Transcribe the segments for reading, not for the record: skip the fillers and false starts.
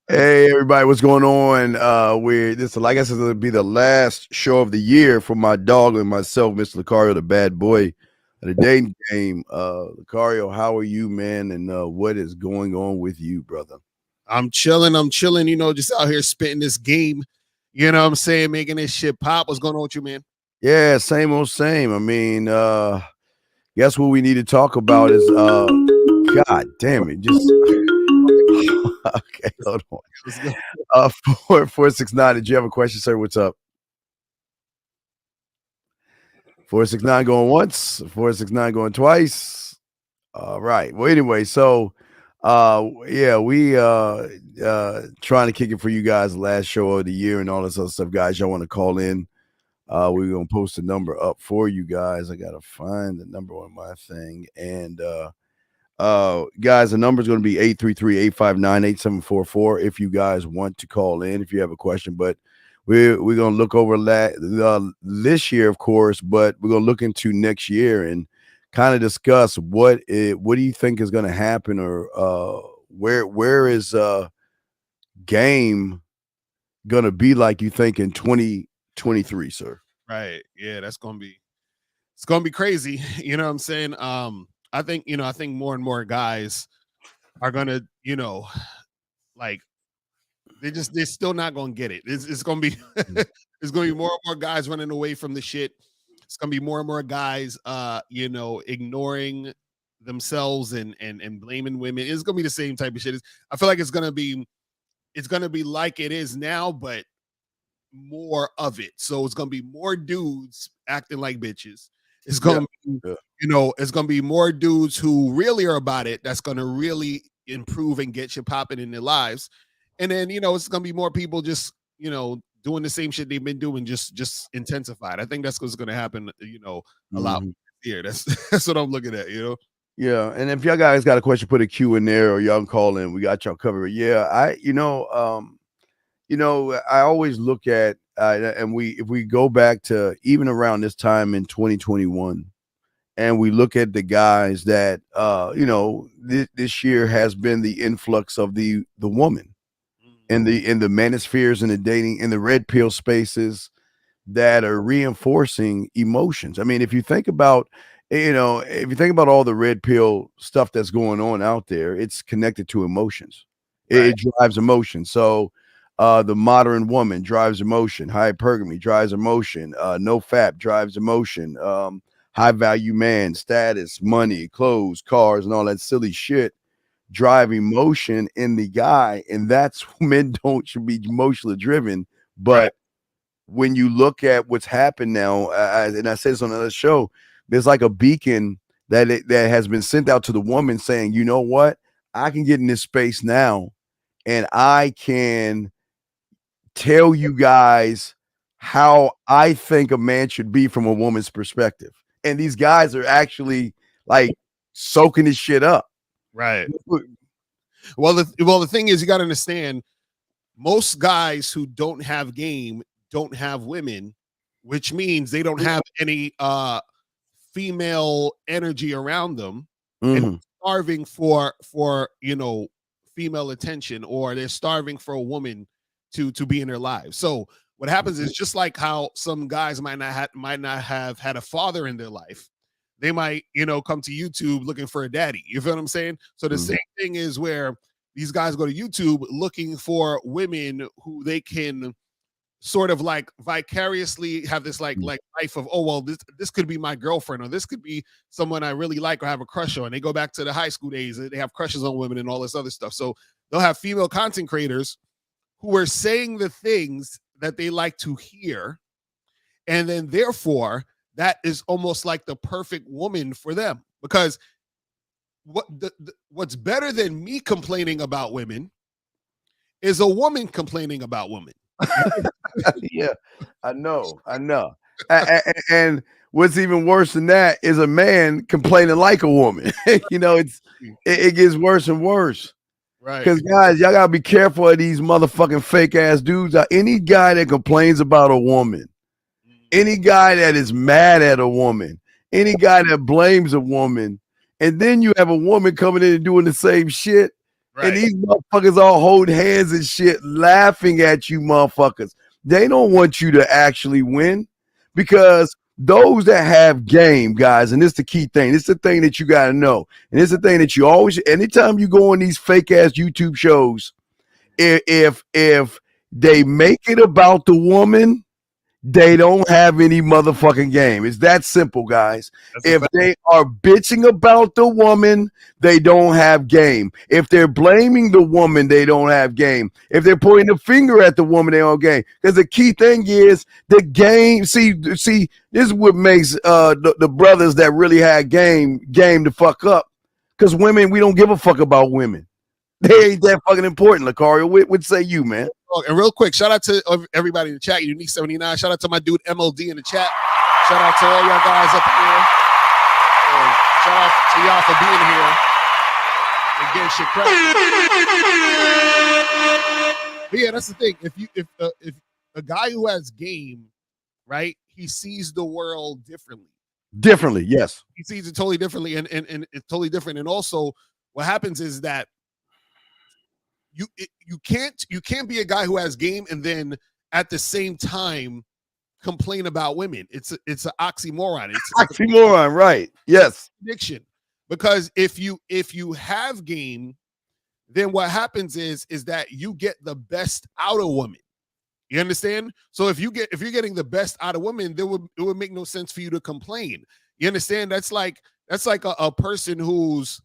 Hey everybody, what's going on? We're this like I said, it'll be the last show of the year for my dog and myself, Mr. Lucario, the bad boy of the dating game. Lucario, how are you, man? And what is going on with you, brother? I'm chilling, just out here spitting this game. You know what I'm saying? Making this shit pop. What's going on with you, man? Yeah, same old same. I mean, guess what we need to talk about is God damn it, just okay, hold on. Let's go. 469. Did you have a question, sir? What's up? 469 going once, 469 going twice. All right. Well, anyway, so yeah, we trying to kick it for you guys last show of the year and all this other stuff, guys. Y'all want to call in. We're gonna post the number up for you guys. I gotta find the number on my thing. And guys, the number is gonna be 833-859-8744 if you guys want to call in, if you have a question. But we're gonna look over this year, of course, but we're gonna look into next year and kind of discuss what do you think is gonna happen, or where is game gonna be like, you think, in 2023, sir? Right. Yeah, it's gonna be crazy. You know what I'm saying? I think more and more guys are gonna, like they're still not gonna get it. It's gonna be it's gonna be more and more guys running away from the shit. It's gonna be more and more guys ignoring themselves and blaming women. It's gonna be the same type of shit. I feel like it's gonna be like it is now, but more of it. So it's gonna be more dudes acting like bitches. It's gonna be, it's gonna be more dudes who really are about it. That's gonna really improve and get you popping in their lives. And then it's gonna be more people just doing the same shit they've been doing, just intensified. I think that's what's gonna happen. A lot here. That's what I'm looking at. Yeah, and if y'all guys got a question, put a Q in there, or y'all can call in. We got y'all covered. Yeah, I always look at and if we go back to even around this time in 2021, and we look at the guys that this year has been the influx of the woman in the manospheres and the dating in the red pill spaces that are reinforcing emotions. I mean, if you think about all the red pill stuff that's going on out there, it's connected to emotions. Right. It drives emotion. So the modern woman drives emotion. Hypergamy drives emotion. No fap drives emotion. High value man, status, money, clothes, cars, and all that silly shit drive emotion in the guy. And that's men should be emotionally driven. But when you look at what's happened now, and I said this on another show, there's like a beacon that has been sent out to the woman saying, you know what, I can get in this space now, and I can tell you guys how I think a man should be from a woman's perspective. And these guys are actually like soaking this shit up. Right. Well, the thing is, you got to understand, most guys who don't have game don't have women, which means they don't have any female energy around them, and starving for female attention, or they're starving for a woman to be in their lives. So what happens is, just like how some guys might not have had a father in their life, they might come to YouTube looking for a daddy. You feel what I'm saying? So the same thing is where these guys go to YouTube looking for women who they can sort of like vicariously have this like life of, oh well, this could be my girlfriend, or this could be someone I really like or have a crush on. They go back to the high school days, they have crushes on women and all this other stuff. So they'll have female content creators who are saying the things that they like to hear, and then therefore that is almost like the perfect woman for them. Because what's better than me complaining about women is a woman complaining about women. Yeah, I know. And what's even worse than that is a man complaining like a woman. It gets worse and worse. Right. Because guys, y'all gotta be careful of these motherfucking fake ass dudes. Any guy that complains about a woman, any guy that is mad at a woman, any guy that blames a woman, and then you have a woman coming in and doing the same shit. Right. And these motherfuckers all hold hands and shit, laughing at you motherfuckers. They don't want you to actually win, because those that have game, guys, and this is the key thing. This is the thing that you got to know. And it's the thing that you always, anytime you go on these fake ass YouTube shows, if they make it about the woman, they don't have any motherfucking game. It's that simple, guys. If they are bitching about the woman, they don't have game. If they're blaming the woman, they don't have game. If they're pointing the finger at the woman, they don't have game. Because the key thing is the game. See, this is what makes the brothers that really had game to fuck up. Because women, we don't give a fuck about women. They ain't that fucking important, Lucario. What say you, man? Oh, and real quick, shout out to everybody in the chat. Unique 79. Shout out to my dude MLD in the chat. Shout out to all y'all guys up here. Shout out to y'all for being here and getting shit cracked. But yeah, that's the thing. If a guy who has game, right, he sees the world differently. Differently, yes. He sees it totally differently, and it's totally different. And also, what happens is that you can't be a guy who has game and then at the same time complain about women. It's an oxymoron. It's oxymoron, right? Yes. Addiction. Because if you have game, then what happens is that you get the best out of women. You understand? So if you're getting the best out of women, it would make no sense for you to complain. You understand? That's like a person who's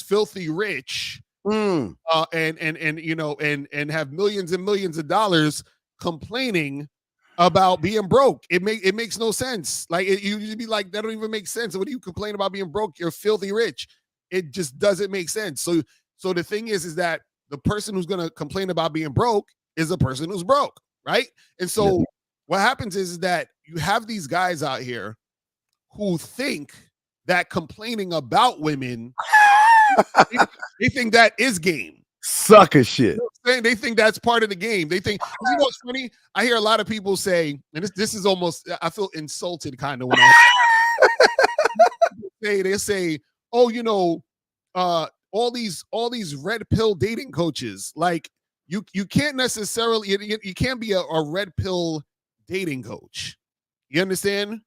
filthy rich. And you know, and have millions and millions of dollars complaining about being broke. It makes no sense. Like you'd be like, that don't even make sense. What do you complain about being broke? You're filthy rich. It just doesn't make sense. So the thing is that the person who's gonna complain about being broke is a person who's broke, right? And so what happens is that you have these guys out here who think that complaining about women they think that is game. Sucker shit. You know, they think that's part of the game. They think, you know what's funny? I hear a lot of people say, and this is almost, I feel insulted kind of when I they say, oh, you know, all these red pill dating coaches, like you can't necessarily, you can't be a red pill dating coach. You understand?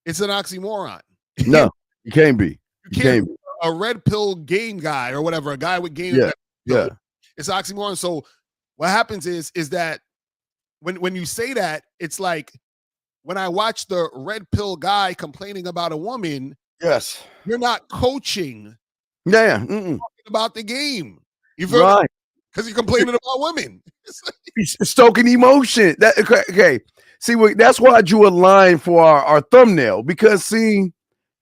It's an oxymoron. No, you can't be. You can't be a red pill game guy or whatever, a guy with game. Yeah. It's oxymoron. So what happens is that when you say that, it's like when I watch the red pill guy complaining about a woman, yes, you're not coaching. Yeah. Talking about the game. You feel right? Because you're complaining about women. He's stoking emotion. Okay. See, that's why I drew a line for our thumbnail, because see,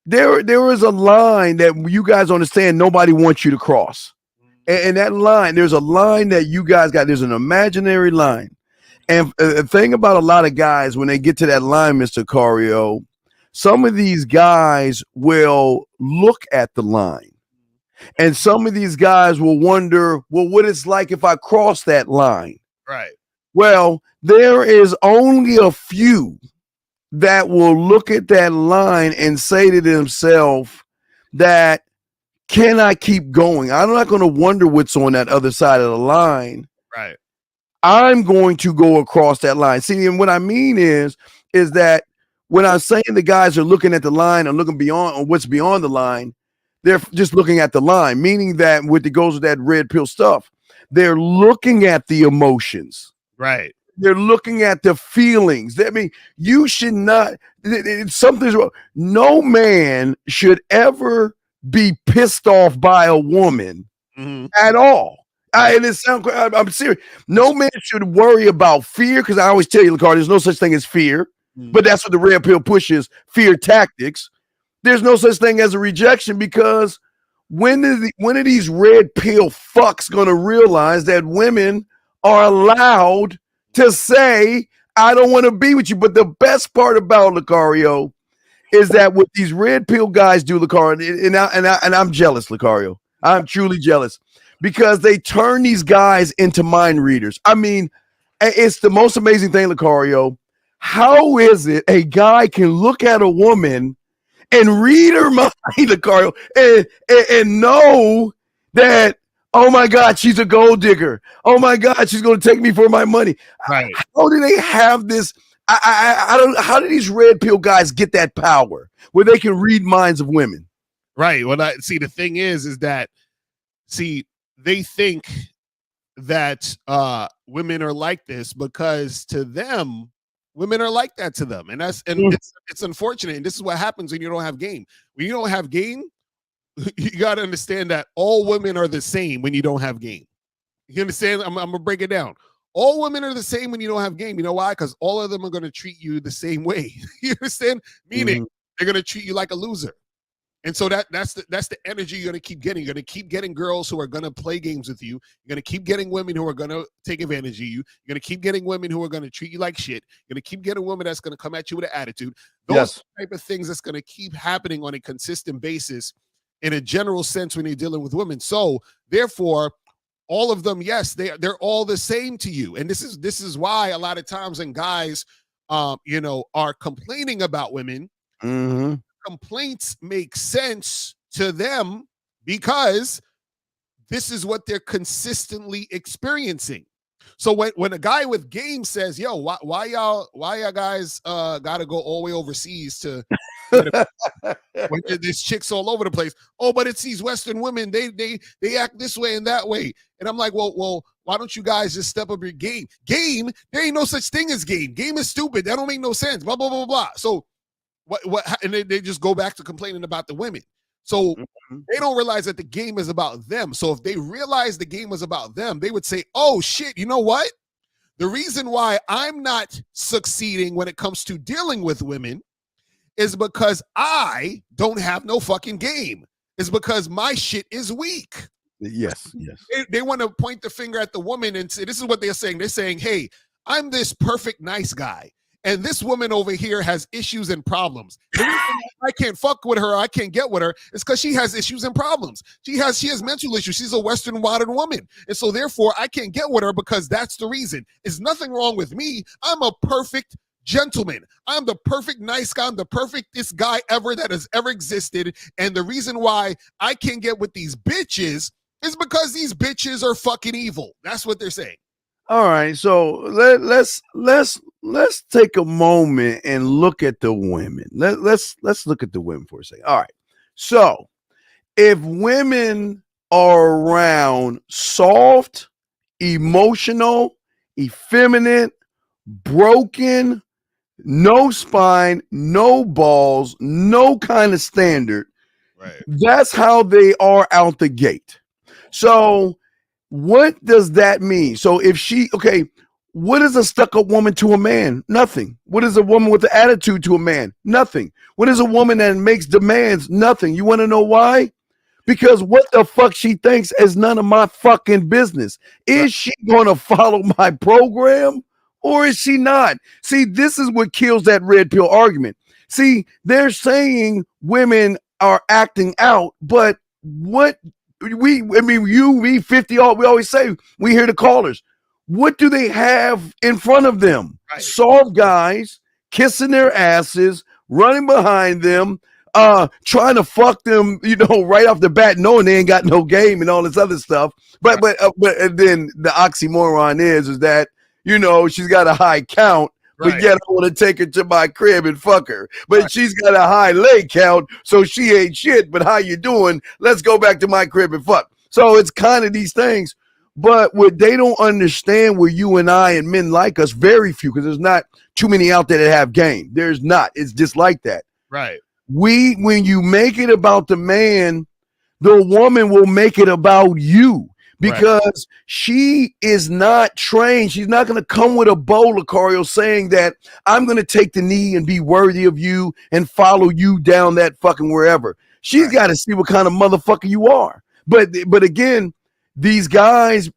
there is a line that you guys understand nobody wants you to cross. And that line, there's a line that you guys got. There's an imaginary line. And the thing about a lot of guys, when they get to that line, Mr. Cario, some of these guys will look at the line. And some of these guys will wonder, well, what it's like if I cross that line. Right. Well, there is only a few that will look at that line and say to themselves that, can I keep going? I'm not going to wonder what's on that other side of the line. Right. I'm going to go across that line. See, and what I mean is that when I'm saying the guys are looking at the line and looking beyond on what's beyond the line, they're just looking at the line, meaning that with the goes with that red pill stuff, they're looking at the emotions. Right. They're looking at the feelings. I mean, you should not, something's wrong. No man should ever be pissed off by a woman at all. And it sounds, I'm serious. No man should worry about fear, because I always tell you, Lucario, there's no such thing as fear, but that's what the red pill pushes, fear tactics. There's no such thing as a rejection, because when are these red pill fucks going to realize that women are allowed to say, I don't want to be with you? But the best part about Lucario is that what these red pill guys do, Lucario, and I'm jealous, Lucario. I'm truly jealous, because they turn these guys into mind readers. I mean, it's the most amazing thing, Lucario. How is it a guy can look at a woman and read her mind, Lucario, and know that, Oh my God, she's a gold digger. Oh my God, she's going to take me for my money. Right. How do they have this? I don't. How do these red pill guys get that power where they can read minds of women? Right. Well, I see. The thing is that they think that women are like this because to them, women are like that to them, and it's unfortunate. And this is what happens when you don't have game. When you don't have game, you got to understand that all women are the same when you don't have game. You understand? I'm gonna break it down. All women are the same when you don't have game. You know why? Because all of them are going to treat you the same way. You understand? Meaning they're going to treat you like a loser. And so that's the energy you're going to keep getting. You're going to keep getting girls who are going to play games with you. You're going to keep getting women who are going to take advantage of you. You're going to keep getting women who are going to treat you like shit. You're going to keep getting women that's going to come at you with an attitude. Those type of things that's going to keep happening on a consistent basis in a general sense when you're dealing with women. So therefore, all of them, yes, they're all the same to you. And this is why a lot of times when guys are complaining about women, complaints make sense to them because this is what they're consistently experiencing. So when a guy with game says, "Yo, why y'all guys got to go all the way overseas to when there's chicks all over the place?" Oh, but it's these Western women. They act this way and that way. And I'm like, well, why don't you guys just step up your game? Game, there ain't no such thing as game. Game is stupid. That don't make no sense. Blah blah blah blah. So what? And they just go back to complaining about the women. So they don't realize that the game is about them. So if they realize the game was about them, they would say, "Oh shit, you know what? The reason why I'm not succeeding when it comes to dealing with women is because I don't have no fucking game. It's because my shit is weak." Yes. They want to point the finger at the woman and say, this is what they're saying. They're saying, "Hey, I'm this perfect nice guy, and this woman over here has issues and problems. The reason I can't fuck with her, I can't get with her, is because she has issues and problems. She has mental issues. She's a Western modern woman. And so therefore I can't get with her because that's the reason. There's nothing wrong with me. I'm a perfect gentleman. I'm the perfect nice guy. I'm the perfectest guy ever that has ever existed. And the reason why I can't get with these bitches is because these bitches are fucking evil." That's what they're saying. All right, so let's take a moment and look at the women. Let's look at the women for a second. All right, so if women are around soft, emotional, effeminate, broken, no spine, no balls, no kind of standard, Right. that's how they are out the gate. So what does that mean? So if what is a stuck-up woman to a man? Nothing. What is a woman with an attitude to a man? Nothing. What is a woman that makes demands? Nothing. You want to know why? Because what the fuck she thinks is none of my fucking business. Is she going to follow my program or is she not? See, this is what kills that red pill argument. See, they're saying women are acting out, but what we 50 all we always say, we hear the callers. What do they have in front of them? Right. Soft guys kissing their asses, running behind them, trying to fuck them, right off the bat, knowing they ain't got no game and all this other stuff. But then the oxymoron is that she's got a high count. Right. But yet I want to take her to my crib and fuck her. But she's got a high leg count, so she ain't shit. But how you doing? Let's go back to my crib and fuck. So it's kind of these things. But what they don't understand, where you and I and men like us, very few, because there's not too many out there that have game. There's not. It's just like that. Right. When you make it about the man, the woman will make it about you. Because she is not trained. She's not going to come with a bow, Lucario, saying that I'm going to take the knee and be worthy of you and follow you down that fucking wherever. She's got to see what kind of motherfucker you are. But again, these guys,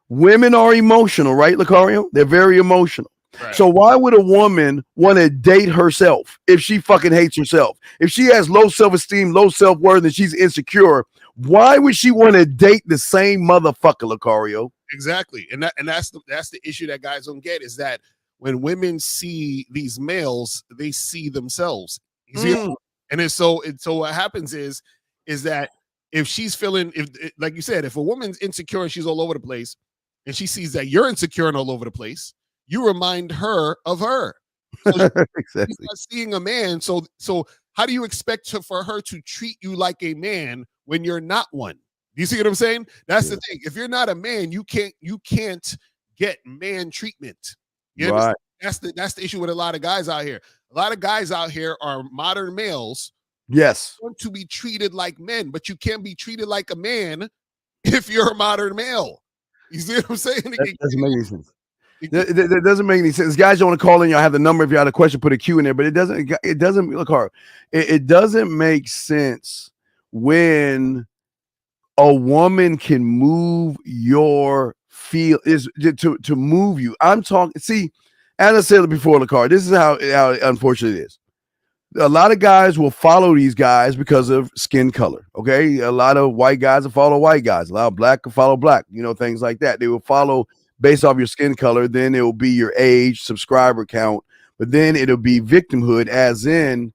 women are emotional, right, Lucario? They're very emotional. Right. So why would a woman want to date herself if she fucking hates herself? If she has low self-esteem, low self-worth, and she's insecure, why would she want to date the same motherfucker, Lucario? Exactly. And that's the issue that guys don't get, is that when women see these males, they see themselves. And so what happens is that if she's feeling, if like you said, if a woman's insecure and she's all over the place, and she sees that you're insecure and all over the place, you remind her of her. So Exactly. she's not seeing a man. So how do you expect for her to treat you like a man when you're not one? Do you see what I'm saying? That's the thing. If you're not a man, you can't get man treatment. You Right. understand? That's the issue with a lot of guys out here. A lot of guys out here are modern males Yes. want to be treated like men, but you can't be treated like a man if you're a modern male. You see what I'm saying? That doesn't make any sense. That doesn't make any sense. Guys, you want to call in? Y'all have the number. If you had a question, put a Q in there. But it doesn't look hard. It doesn't make sense when a woman can move your feel is to move you. I'm talking. See, as I said before, Lacar, this is how unfortunate it is. A lot of guys will follow these guys because of skin color. Okay, a lot of white guys will follow white guys. A lot of black will follow black. You know, things like that. They will follow based off your skin color. Then it will be your age, subscriber count, but then it'll be victimhood. As in,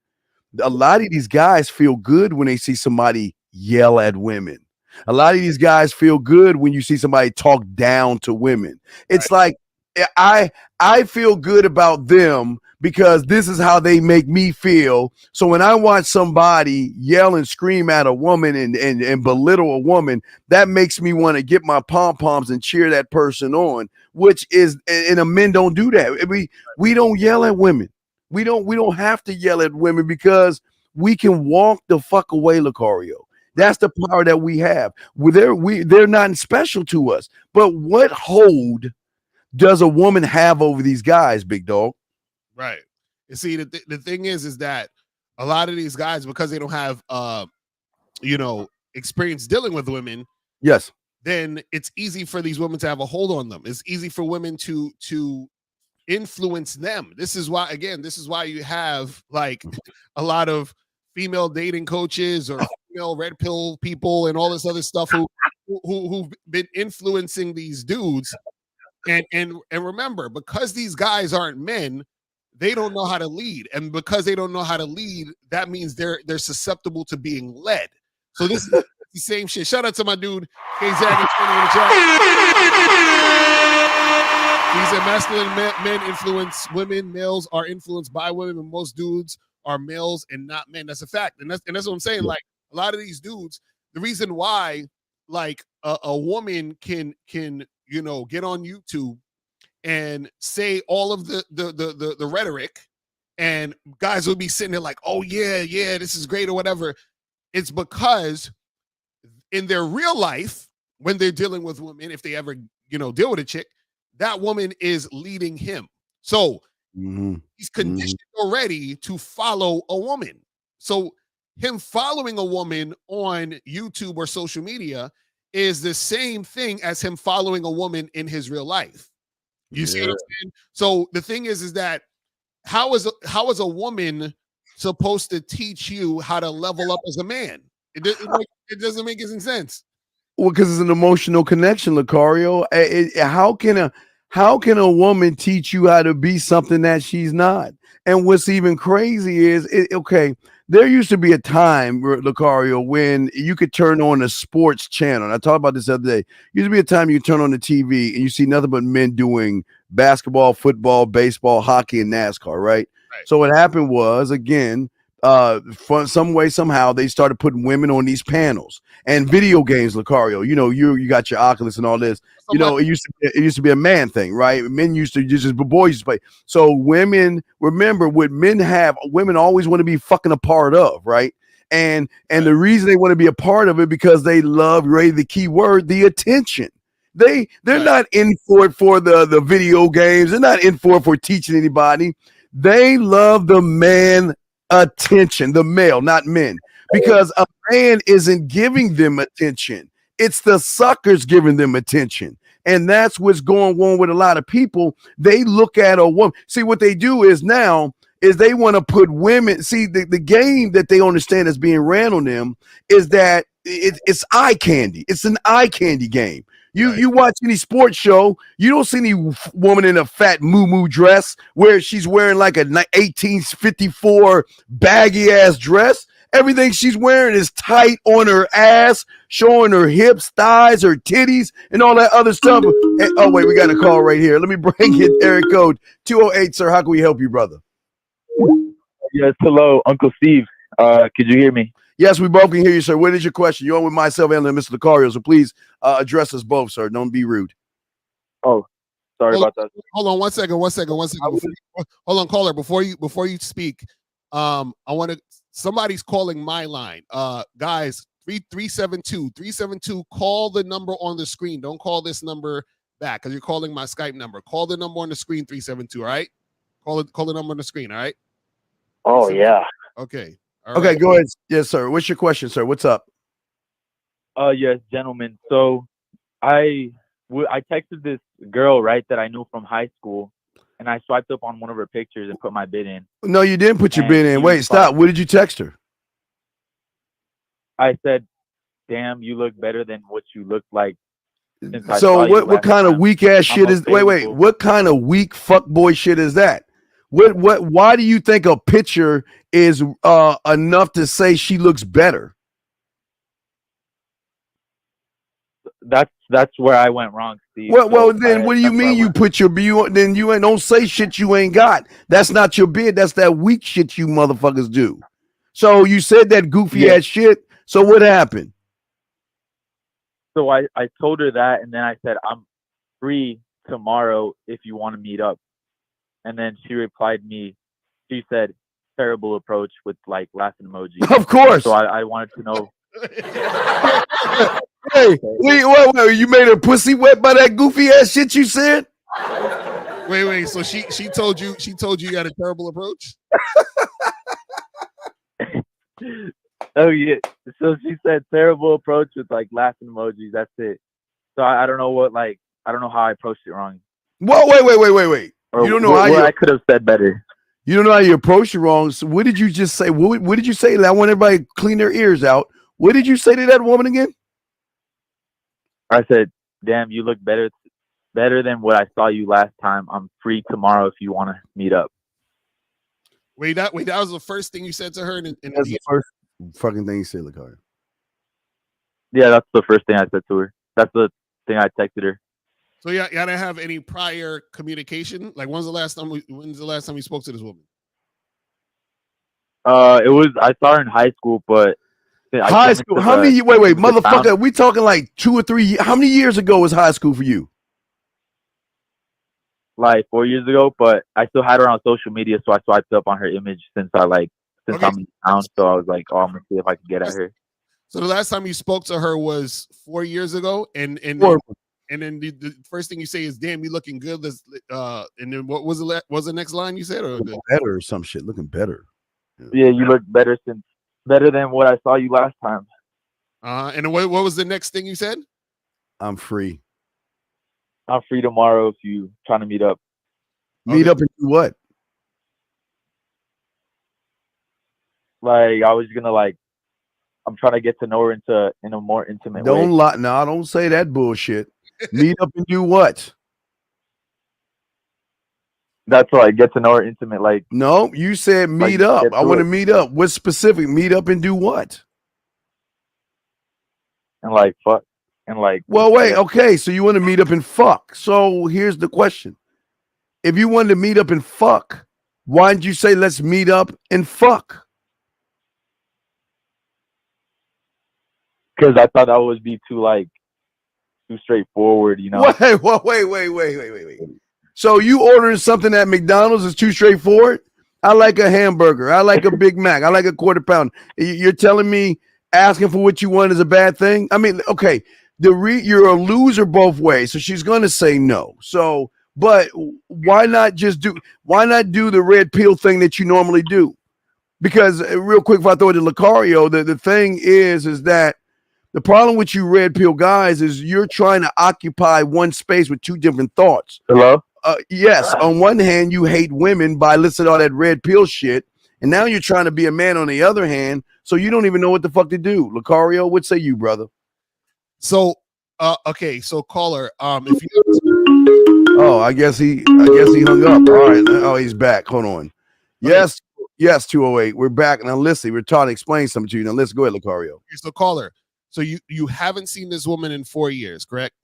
a lot of these guys feel good when they see somebody yell at women. A lot of these guys feel good when you see somebody talk down to women. It's right. Like I feel good about them because this is how they make me feel. So when I watch somebody yell and scream at a woman and belittle a woman, that makes me want to get my pom-poms and cheer that person on, which is, and men don't do that. We don't yell at women. We don't have to yell at women because we can walk the fuck away, Lucario. That's the power that we have. They're not special to us. But what hold does a woman have over these guys, big dog? Right. You see, the thing is that a lot of these guys, because they don't have experience dealing with women, yes, then it's easy for these women to have a hold on them. It's easy for women to influence them. This is why you have like a lot of female dating coaches or female red pill people and all this other stuff who've been influencing these dudes. And remember, because these guys aren't men, they don't know how to lead. And because they don't know how to lead, that means they're susceptible to being led. So this is the same shit. Shout out to my dude, K-Zag in the chat. He said masculine men influence women, males are influenced by women, and most dudes are males and not men. That's a fact. And that's what I'm saying. Like a lot of these dudes, the reason why like a woman can get on YouTube and say all of the rhetoric, and guys will be sitting there like, oh yeah, this is great or whatever. It's because in their real life, when they're dealing with women, if they ever deal with a chick, that woman is leading him. So he's conditioned already to follow a woman. So him following a woman on YouTube or social media is the same thing as him following a woman in his real life. You see what I'm saying? So the thing is that how is a woman supposed to teach you how to level up as a man? It doesn't make any sense. Well, because it's an emotional connection, Lucario. How can a woman teach you how to be something that she's not? And what's even crazy is, there used to be a time, Lucario, when you could turn on a sports channel. And I talked about this the other day. Used to be a time you turn on the TV and you see nothing but men doing basketball, football, baseball, hockey, and NASCAR, right? So what happened was, again, for some way, somehow, they started putting women on these panels. And video games, Lucario, you got your Oculus and all this. It used to be a man thing, right? Men used to boys used to play. So women, remember what men have, women always want to be fucking a part of, right? And the reason they want to be a part of it because they love, the key word, the attention. They're not in for it for the video games. They're not in for it for teaching anybody. They love the man attention, the male, not men, because a man isn't giving them attention. It's the suckers giving them attention. And that's what's going on with a lot of people. They look at a woman. See, what they do is now is they want to put women. See, the game that they understand is being ran on them is that it's eye candy. It's an eye candy game. You watch any sports show, you don't see any woman in a fat moo dress where she's wearing like a 1854 baggy ass dress. Everything she's wearing is tight on her ass, showing her hips, thighs, her titties, and all that other stuff. And, oh, wait, we got a call right here. Let me bring it. Area code 208, sir. How can we help you, brother? Yes, hello, Uncle Steve. Could you hear me? Yes, we both can hear you, sir. What is your question? You're on with myself and Mr. Lucario, so please address us both, sir. Don't be rude. Oh, sorry about that. Hold on 1 second. Hold on, caller. Before you speak, I want to. Somebody's calling my line. Guys, 372. Call the number on the screen. Don't call this number back because you're calling my Skype number. Call the number on the screen, 372. All right. Call the number on the screen. All right. Oh yeah. Okay. Okay, go ahead. Yes, sir. What's your question, sir? What's up? Yes, gentlemen. So I texted this girl, right, that I knew from high school, and I swiped up on one of her pictures and put my bid in. No, you didn't put your bid in. Wait, stop. What did you text her? I said, "Damn, you look better than what you looked like." So what kind of weak ass shit is? Wait. What kind of weak fuckboy shit is that? Why do you think a picture is enough to say she looks better? That's where I went wrong, Steve. Well, then what do you mean you put your bid? Then you ain't don't say shit you ain't got. That's not your bid. That's that weak shit you motherfuckers do. So you said that goofy ass shit. So what happened? So I told her that, and then I said, I'm free tomorrow if you want to meet up. And then she replied me, she said, terrible approach with like laughing emoji. Of course. So I wanted to know. Hey, wait, you made her pussy wet by that goofy ass shit you said? Wait. So she told you you had a terrible approach? Oh yeah. So she said terrible approach with like laughing emojis. That's it. So I don't know I don't know how I approached it wrong. Well, wait. Or you don't know how I could have said better. You don't know how you approached it wrong. So what did you just say? What did you say? I want everybody to clean their ears out. What did you say to that woman again? I said, damn, you look better than what I saw you last time. I'm free tomorrow if you want to meet up. Wait, that was the first thing you said to her? That's the first fucking thing you said, Lucario. Yeah, that's the first thing I said to her. That's the thing I texted her. So you didn't have any prior communication? Like when's the last time you spoke to this woman? I saw her in high school, but high school. How many? Wait, motherfucker. We talking like 2 or 3 years. How many years ago was high school for you? Like 4 years ago, but I still had her on social media, so I swiped up on her image since I'm in town. So I was like, oh, I'm gonna see if I can get at her. So the last time you spoke to her was 4 years ago, and then the first thing you say is, "Damn, you looking good." And then what was the next line you said? Or better or some shit, looking better. Yeah, you look better than what I saw you last time. And then what was the next thing you said? I'm free. I'm free tomorrow if you trying to meet up. Meet up and do what? Like I was gonna I'm trying to get to know her in a more intimate way. Don't lie. No, don't say that bullshit. Meet up and do what? That's like get to know her intimate. Like no, you said meet up. I want to meet up. What's specific? Meet up and do what? And like fuck. And like well, wait, okay. So you want to meet up and fuck. So here's the question. If you wanted to meet up and fuck, why didn't you say let's meet up and fuck? Because I thought that would be too straightforward, you know. Wait. So you ordering something at McDonald's is too straightforward? I like a hamburger. I like a Big Mac. I like a quarter pound. You're telling me asking for what you want is a bad thing? I mean, okay, you're a loser both ways. So she's going to say no. So, but why not do the red pill thing that you normally do? Because real quick, if I throw it to Lucario, the thing is that the problem with you red pill guys is you're trying to occupy one space with two different thoughts. Hello? Yes. On one hand, you hate women by listening to all that red pill shit. And now you're trying to be a man on the other hand. So you don't even know what the fuck to do. Lucario, what say you, brother? So, okay. So caller, if you. Oh, I guess he hung up. All right. Oh, he's back. Hold on. Yes. Yes, 208. We're back. Now, listen, we're trying to explain something to you. Now, let's go ahead, Lucario. So caller. So you haven't seen this woman in 4 years, correct?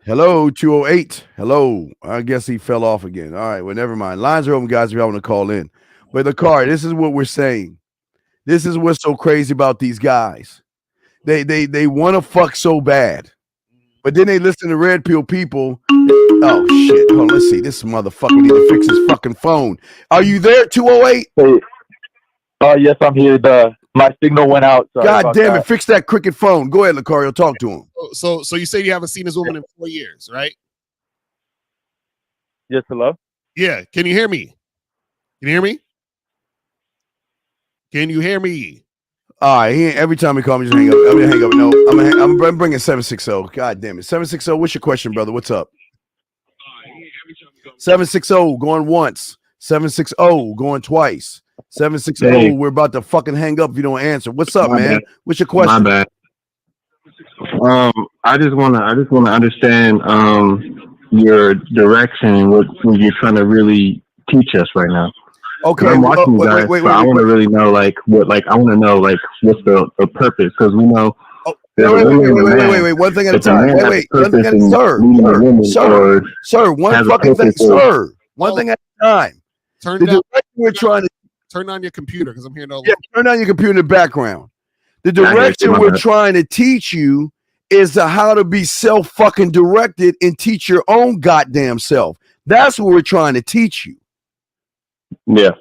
Hello, 208. Hello. I guess he fell off again. All right. Well, never mind. Lines are open, guys, if you want to call in. But Lucario, this is what we're saying. This is what's so crazy about these guys. They want to fuck so bad, but then they listen to red pill people. Oh shit! Hold on, let's see. This motherfucker need to fix his fucking phone. Are you there, 208? Yes, I'm here. My signal went out. Sorry God about damn it! that. Fix that cricket phone. Go ahead, Lucario. Talk to him. So you say you haven't seen this woman in 4 years, right? Yes, hello. Yeah. Can you hear me? Can you hear me? Can you hear me? All right. Every time he call me, just hang up. I'm gonna hang up. No, I'm bringing 760. God damn it, 760. What's your question, brother? What's up? 760 going once. 760 going twice. 760. Hey. We're about to fucking hang up if you don't answer. What's up, My man? bad. What's your question? My bad. I just wanna understand your direction, what you're trying to really teach us right now. Okay. I'm watching you guys, wait, but I want to really know what's the purpose, because we know. there's a woman and a man. Wait. One thing at a If a time. man has Wait. a One thing at a purpose in leading a woman, or Sir. One has a fucking thing, purpose or- sir. One thing at a time. Turn The down direction we're trying to on your computer because I'm hearing all. Yeah, turn on your computer in the background. The I hear you, direction my we're bad. trying to teach you is to how to be self-fucking directed and teach your own goddamn self. That's what we're trying to teach you. Yeah.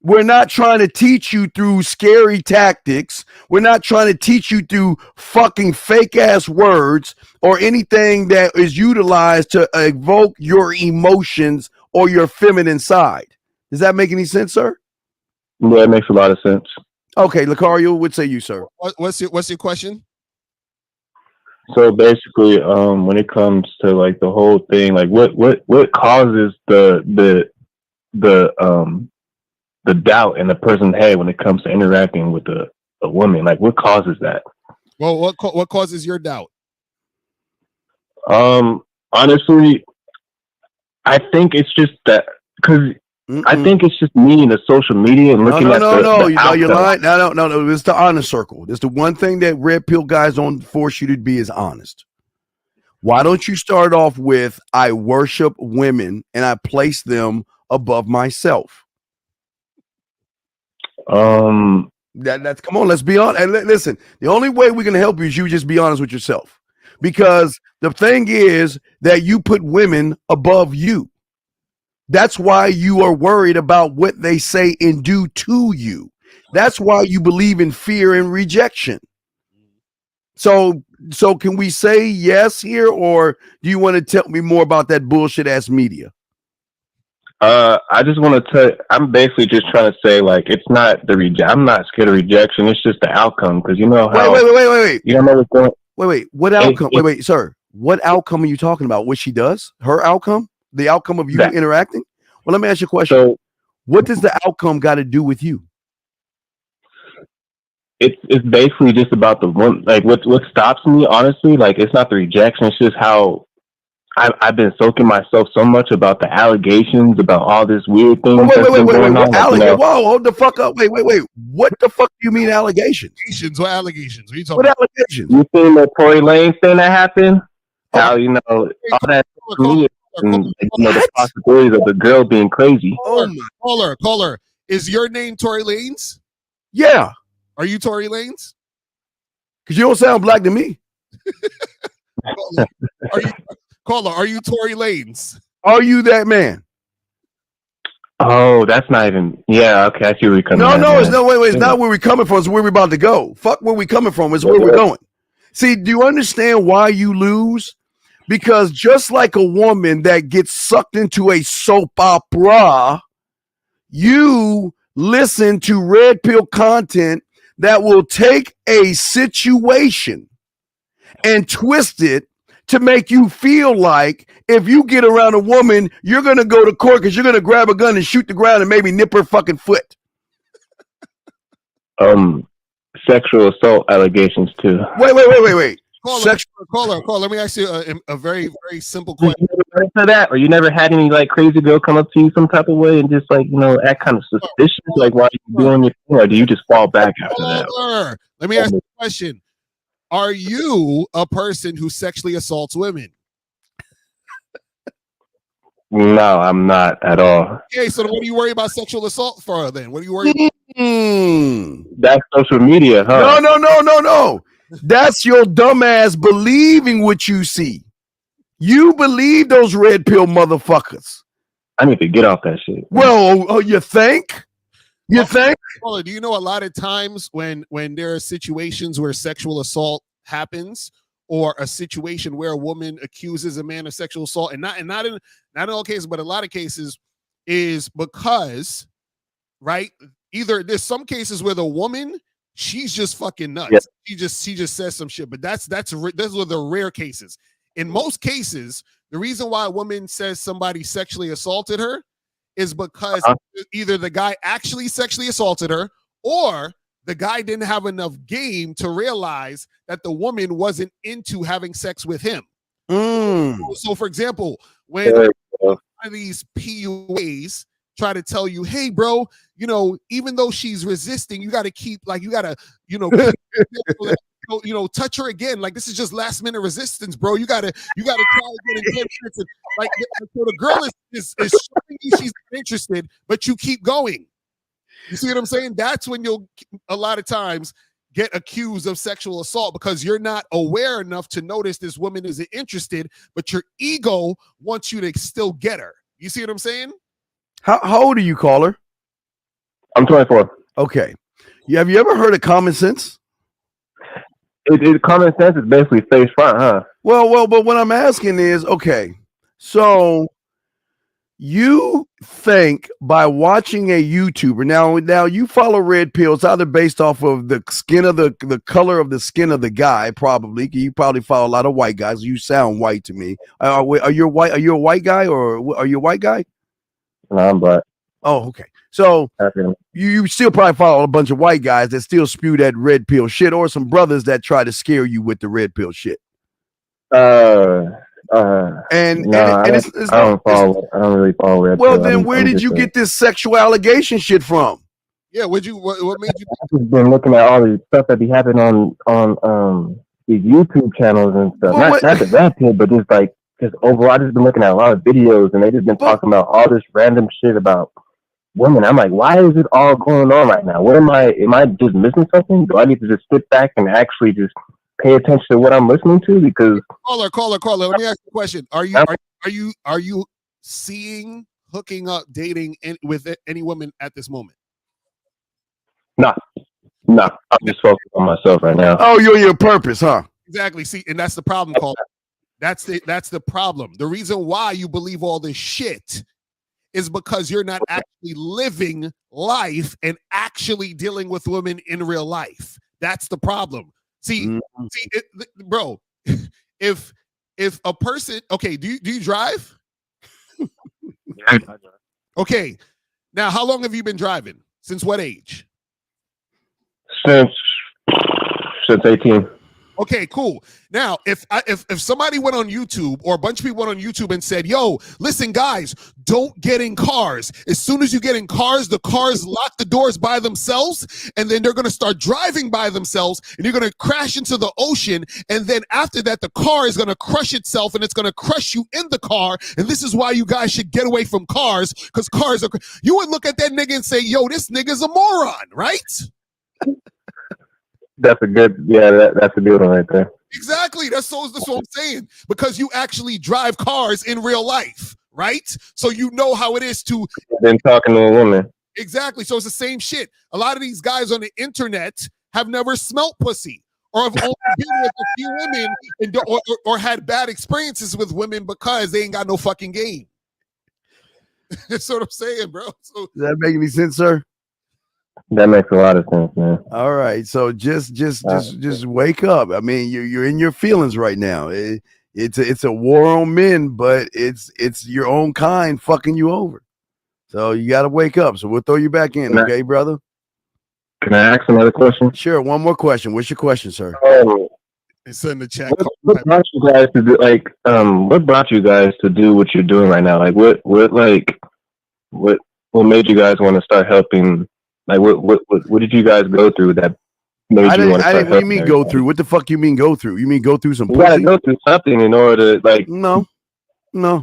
We're not trying to teach you through scary tactics. We're not trying to teach you through fucking fake ass words or anything that is utilized to evoke your emotions or your feminine side. Does that make any sense, sir? Yeah, it makes a lot of sense. Okay, Lucario, what say you, sir? What's your question? So basically, when it comes to like the whole thing, like what causes the doubt in the person's head when it comes to interacting with a woman? Like, what causes that? Well, what causes your doubt? Honestly, I think it's just that because I think it's just me and the social media and looking at the No, you're outcome. lying. No. It's the honest circle. It's the one thing that red pill guys don't force you to be is honest. Why don't you start off with I worship women and I place them above myself? That's come on, let's be honest. And listen, the only way we're gonna help you is you just be honest with yourself. Because the thing is that you put women above you. That's why you are worried about what they say and do to you. That's why you believe in fear and rejection. So can we say yes here, or do you want to tell me more about that bullshit ass media? I just want to tell. I'm basically just trying to say, like, it's not the I'm not scared of rejection. It's just the outcome, because you know how. Wait. You don't know what's going. Wait. What outcome? Wait, sir. What outcome are you talking about? What she does? Her outcome? The outcome of you interacting? Well, let me ask you a question. So, what does the outcome got to do with you? It's basically just about the one. Like, what stops me, honestly, like, it's not the rejection. It's just how I've been soaking myself so much about the allegations, about all this weird things. Wait. Like, whoa, hold the fuck up. Wait. What the fuck do you mean allegations? What allegations? What are you talking What about? allegations? You seen the Tory Lanez thing that happened? How, you know, all that and, you know, the possibilities of the girl being crazy. Caller. Is your name Tory Lanez? Yeah. Are you Tory Lanez? Because you don't sound black to me. Are you Tory Lanez? Are you that man? Oh, that's not even. Yeah, okay, I see where you're coming from. No, it's no wait. It's not where we're coming from. It's where we're about to go. Fuck where we coming from. It's where we're going. See, do you understand why you lose? Because just like a woman that gets sucked into a soap opera, you listen to red pill content that will take a situation and twist it to make you feel like if you get around a woman, you're going to go to court because you're going to grab a gun and shoot the ground and maybe nip her fucking foot. Sexual assault allegations too. Wait. Caller. Let me ask you a very, very simple You question. never run into that, or you never had any like crazy girl come up to you some type of way and just like act kind of suspicious, like why are you doing your thing, or do you just fall back after that? Caller, let me ask you a question. Are you a person who sexually assaults women? No, I'm not at all. Okay, so what do you worry about sexual assault for then? What do you worry about? That's social media, huh? No. That's your dumbass believing what you see. You believe those red pill motherfuckers. I need to get off that shit. Well, you think? You think? Caller, do you know a lot of times when there are situations where sexual assault happens, or a situation where a woman accuses a man of sexual assault, and not in all cases, but a lot of cases, is because, right? Either there's some cases where the woman, she's just fucking nuts. Yeah. She just says some shit, but those are the rare cases. In most cases, the reason why a woman says somebody sexually assaulted her is because either the guy actually sexually assaulted her, or the guy didn't have enough game to realize that the woman wasn't into having sex with him. So, for example, when one of these PUAs try to tell you, hey, bro, even though she's resisting, you got to keep, like, you got to, touch her again. Like, this is just last minute resistance, bro. You got to try again in 10 minutes. Like, so the girl is showing you she's interested, but you keep going. You see what I'm saying? That's when you'll a lot of times get accused of sexual assault, because you're not aware enough to notice this woman isn't interested, but your ego wants you to still get her. You see what I'm saying? How old are you, caller? I'm 24. Okay. Have you ever heard of common sense? Common sense is basically face front, huh? Well, but what I'm asking is, okay, so you think by watching a YouTuber, now you follow red pills either based off of the skin of the color of the skin of the guy, probably. You probably follow a lot of white guys. You sound white to me. Are you white? Are you a white guy, or are you a white guy? No, I'm black. Oh, okay. So you still probably follow a bunch of white guys that still spew that red pill shit, or some brothers that try to scare you with the red pill shit. I don't really follow red Well, pill. then where did you get this sexual allegation shit from? Yeah, what made you? I've just been looking at all the stuff that be happening on these YouTube channels and stuff. Well, not the red pill, but just overall, I just been looking at a lot of videos, and they just been talking about all this random shit about women. I'm like, why is it all going on right now? What am I just missing something? Do I need to just sit back and actually just pay attention to what I'm listening to? Because caller, let me ask you a question. Are you seeing, hooking up, dating with any woman at this moment? No, I'm just focused on myself right now. Oh, you're your purpose, huh? Exactly. See, and that's the problem, caller. That's the problem. The reason why you believe all this shit is because you're not actually living life and actually dealing with women in real life. That's the problem. See, bro, if a person, okay, do you drive? Okay. Now, how long have you been driving? Since what age? Since 18. Okay, cool. Now, if somebody went on YouTube, or a bunch of people went on YouTube and said, yo, listen, guys, don't get in cars. As soon as you get in cars, the cars lock the doors by themselves, and then they're going to start driving by themselves, and you're going to crash into the ocean, and then after that, the car is going to crush itself, and it's going to crush you in the car, and this is why you guys should get away from cars, because cars are... You would look at that nigga and say, yo, this nigga's a moron, right? That's a good one right there. Exactly. That's what I'm saying. Because you actually drive cars in real life, right? So you know how it is to... Been talking to a woman. Exactly. So it's the same shit. A lot of these guys on the internet have never smelt pussy, or have only been with a few women, or had bad experiences with women because they ain't got no fucking game. That's what I'm saying, bro. So, does that make any sense, sir? That makes a lot of sense, man. All right, so just wake up. I mean, you're in your feelings right now. It's a war on men, but it's your own kind fucking you over. So you got to wake up. So we'll throw you back in, okay, brother? Can I ask another question? Sure. One more question. What's your question, sir? It's in the chat. What brought you guys to do what brought you guys to do what you're doing right now? Like what made you guys want to start helping? Like what did you guys go through that made you want to start helping? What do you mean go through? What the fuck you mean go through? You mean go through some You gotta pussy? go through something in order to No. No,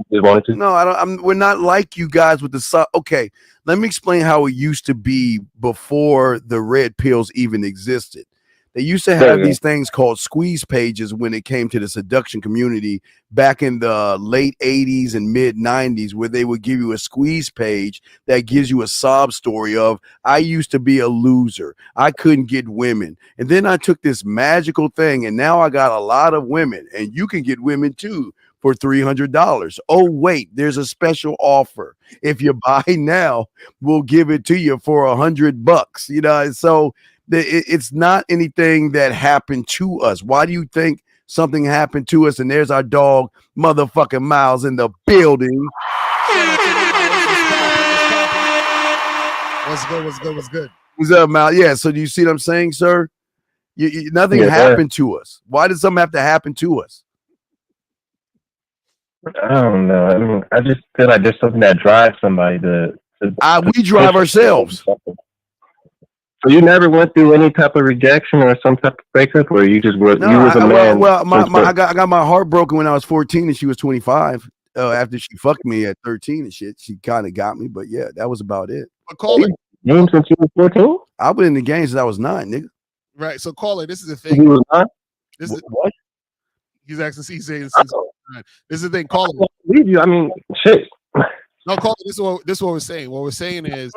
just wanted to. No, I don't. We're not like you guys with the okay. Let me explain how it used to be before the red pills even existed. They used to have these things called squeeze pages when it came to the seduction community back in the late 80s and mid 90s, where they would give you a squeeze page that gives you a sob story of, I used to be a loser. I couldn't get women. And then I took this magical thing and now I got a lot of women, and you can get women too for $300. Oh, wait, there's a special offer. If you buy now, we'll give it to you for $100. You know, so it's not anything that happened to us. Why do you think something happened to us? And there's our dog, motherfucking Miles, in the building. What's good? What's up, Miles? Yeah, so do you see what I'm saying, sir? Nothing happened to us. Why did something have to happen to us? I don't know. I mean, I just feel like there's something that drives somebody to we drive ourselves. So you never went through any type of rejection or some type of breakup, or you just were you was a man? Well, I got my heart broken when I was 14 and she was 25. After she fucked me at 13 and shit, she kind of got me, but yeah, that was about it. But caller, game since you were 14? I've been in the game since I was 9, nigga. Right. So caller, this is the thing. You was 9? This is what? He's actually saying this is the thing. Caller, leave you. I mean, shit. No, caller. This is what we're saying. What we're saying is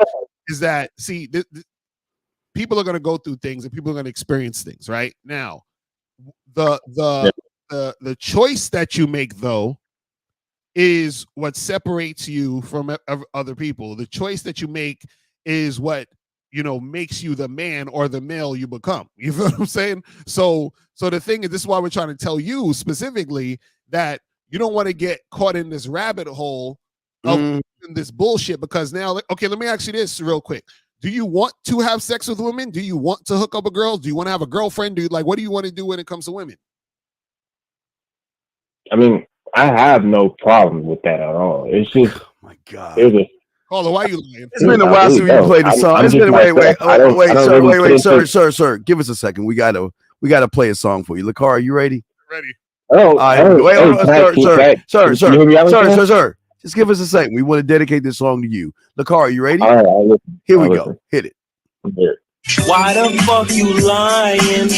that see people are going to go through things and people are going to experience things right now. The choice that you make though is what separates you from other people. The choice that you make is what makes you the man or the male you become. You feel what I'm saying? So the thing is, this is why we're trying to tell you specifically that you don't want to get caught in this rabbit hole of this bullshit, because now, okay, let me ask you this real quick. Do you want to have sex with women? Do you want to hook up with girls? Do you want to have a girlfriend? What do you want to do when it comes to women? I mean, I have no problem with that at all. It's just, oh my God. Caller, why are you lying? It's been a while since we played the song. It's been wait, sir. Give us a second. We gotta play a song for you. Lakar, are you ready? Ready. Sir. Just give us a second. We want to dedicate this song to you. Lakar, are you ready? All right, here we go. Hit it. Why the fuck you lying?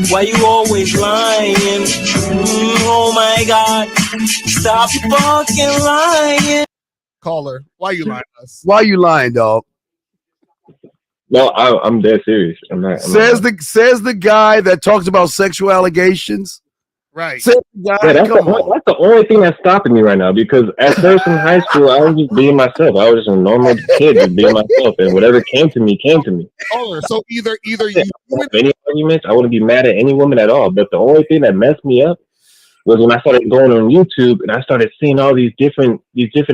Why you always lying? Oh my God. Stop fucking lying. Caller, why you lying to us? Why you lying, dog? No, I'm dead serious. Says the guy that talks about sexual allegations. Right. That's the only thing that's stopping me right now, because at first in high school, I was just being myself. I was just a normal kid, just being myself, and whatever came to me, came to me. Caller, so either you any arguments, I wouldn't be mad at any woman at all. But the only thing that messed me up was when I started going on YouTube and I started seeing all these different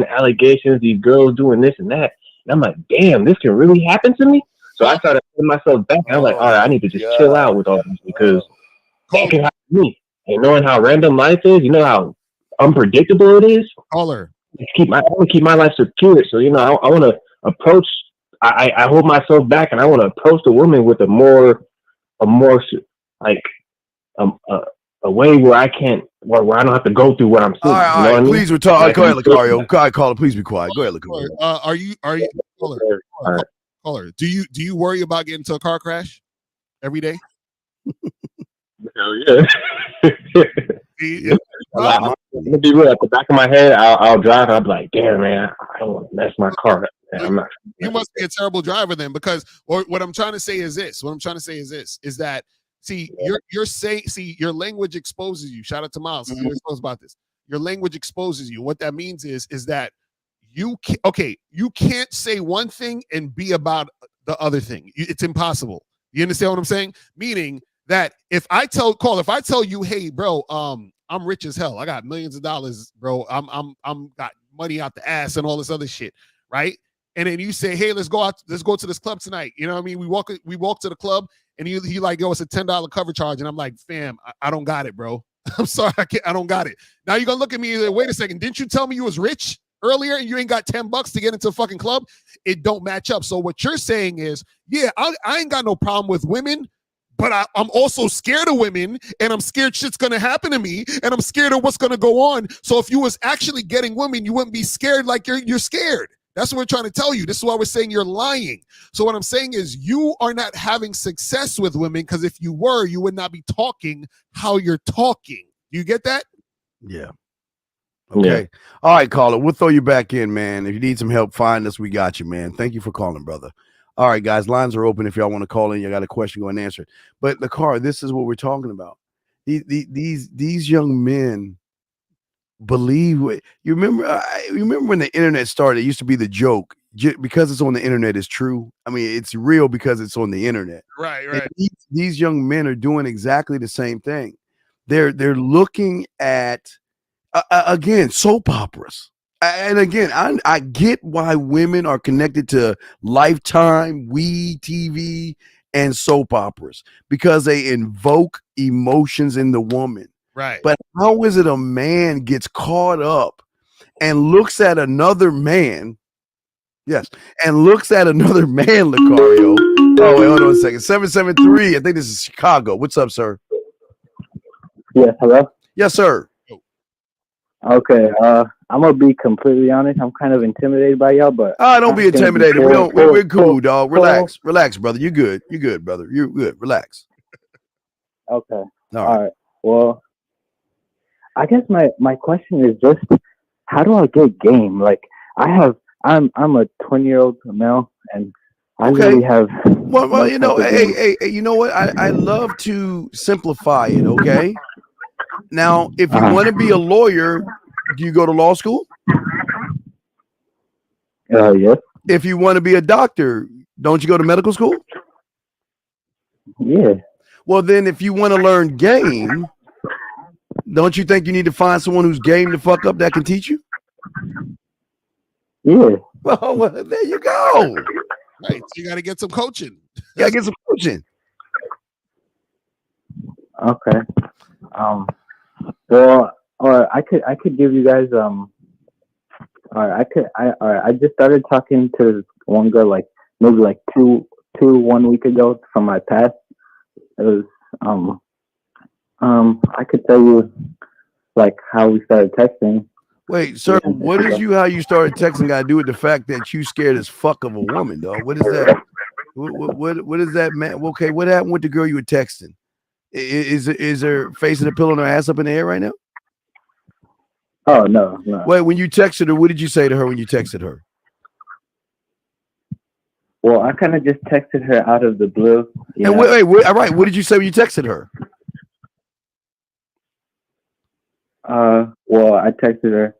allegations, these girls doing this and that, and I'm like, damn, this can really happen to me. So I started putting myself back. And I'm like, all right, I need to just chill out with all this, because that can happen to me. And knowing how random life is, you know how unpredictable it is. Caller, I want to keep my life secure. So I want to approach. I hold myself back, and I want to approach the woman with a way where I can't, where I don't have to go through what I'm seeing. All right, please, we're talking. Go ahead, Lucario. Go ahead, caller. Please be quiet. Go ahead, Lucario. Are you caller? Do you worry about getting into a car crash every day? Hell yeah. I'm gonna be real. At the back of my head, I'll drive. I'll be like, "Damn, man, I don't want to mess my car up." Man, you must be a terrible driver then, because what I'm trying to say is this. Is that you're saying your language exposes you. Shout out to Miles. He knows about this. Your language exposes you. What that means is that you can't say one thing and be about the other thing. It's impossible. You understand what I'm saying? Meaning that if I tell you, hey, bro, I'm rich as hell. I got millions of dollars, bro. I'm got money out the ass and all this other shit, right? And then you say, hey, let's go to this club tonight. You know what I mean? We walk to the club, And he like, yo, it's a $10 cover charge. And I'm like, fam, I don't got it, bro. I'm sorry, I don't got it. Now you're gonna look at me and say, wait a second, didn't you tell me you was rich earlier and you ain't got $10 to get into a fucking club? It don't match up. So what you're saying is, yeah, I ain't got no problem with women, but I'm also scared of women, and I'm scared shit's gonna happen to me, and I'm scared of what's gonna go on. So if you was actually getting women, you wouldn't be scared like you're scared. That's what we're trying to tell you. This is why we're saying you're lying. So what I'm saying is you are not having success with women, because if you were, you would not be talking how you're talking. Do you get that? Yeah. Okay. All right, caller. We'll throw you back in, man. If you need some help, find us. We got you, man. Thank you for calling, brother. All right, guys. Lines are open. If y'all want to call in, you got a question, go and answer it. But the car, this is what we're talking about. These young men believe what you remember. You remember when the internet started? It used to be the joke because it's on the internet is true. I mean, it's real because it's on the internet. Right. And these young men are doing exactly the same thing. They're looking at again soap operas. And again, I get why women are connected to Lifetime, TV, and soap operas, because they invoke emotions in the woman. Right. But how is it a man gets caught up and looks at another man? Yes, and looks at another man, Lucario. Oh, wait, hold on a second. 773. I think this is Chicago. What's up, sir? Yes, hello? Yes, sir. Okay, I'm gonna be completely honest. I'm kind of intimidated by y'all, but Don't be intimidated. We're cool, dog. Relax, brother. You're good, brother. You're good. Relax. Okay. All right. Well, I guess my question is just, how do I get game? Like, I'm a 20-year-old male, and I really have. Well, you know, hey, you know what? I love to simplify it. Okay. Now, if you want to be a lawyer, do you go to law school? Yes. If you want to be a doctor, don't you go to medical school? Yeah. Well, then, if you want to learn game, don't you think you need to find someone who's game to fuck up that can teach you? Yeah. Well, there you go. Right. So you got to get some coaching. Yeah, get some coaching. Okay. Well, or I could give you guys I just started talking to one girl like maybe like 1 week ago from my past. It was I could tell you like how we started texting. Wait, sir, what is how you started texting got to do with the fact that you scared as fuck of a woman, dog? What is that? What is that, man? Okay, what happened with the girl you were texting? Is her face in the pillow and her ass up in the air right now? Oh, no. Wait, when you texted her, what did you say to her when you texted her? Well, I kind of just texted her out of the blue. And wait, all right, what did you say when you texted her? Well, I texted her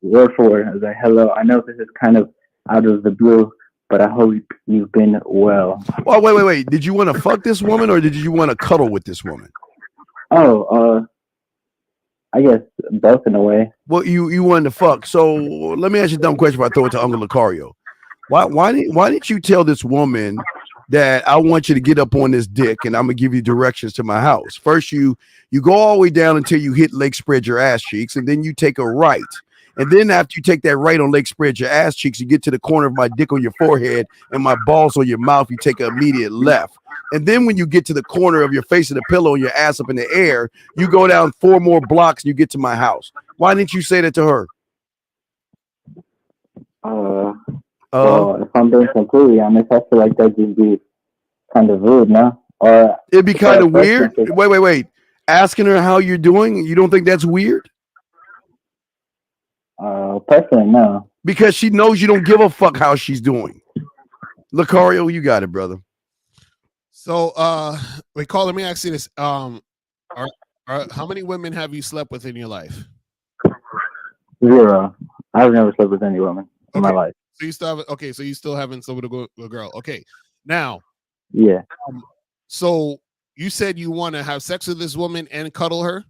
word for word. I was like, hello, I know this is kind of out of the blue, but I hope you've been well. Well, wait. Did you want to fuck this woman or did you want to cuddle with this woman? Oh, I guess both in a way. Well, you wanted to fuck. So let me ask you a dumb question before I throw it to Uncle Lucario. Why didn't you tell this woman that I want you to get up on this dick and I'm gonna give you directions to my house? First, you go all the way down until you hit Lake Spread Your Ass Cheeks, and then you take a right. And then after you take that right on Lake Spread Your Ass Cheeks, you get to the corner of my dick on your forehead and my balls on your mouth, you take an immediate left. And then when you get to the corner of your face of the pillow and your ass up in the air, you go down 4 more blocks and you get to my house. Why didn't you say that to her? Well, if I'm being completely honest, I feel like that'd just be kind of rude, no? Or it'd be kind of weird. Wait. Asking her how you're doing, you don't think that's weird? Personally, no. Because she knows you don't give a fuck how she's doing. Lucario, you got it, brother. So, wait, caller, let me ask you this. How many women have you slept with in your life? 0. I've never slept with any woman in my life. So you still have so you still haven't slept with a girl. Okay. Now. Yeah. So you said you want to have sex with this woman and cuddle her?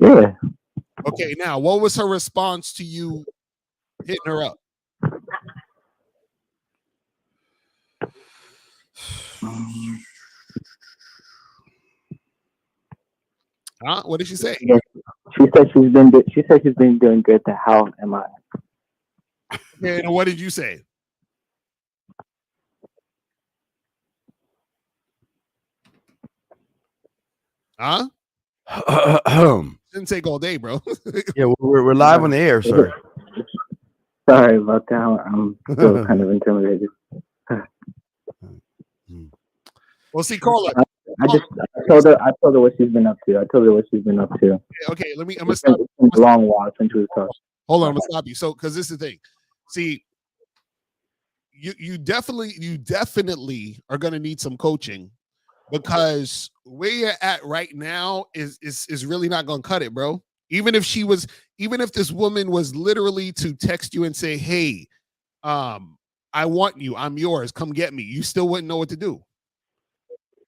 Yeah. Okay, now what was her response to you hitting her up? Huh? What did she say? Yes, she said she's been. She said she's been doing good. To how am I? And what did you say? Huh? Didn't take all day, bro. Yeah, we're live on the air, sir. Sorry about that. I'm still kind of intimidated. Well, see, Carla. I told her what she's been up to. Okay, I'm gonna It's stop. been a long while since we talked. Hold on, I'm gonna stop you. So, because this is the thing. See, you definitely are gonna need some coaching, because where you're at right now is really not gonna cut it, bro. Even if this woman was literally to text you and say, "Hey, I want you. I'm yours. Come get me," you still wouldn't know what to do.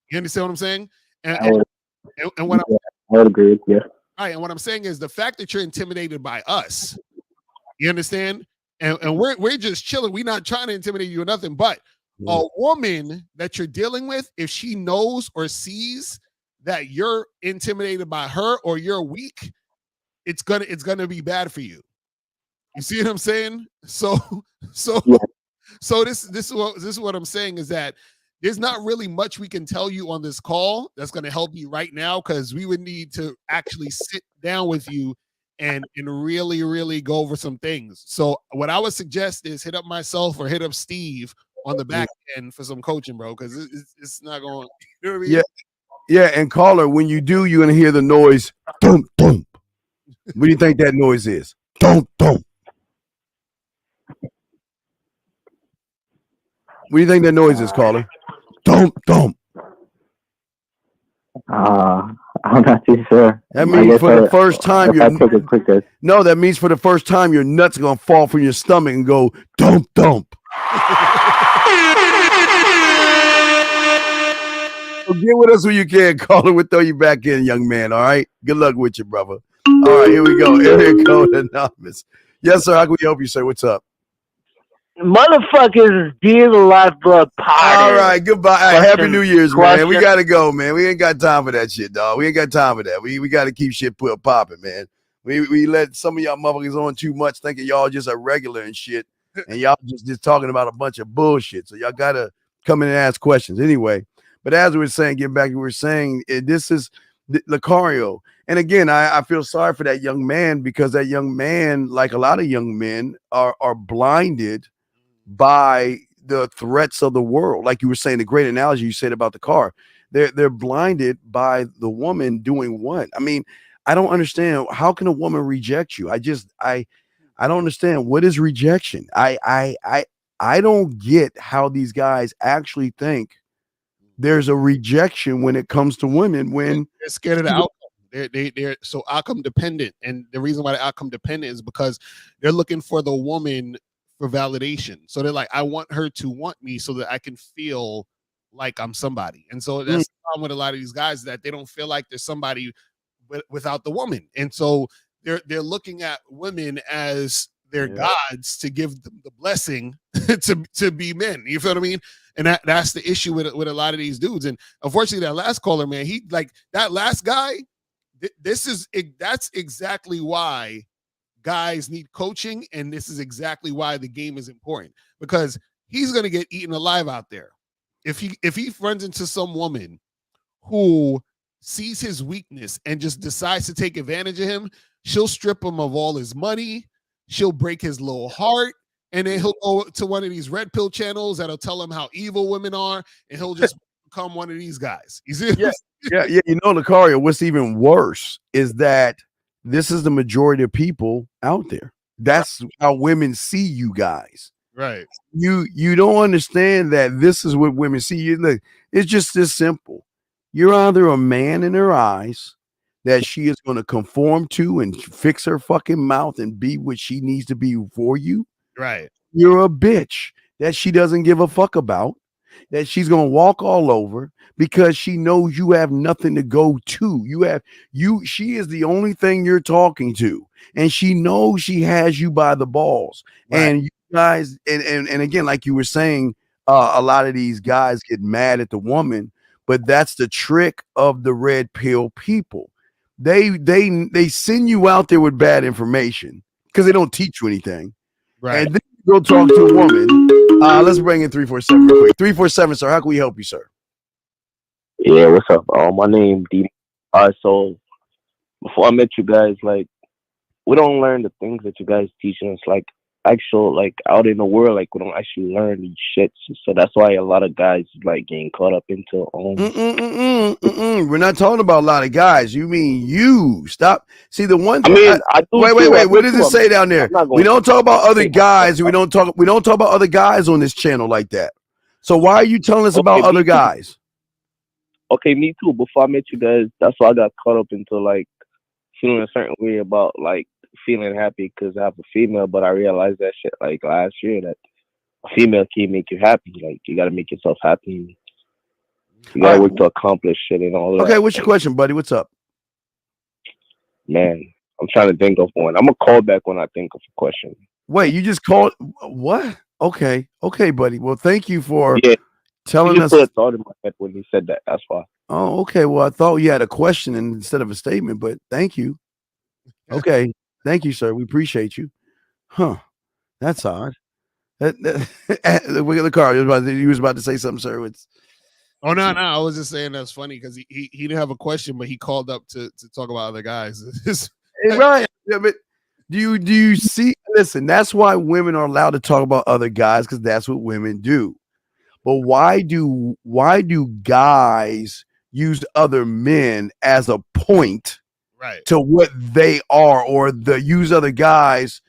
You understand what I'm saying? And what I would agree with you. all right, and what I'm saying is the fact that you're intimidated by us, you understand? And we're just chilling. We're not trying to intimidate you or nothing. But a woman that you're dealing with, if she knows or sees that you're intimidated by her or you're weak, it's gonna be bad for you. You see what I'm saying? So this is what I'm saying is that there's not really much we can tell you on this call that's going to help you right now, because we would need to actually sit down with you and really, really go over some things. So what I would suggest is hit up myself or hit up Steve on the back end for some coaching, bro, because it's not going. You know what I mean? Yeah, and caller, when you do, you're gonna hear the noise. Thump, thump. What do you think that noise is? Thump, thump. What do you think that noise is, caller? Thump, thump. I'm not too sure. That means for the first time I took a quick guess. No, that means for the first time your nuts are gonna fall from your stomach and go dump dump. So get with us when you can. Caller, we'll throw you back in, young man. All right. Good luck with you, brother. All right, here we go. Area code anonymous. Yes, sir. How can we help you, sir? What's up? Motherfuckers, dear lifeblood party. All right, goodbye. Happy New Year's, man. We gotta go, man. We ain't got time for that shit, dog. We ain't got time for that. We gotta keep shit popping, man. We let some of y'all motherfuckers on too much, thinking y'all just a regular and shit, and y'all just talking about a bunch of bullshit. So y'all gotta come in and ask questions anyway. But as we were saying, getting back to what we were saying, this is Lucario. And again, I feel sorry for that young man, because that young man, like a lot of young men, are blinded by the threats of the world. Like you were saying, the great analogy you said about the car. They're blinded by the woman doing what? I mean, I don't understand. How can a woman reject you? I don't understand. What is rejection? I don't get how these guys actually think there's a rejection when it comes to women, when they're scared of the outcome. They're so outcome dependent. And the reason why they're outcome dependent is because they're looking for the woman for validation. So they're like, I want her to want me so that I can feel like I'm somebody. And so that's the problem with a lot of these guys, that they don't feel like there's somebody without the woman. And so they're looking at women as their gods to give them the blessing to be men. You feel what I mean? And that's the issue with a lot of these dudes. And unfortunately, that last caller, man, he like that last guy. That's exactly why guys need coaching, and this is exactly why the game is important, because he's going to get eaten alive out there. If he runs into some woman who sees his weakness and just decides to take advantage of him, she'll strip him of all his money, she'll break his little heart, and then he'll go to one of these red pill channels that'll tell him how evil women are, and he'll just become one of these guys. You see? Yeah. You know, Lucario, what's even worse is that this is the majority of people out there. That's how women see you guys. Right. You don't understand that this is what women see you. Look, it's just this simple. You're either a man in her eyes that she is going to conform to and fix her fucking mouth and be what she needs to be for you. Right. You're a bitch that she doesn't give a fuck about, that she's going to walk all over because she knows you have nothing to go to. She is the only thing you're talking to, and she knows she has you by the balls. Right. And you guys, and again, like you were saying, a lot of these guys get mad at the woman, but that's the trick of the red pill people. They send you out there with bad information because they don't teach you anything. Right. And then you go talk to a woman. Let's bring in 347 real quick. 347, sir. How can we help you, sir? Yeah, what's up? My name D. So before I met you guys, like, we don't learn the things that you guys teaching us, like actual, like out in the world, like we don't actually learn these shits. So that's why a lot of guys like getting caught up into We're not talking about a lot of guys. You mean you? Stop. See, the one thing. Wait. What does it say down there? We don't talk about other guys. We don't talk about other guys on this channel like that. So why are you telling us about other guys? Okay, me too. Before I met you guys, that's why I got caught up into like feeling a certain way about like feeling happy because I have a female, but I realized that shit like last year that a female can't make you happy. Like you gotta make yourself happy. You gotta work to accomplish shit and all that. Okay, what's your question, buddy? What's up? Man, I'm trying to think of one. I'm gonna call back when I think of a question. Wait, you just called what? Okay, buddy. Well, thank you for telling us. Put a thought in my head when you said that. That's why. Oh, okay. Well, I thought you had a question instead of a statement, but thank you. Okay. Thank you, sir. We appreciate you. Huh. That's odd. Look at the car. You was about to say something, sir. No. I was just saying that's funny because he didn't have a question, but he called up to talk about other guys. Right. Yeah, but do you see? Listen, that's why women are allowed to talk about other guys because that's what women do. But why do guys use other men as a point to what they are, or use other guys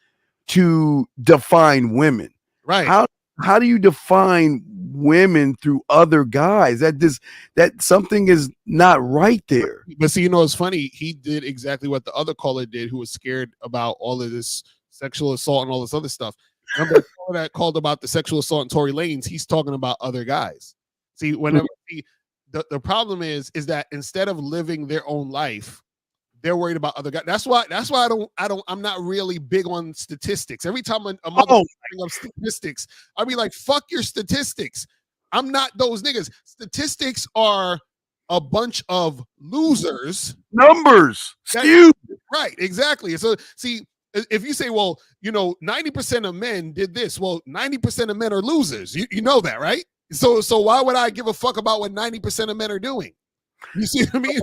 to define women? Right. How do you define women through other guys? That something is not right there. But see, it's funny. He did exactly what the other caller did, who was scared about all of this sexual assault and all this other stuff. Remember the caller that called about the sexual assault in Tory Lanez? He's talking about other guys. See, whenever the problem is that instead of living their own life, they're worried about other guys. That's why I'm not really big on statistics. Every time a mother bring up statistics, I'll be like, fuck your statistics. I'm not those niggas. Statistics are a bunch of losers. Numbers. Skewed. Right, exactly. So see, if you say, well, 90% of men did this, well, 90% of men are losers. You know that, right? So why would I give a fuck about what 90% of men are doing? You see what I mean?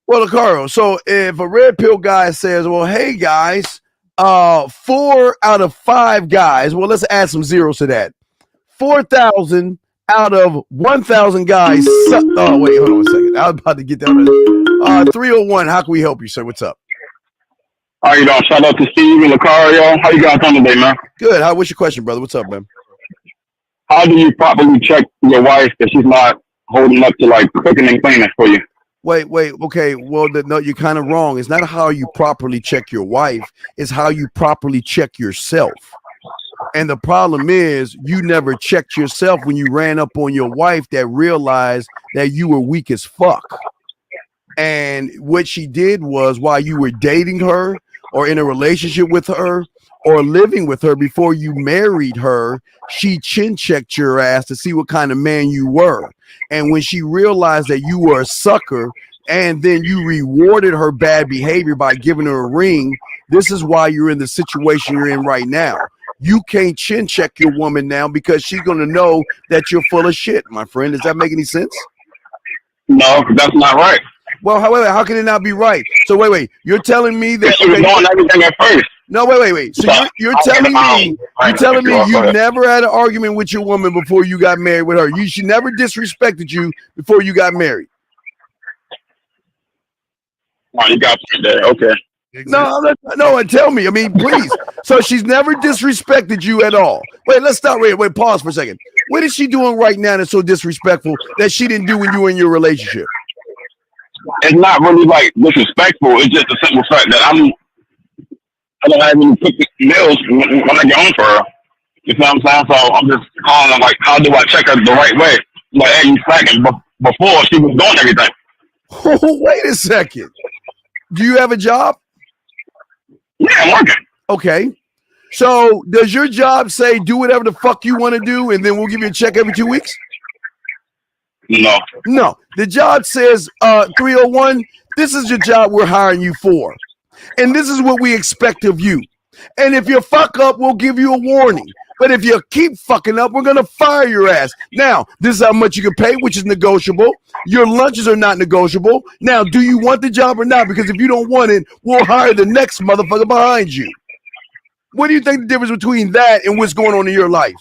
Well, Carl, so if a red pill guy says, well, hey guys, 4 out of 5 guys, well, let's add some zeros to that. 4,000 out of 1,000 guys. Oh, wait, hold on a second. I was about to get that. 301, how can we help you, sir? What's up? How you doing? Shout out to Steve and Lucario. How you guys doing today, man? Good. What's your question, brother? What's up, man? How do you properly check your wife that she's not holding up to like cooking and cleaning for you? Wait. Okay. Well, no, you're kind of wrong. It's not how you properly check your wife. It's how you properly check yourself. And the problem is you never checked yourself when you ran up on your wife that realized that you were weak as fuck. And what she did was, while you were dating her or in a relationship with her or living with her before you married her, she chin checked your ass to see what kind of man you were. And when she realized that you were a sucker and then you rewarded her bad behavior by giving her a ring, this is why you're in the situation you're in right now. You can't chin check your woman now because she's going to know that you're full of shit, my friend. Does that make any sense? No, that's not right. Well, however, how can it not be right? So wait. You're telling me that she was doing everything at first. No, wait. So you're telling me you never had an argument with your woman before you got married with her. She never disrespected you before you got married. Oh, you got me there. Okay. No, and tell me. I mean, please. So she's never disrespected you at all. Wait, let's stop. Wait, pause for a second. What is she doing right now that's so disrespectful that she didn't do when you were in your relationship? It's not really like disrespectful. It's just a simple fact that I don't have any cooked meals when I get home for her. You know what I'm saying? So I'm just calling her like, how do I check her the right way? Like, hey, you slacking before she was doing everything. Oh, wait a second. Do you have a job? Yeah, I'm working. Okay. So does your job say do whatever the fuck you want to do, and then we'll give you a check every 2 weeks? No. No. The job says 301. This is your job we're hiring you for, and this is what we expect of you. And if you fuck up, we'll give you a warning. But if you keep fucking up, we're going to fire your ass. Now, this is how much you can pay, which is negotiable. Your lunches are not negotiable. Now, do you want the job or not? Because if you don't want it, we'll hire the next motherfucker behind you. What do you think the difference between that and what's going on in your life?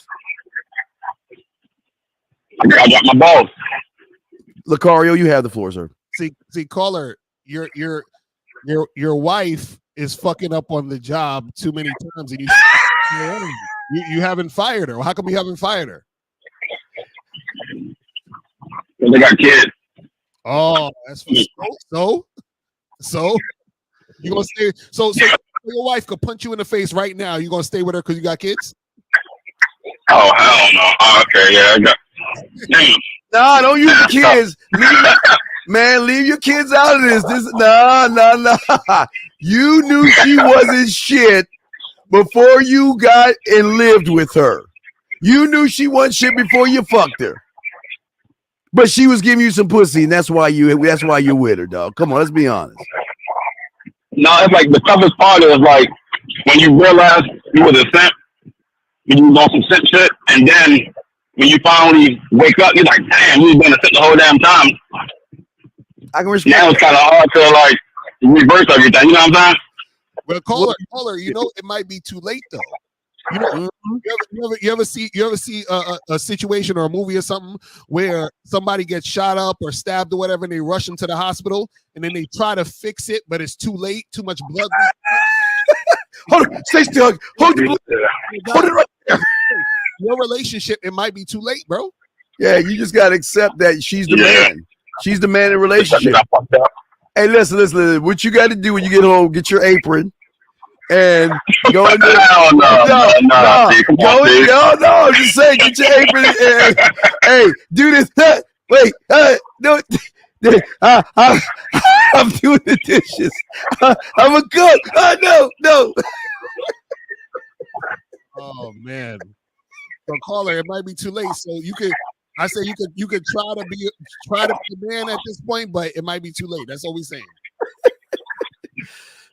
I got my balls. Lucario, you have the floor, sir. See, caller, your wife is fucking up on the job too many times, and you haven't fired her. Well, how come you haven't fired her? They got kids. Oh, that's so you gonna stay? So your wife could punch you in the face right now. You gonna stay with her because you got kids? Oh hell no! Oh, okay, yeah, I got. Damn. Nah, don't use the kids. Leave your kids out of this. Nah. You knew she wasn't shit before you got and lived with her. You knew she wasn't shit before you fucked her. But she was giving you some pussy, and that's why you're with her, dog. Come on, let's be honest. No, it's like the toughest part is like when you realize you was a simp, when you was on some simp shit, and then when you finally wake up, you're like, damn, we've been a simp the whole damn time. I can respect. Now it's kind of hard to like reverse everything. You know what I'm saying? Well, caller, you know it might be too late though. You know, you ever see a situation or a movie or something where somebody gets shot up or stabbed or whatever, and they rush them to the hospital, and then they try to fix it, but it's too late, too much blood. Hold on, stay still. Hold it right there. Your relationship, it might be too late, bro. Yeah, you just gotta accept that she's the man. She's the man in the relationship. Hey, listen. What you got to do when you get home? Get your apron and go in there. No. I'm just saying, get your apron and hey, do this. Wait, no. I'm doing the dishes. I'm a cook. No. Oh man. So caller, it might be too late. So you could try to be a man at this point, but it might be too late. That's all we're saying.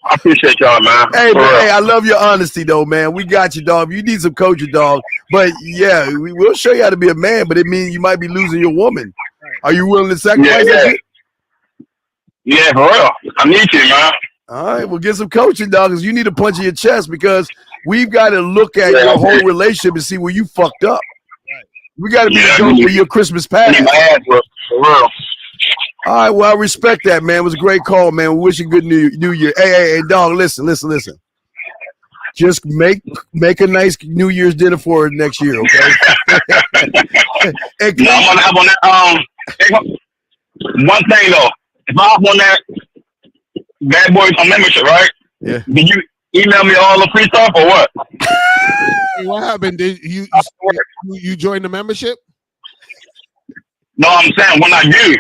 I appreciate y'all, man. Hey, I love your honesty, though, man. We got you, dog. You need some coaching, dog. But yeah, we will show you how to be a man, but it means you might be losing your woman. Are you willing to sacrifice that? Yeah, for real. I need you, man. All right, well, get some coaching, dog, because you need a punch in your chest because we've got to look at your whole relationship and see where you fucked up. We got to be going for your Christmas past. For real. All right, well, I respect that, man. It was a great call, man. We wish you good New Year. Hey, dog, listen. Just make a nice New Year's dinner for her next year, okay? I'm gonna have on that. One thing though, if I have on that Bad Boys on membership, right? Yeah. Did you email me all the free stuff or what? Hey, what happened? Did you join the membership? No, I'm saying when I do.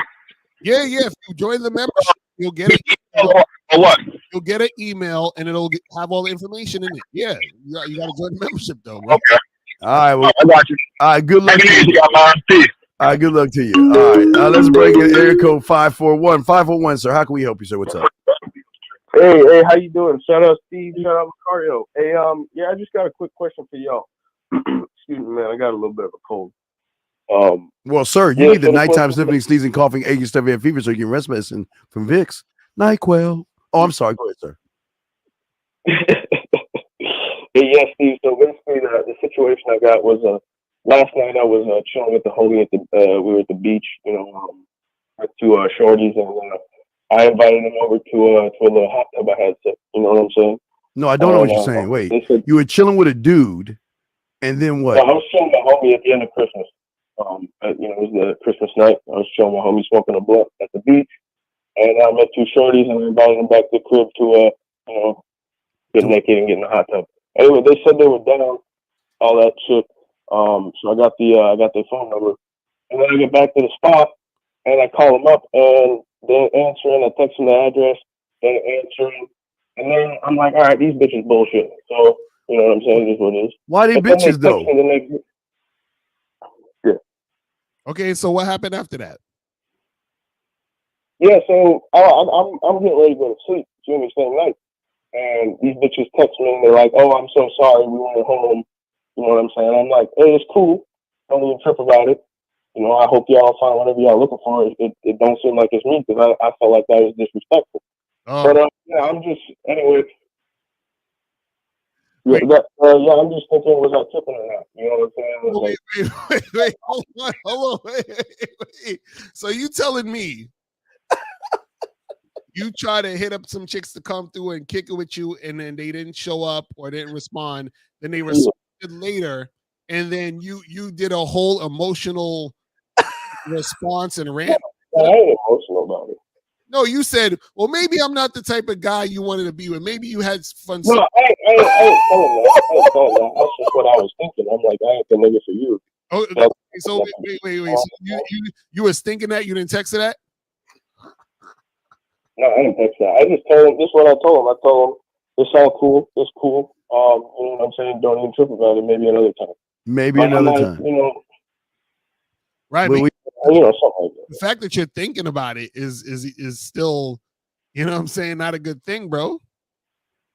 Yeah. If you join the membership, you'll get it. Or what? You'll get an email and it'll have all the information in it. Yeah, you got to join the membership though, bro. Okay. All right, well, I got you. All right, good luck. Take it easy, man. Peace. All right, good luck to you. All right, let's bring in area code 541. 541, sir. How can we help you, sir? What's up? Hey, how you doing? Shout out Steve, shout out Lucario. Hey, yeah, I just got a quick question for y'all. Excuse me, man, I got a little bit of a cold. Well, sir, you need the nighttime sniffling, sneezing, coughing, aching, stuffy, and fever so you can rest medicine from Vicks. NyQuil. Oh, I'm sorry. Go ahead, sir. Hey, yeah, Steve. So basically, the situation I got was last night I was chilling with the homie at we were at the beach, you know, with two shorties, and I invited them over to a little hot tub I had set. You know what I'm saying? No, I don't know what you're saying. Wait, you were chilling with a dude, and then what? I was chilling with my homie at the end of Christmas. It was the Christmas night. I was chilling with my homie smoking a blunt at the beach, and I met two shorties, and I invited them back to the crib to get naked and get in the hot tub. Anyway, they said they were down, all that shit. So I got their phone number, and then I get back to the spot, and I call them up, and they're answering. I text them the address, they're answering, and then I'm like, all right, these bitches bullshit. So You know what I'm saying? It is what it is. Why they But then bitches text though? me the next- Okay, so what happened after that? Yeah, so I'm getting ready to go to sleep during the same night, and these bitches text me and they're like, "Oh, I'm so sorry, we went home." You know what I'm saying? I'm like, "Hey, it's cool. Don't even trip about it. You know, I hope y'all find whatever y'all looking for. It don't seem like it's me because I felt like that was disrespectful." Oh, But yeah, I'm just anyway. Yeah, Wait. yeah, I'm just thinking, was I tripping or not? You know what I'm saying? It's wait, hold on, wait. So you telling me you try to hit up some chicks to come through and kick it with you, and then they didn't show up or didn't respond. Then they responded later, and then you did a whole emotional response and rant. I ain't emotional about it. No, you said, well, maybe I'm not the type of guy you wanted to be with. Maybe you had fun. No, I ain't telling that. I ain't telling that. That's just what I was thinking. I'm like, I ain't the nigga for you. Oh, so wait. So you was thinking that you didn't text her that? No, I didn't text that. I just told him. This is what I told him. I told him it's all cool. It's cool. You know what I'm saying? Don't even trip about it. Maybe another time. Maybe But another like, time. You know, Right. But But you know, something like that. the fact that you're thinking about it is still, you know what I'm saying, not a good thing, bro.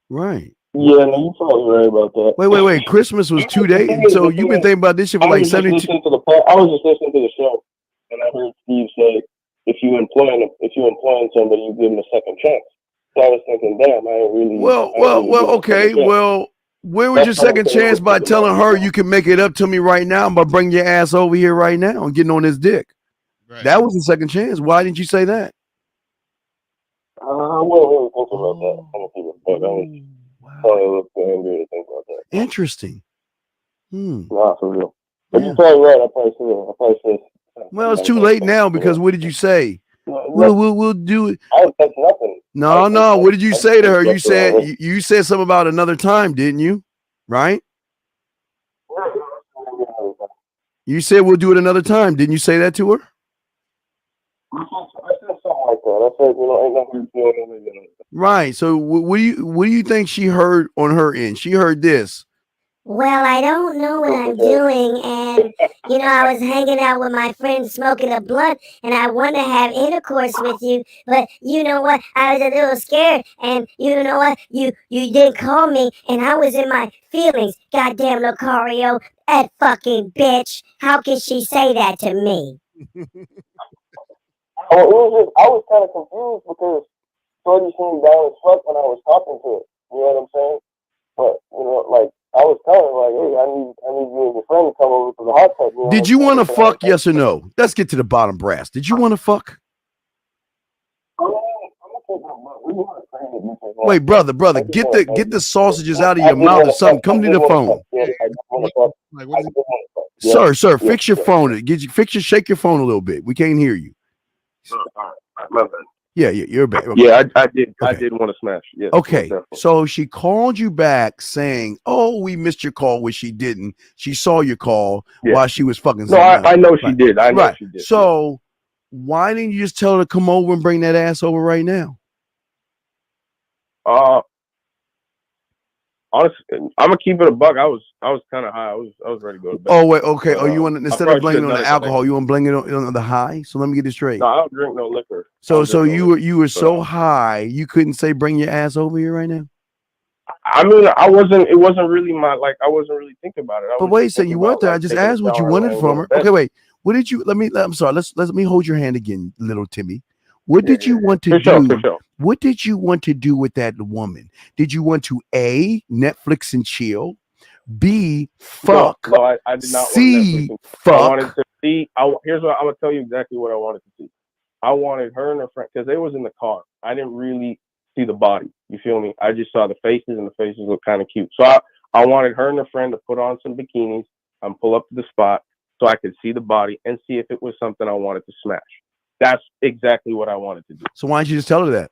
Right. Yeah, no, you probably right about that. Wait. Christmas was 2 days. So you've been thinking about this shit for I like was just 72. listening to I was just listening to the show, and I heard Steve say, if you employing somebody, you give them a second chance. So I was thinking, damn, I ain't really. Well, okay. Well, where was your second chance by telling her you can make it up to me right now by bringing your ass over here right now and getting on this dick? Right. That was the second chance. Why didn't you say that? I wasn't really thinking about that. I'm gonna keep it, but I was probably a little too angry to think about that. Interesting. Nah, for real. But you're probably right. I probably said. Well, it's too late now because what did you say? We'll do it. I didn't text nothing. No. What did you say to her? You said something about another time, didn't you? Right? You said we'll do it another time. Didn't you say that to her? I said something like that. I said, you know, ain't nothing doing. Right. So what do you think she heard on her end? She heard this. Well, I don't know what I'm doing, and I was hanging out with my friend smoking a blunt, and I want to have intercourse with you, but you know what? I was a little scared, and you know what? You didn't call me, and I was in my feelings. Goddamn Lucario, that fucking bitch! How can she say that to me? I was kind of confused because Shorty seemed down as fuck when I was talking to her. You know what I'm saying? But like I was telling her, like, hey, I need you and your friend to come over to the hot tub. Did you want to fuck? Yes or no? Let's get to the bottom brass. Did you want to fuck? Wait, brother, get the sausages out of your mouth or something. Come to the phone. Sir, fix your phone. Shake your phone a little bit. We can't hear you. Yeah, you're back. Okay. Yeah, I did. Okay. I did want to smash. Yeah. Okay. So she called you back saying, "Oh, we missed your call," which she didn't. She saw your call while she was fucking. No, I know she did. I know she did. So why didn't you just tell her to come over and bring that ass over right now? Honestly, I'm gonna keep it a buck. I was kind of high. I was ready to go to bed. Oh wait, okay. You want instead of blaming it on the alcohol, you want to blame it on the high? So let me get this straight. No, I don't drink no liquor. So you were so high you couldn't say bring your ass over here right now. I mean, I wasn't. It wasn't really I wasn't really thinking about it. But wait, so you weren't there. I just asked what you wanted from her. Okay, wait. What did you? I'm sorry. Let me hold your hand again, little Timmy. What did you want to do? For sure. What did you want to do with that woman? Did you want to A, Netflix and chill, B, fuck, no, I did not C, want fuck. I wanted to see. Here's what I'm gonna tell you exactly what I wanted to see. I wanted her and her friend because they was in the car. I didn't really see the body. You feel me? I just saw the faces, and the faces looked kind of cute. So I wanted her and her friend to put on some bikinis and pull up to the spot so I could see the body and see if it was something I wanted to smash. That's exactly what I wanted to do. So why didn't you just tell her that?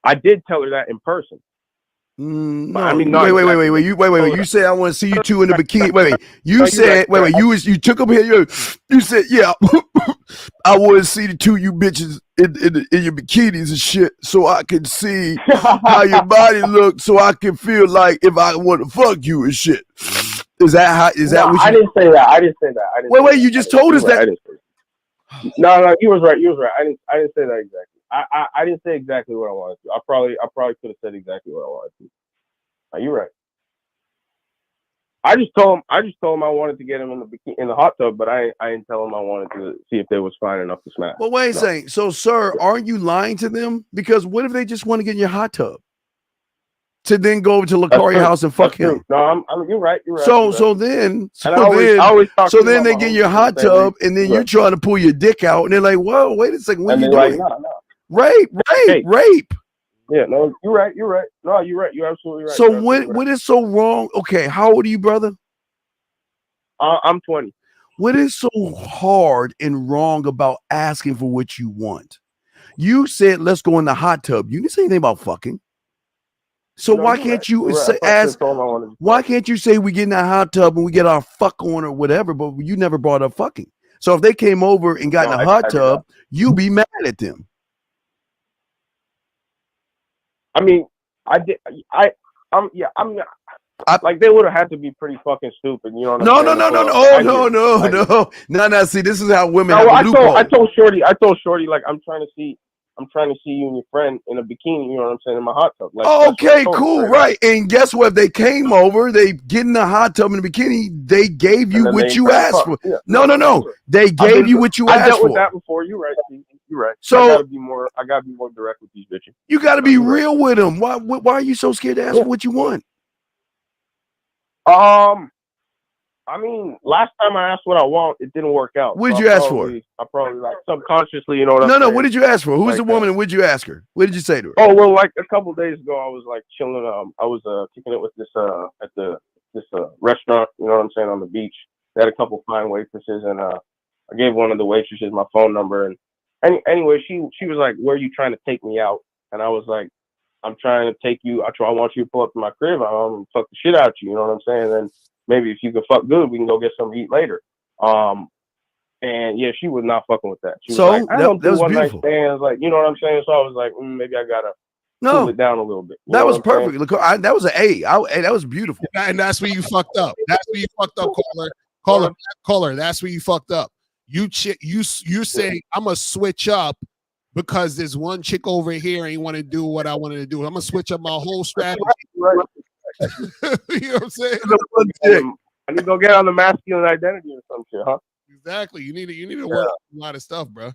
I did tell her that in person. No, I mean, not wait. exactly. You said I want to see you two in the bikini. Wait. You No, you're said right. You took up here. You said yeah. I want to see the two of you bitches in your bikinis and shit, so I can see how your body looks, so I can feel like if I want to fuck you and shit. Is that how? Is that No, what I you? didn't say that. I didn't say that. Wait. You just told us that. No, you was right. You was right. I didn't say that exactly. I didn't say exactly what I wanted to. I probably could have said exactly what I wanted to. No, you're right. I just told him I wanted to get him in the hot tub, but I didn't tell him I wanted to see if they was fine enough to smash. Well, wait a second. So, sir, aren't you lying to them? Because what if they just want to get in your hot tub to then go over to Lacari house and fuck him? No, you're right. So then they get in your hot tub, and then you're trying to pull your dick out, and they're like, "Whoa, wait a second, what are you doing?" No. Rape. Yeah, no, you're right. No, you're right. You're absolutely right. So what is so wrong? Okay, how old are you, brother? I'm 20. What is so hard and wrong about asking for what you want? You said, "Let's go in the hot tub." You didn't say anything about fucking. So why can't you ask? Why can't you say we get in the hot tub and we get our fuck on or whatever? But you never brought up fucking. So if they came over and got in the hot tub, you be mad at them. I mean, I'm like they would have had to be pretty fucking stupid, you know what I'm saying? No. See, this is how women. No, have a loophole. I told Shorty, like I'm trying to see you and your friend in a bikini, you know what I'm saying, in my hot tub. Like, okay, cool, right? And guess what? They came over, they get in the hot tub in the bikini. They gave you what you asked for. Yeah. No. They gave you what you asked for. I dealt with that before. You're right. You're right. So I gotta be more direct with these bitches. You gotta be real with them. Why are you so scared to ask for what you want? I mean, last time I asked what I want, it didn't work out. What did you ask for? I probably like subconsciously, you know what I'm saying? No. What did you ask for? Who's the woman and what did you ask her? What did you say to her? Oh well, like a couple days ago, I was like chilling. I was kicking it with this restaurant, you know what I'm saying, on the beach. They had a couple fine waitresses, and I gave one of the waitresses my phone number. And anyway, she was like, "Where are you trying to take me out?" And I was like, "I'm trying to take you. I want you to pull up to my crib. I'm gonna fuck the shit out of you." You know what I'm saying? And maybe if you can fuck good, we can go get something to eat later. And yeah, she was not fucking with that. She was like, I don't do one night stands, like, you know what I'm saying? So I was like, maybe I gotta cool it down a little bit. That was perfect. Look, that was an A. That was beautiful. And that's where you fucked up. That's where you fucked up, caller. That's where you fucked up. You saying I'm gonna switch up because there's one chick over here ain't want to do what I wanted to do. I'm gonna switch up my whole strategy. Right. You know what I'm saying? I need to go get on the masculine identity or some shit, huh? Exactly. You need to work a lot of stuff, bro.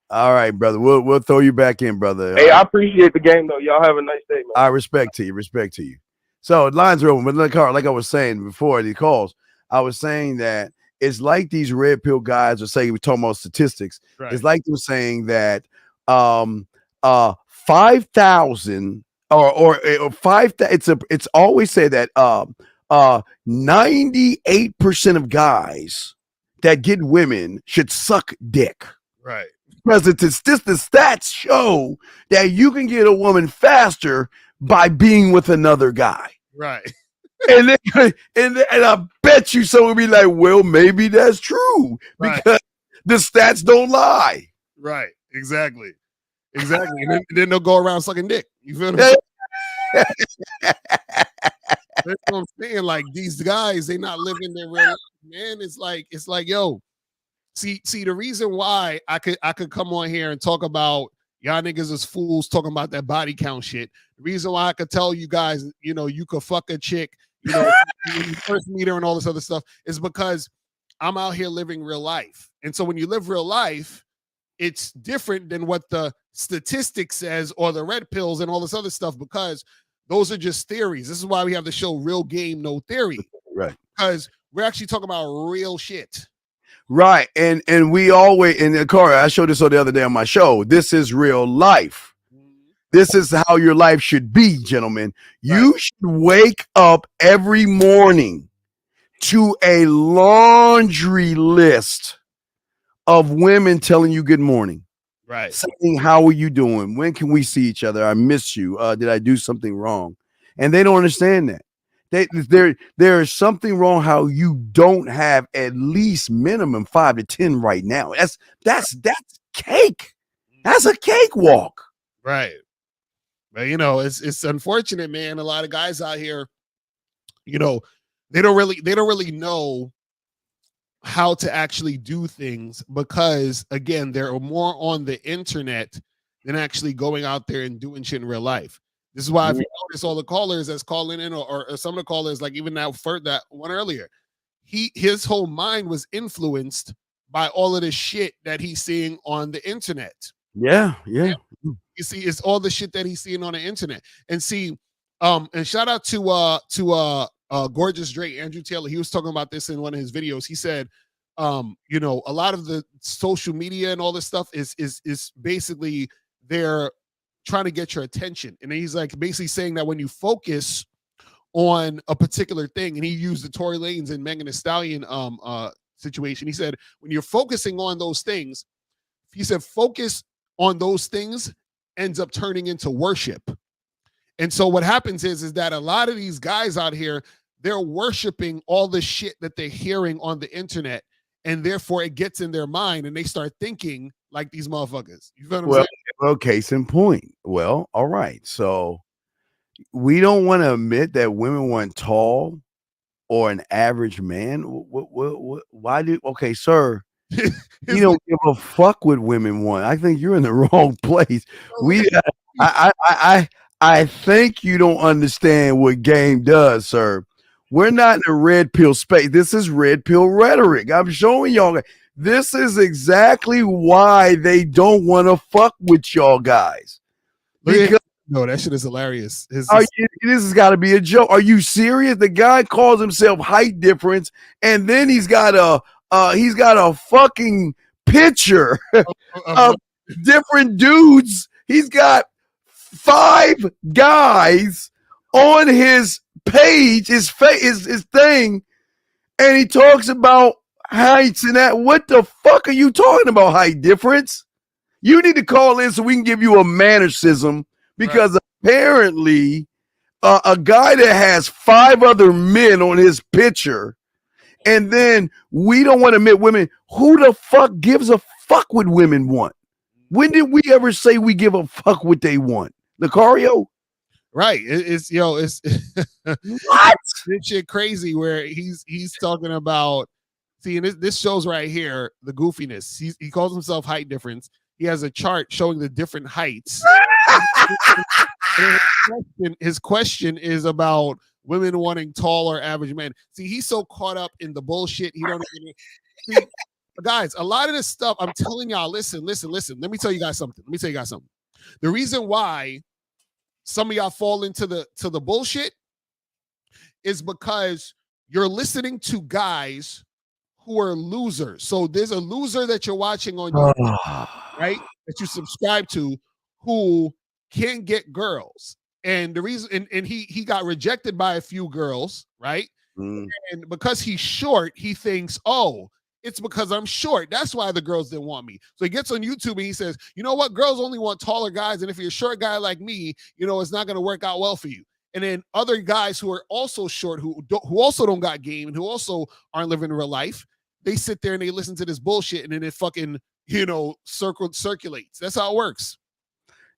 All right, brother. We'll throw you back in, brother. Hey, I appreciate the game though. Y'all have a nice day, man. I respect to you. So lines are open, but like I was saying before the calls, I was saying that it's like these red pill guys are saying, we're talking about statistics. Right. It's like them saying that 5,000 or 5,000. It's always said that 98% of guys that get women should suck dick. Right. Because it's just the stats show that you can get a woman faster by being with another guy. Right. And I bet you someone will be like, well, maybe that's true because the stats don't lie. Right. Exactly. And then they'll go around sucking dick. You feel me? That's what I'm saying. Like, these guys, they not living their real life, man. It's like, yo, see, the reason why I could come on here and talk about y'all niggas is fools talking about that body count shit. The reason why I could tell you guys, you know, you could fuck a chick, you know, when you first meet her and all this other stuff, is because I'm out here living real life. And so when you live real life, it's different than what the statistic says or the red pills and all this other stuff, because those are just theories. This is why we have the show Real Game, No Theory. Right. Because we're actually talking about real shit. Right. And we always, in the car, I showed this the other day on my show. This is real life. This is how your life should be, gentlemen. You should wake up every morning to a laundry list of women telling you good morning. Right. Saying, how are you doing? When can we see each other? I miss you. Did I do something wrong? and they don't understand that. There is something wrong how you don't have at least minimum 5 to 10 right now. That's cake. That's a cakewalk. Right. But you know, it's unfortunate, man. A lot of guys out here, you know, they don't really know how to actually do things because again, they're more on the internet than actually going out there and doing shit in real life. This is why if you notice all the callers that's calling in or some of the callers, like even that one earlier, his whole mind was influenced by all of the shit that he's seeing on the internet. Yeah. You see, it's all the shit that he's seeing on the internet. And see, and shout out to Gorgeous Drake, Andrew Taylor. He was talking about this in one of his videos. He said, you know, a lot of the social media and all this stuff is basically they're trying to get your attention. And he's like basically saying that when you focus on a particular thing, and he used the Tory Lanez and Megan Thee Stallion situation. He said, when you're focusing on those things, he said, focus on those things ends up turning into worship. And so what happens is that a lot of these guys out here, they're worshiping all the shit that they're hearing on the internet, and therefore it gets in their mind and they start thinking like these motherfuckers. You feel what I'm saying? Well, case in point. Well, all right. So we don't want to admit that women want tall or an average man. Why do? Okay, sir. You don't give a fuck what women want. I think you're in the wrong place. I think you don't understand what game does, sir. We're not in a red pill space. This is red pill rhetoric. I'm showing y'all. This is exactly why they don't want to fuck with y'all guys. Because no, that shit is hilarious. this has got to be a joke. Are you serious? The guy calls himself height difference, and then he's got a fucking picture of different dudes. He's got 5 guys on his page, his thing, and he talks about heights and that. What the fuck are you talking about? Height difference? You need to call in so we can give you a mannerism, because apparently a guy that has 5 other men on his picture, and then we don't want to admit women. Who the fuck gives a fuck what women want? When did we ever say we give a fuck what they want? Lucario? Right. It's what? This shit crazy where he's talking about, see, and this shows right here the goofiness. He calls himself height difference. He has a chart showing the different heights. His question is about women wanting tall or average men. See, he's so caught up in the bullshit. He don't even see, guys, a lot of this stuff, I'm telling y'all, listen. Let me tell you guys something. The reason why some of y'all fall into the bullshit is because you're listening to guys who are losers. So there's a loser that you're watching on YouTube, right? That you subscribe to, who can't get girls. And the reason, and he got rejected by a few girls, right? And because he's short, he thinks, oh, it's because I'm short. That's why the girls didn't want me. So he gets on YouTube and he says, you know what? Girls only want taller guys. And if you're a short guy like me, you know, it's not going to work out well for you. And then other guys who are also short, who also don't got game and who also aren't living real life, they sit there and they listen to this bullshit, and then it fucking, you know, circulates. That's how it works.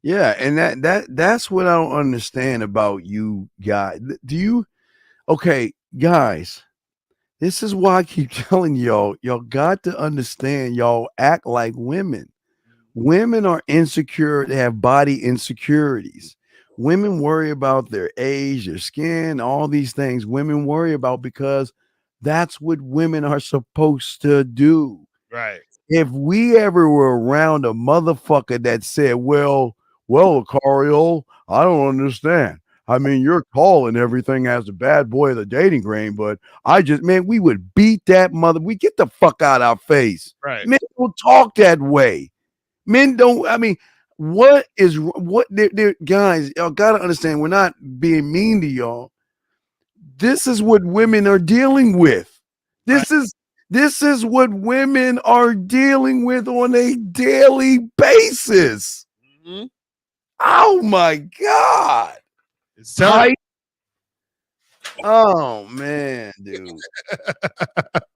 Yeah, and that's what I don't understand about you guys. Okay, guys, this is why I keep telling y'all got to understand, y'all act like women. Women are insecure, they have body insecurities. Women worry about their age, their skin, all these things women worry about because that's what women are supposed to do. Right. If we ever were around a motherfucker that said, well, Cario, I don't understand. I mean, you're tall and everything as a bad boy of the dating game, but we would beat that mother. We get the fuck out our face. Right. Men don't talk that way. Men don't, I mean, guys, y'all gotta understand, we're not being mean to y'all. This is what women are dealing with. This is what women are dealing with on a daily basis. Oh my God. It's height Oh man, dude.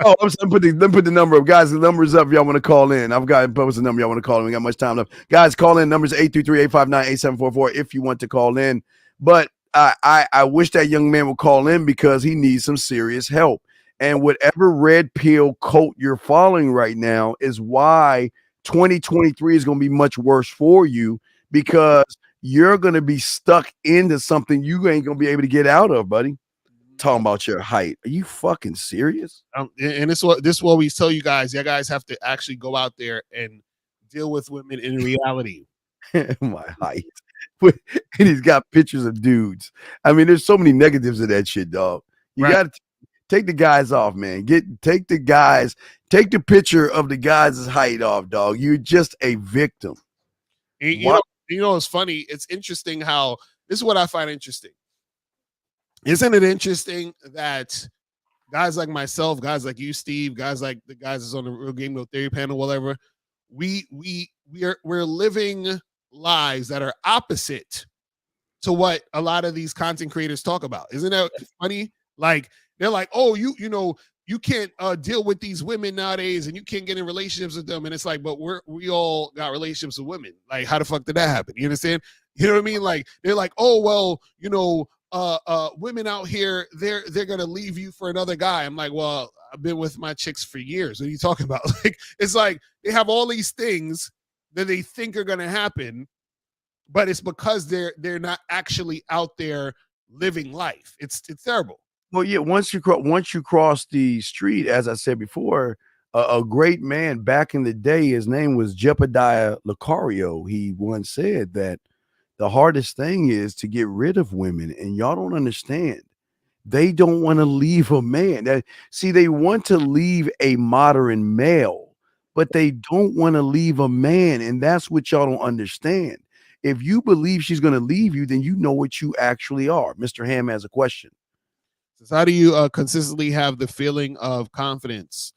Oh, I'm sorry, let me put the number up, guys. The number's up. If y'all want to call in, I've got post the number. Y'all want to call in? We got much time left, guys. Call in. Numbers 833-859-8744 if you want to call in. But I wish that young man would call in because he needs some serious help. And whatever red pill cult you're following right now is why 2023 is going to be much worse for you, because you're going to be stuck into something you ain't going to be able to get out of, buddy. Talking about your height. Are you fucking serious? And this is what we tell you guys. You guys have to actually go out there and deal with women in reality. My height. And he's got pictures of dudes. I mean, there's so many negatives of that shit, dog. You got to take the guys off, man. Take the picture of the guys' height off, dog. You're just a victim. You know, it's funny. It's interesting how this is what I find interesting. Isn't it interesting that guys like myself, guys like you, Steve, guys like the guys that's on the Real Game No Theory panel, whatever, we're living lives that are opposite to what a lot of these content creators talk about. Isn't that funny? Like they're like, oh, you know, you can't deal with these women nowadays, and you can't get in relationships with them. And it's like, but we all got relationships with women. Like, how the fuck did that happen? You understand? You know what I mean? Like they're like, oh well, you know. Women out here, they're gonna leave you for another guy. I'm like, well, I've been with my chicks for years. What are you talking about? Like, it's like they have all these things that they think are gonna happen, but it's because they're not actually out there living life. It's terrible. Well, yeah. Once you cross the street, as I said before, a great man back in the day, his name was Jebediah Lucario. He once said that the hardest thing is to get rid of women, and y'all don't understand. They don't want to leave a man. They want to leave a modern male, but they don't want to leave a man, and that's what y'all don't understand. If you believe she's going to leave you, then you know what you actually are. Mr. Ham has a question. So how do you consistently have the feeling of confidence,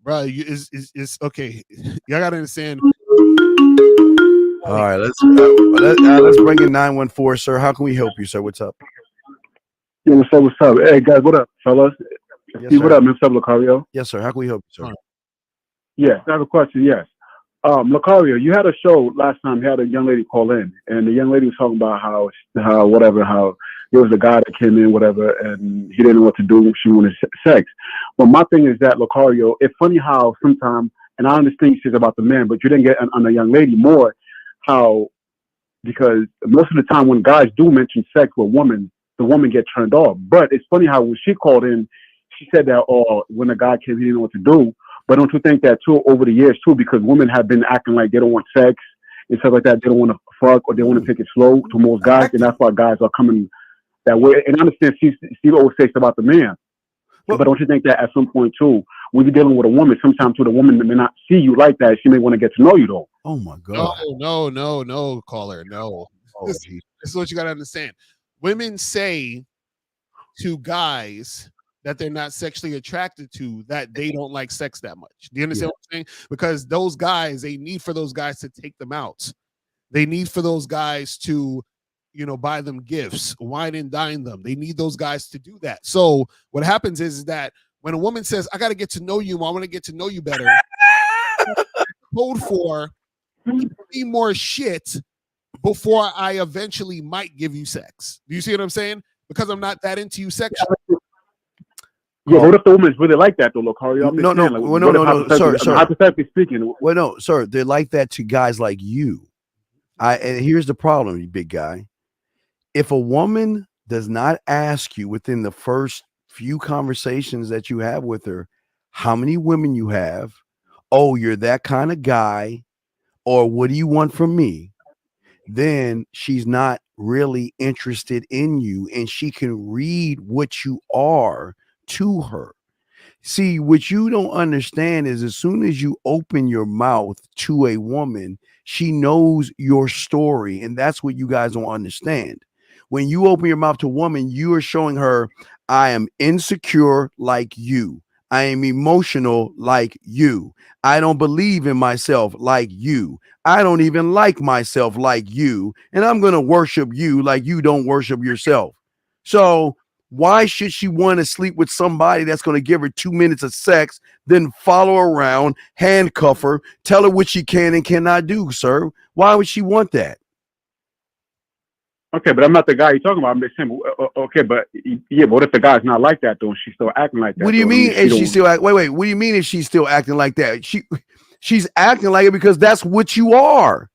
bro? It's okay. Y'all gotta understand. All right, let's bring in 914, sir. How can we help you, sir? What's up? Yeah, what's up? Hey, guys, what up, fellas? Yes, Steve, what up, Mr. Lucario? Yes, sir. How can we help you, sir? Yes, I have a question, yes. Lucario, you had a show last time, you had a young lady call in, and the young lady was talking about how there was a guy that came in, whatever, and he didn't know what to do. She wanted sex. But my thing is that, Lucario, it's funny how sometimes, and I understand you said about the man, but you didn't get on the young lady more, because most of the time when guys do mention sex with women, the woman gets turned off. But it's funny how when she called in, she said that, when a guy came, he didn't know what to do. But don't you think that too, over the years too, because women have been acting like they don't want sex and stuff like that, they don't want to fuck, or they want to take it slow to most guys, and that's why guys are coming that way. And I understand Steve always says about the man, but don't you think that at some point too, when you're dealing with a woman, sometimes too, the woman may not see you like that. She may want to get to know you though. Oh my God. No, caller. No. This is what you got to understand. Women say to guys that they're not sexually attracted to, that they don't like sex that much. Do you understand what I'm saying? Because those guys, they need for those guys to take them out. They need for those guys to, buy them gifts, wine and dine them. They need those guys to do that. So what happens is that when a woman says, I got to get to know you, I want to get to know you better, code for give me more shit before I eventually might give you sex. Do you see what I'm saying? Because I'm not that into you sexually. Yeah, what if the woman's really like that though, Lucario? No, sir. Hypothetically speaking. Well, no, sir. They're like that to guys like you. And here's the problem, you big guy. If a woman does not ask you within the first few conversations that you have with her, how many women you have, oh, you're that kind of guy, or what do you want from me? Then she's not really interested in you, and she can read what you are to her. See, what you don't understand is as soon as you open your mouth to a woman, she knows your story, and that's what you guys don't understand. When you open your mouth to a woman, you are showing her, I am insecure like you. I am emotional like you. I don't believe in myself like you. I don't even like myself like you. And I'm going to worship you like you don't worship yourself. So Why should she want to sleep with somebody that's going to give her 2 minutes of sex, then follow her around, handcuff her, tell her what she can and cannot do, sir? Why would she want that? Okay, but I'm not the guy you're talking about. I'm just saying, okay, but yeah, but what if the guy's not like that though? And she's still acting like that. What do you mean? Is she still wait? What do you mean if she's still acting like that? She's acting like it because that's what you are.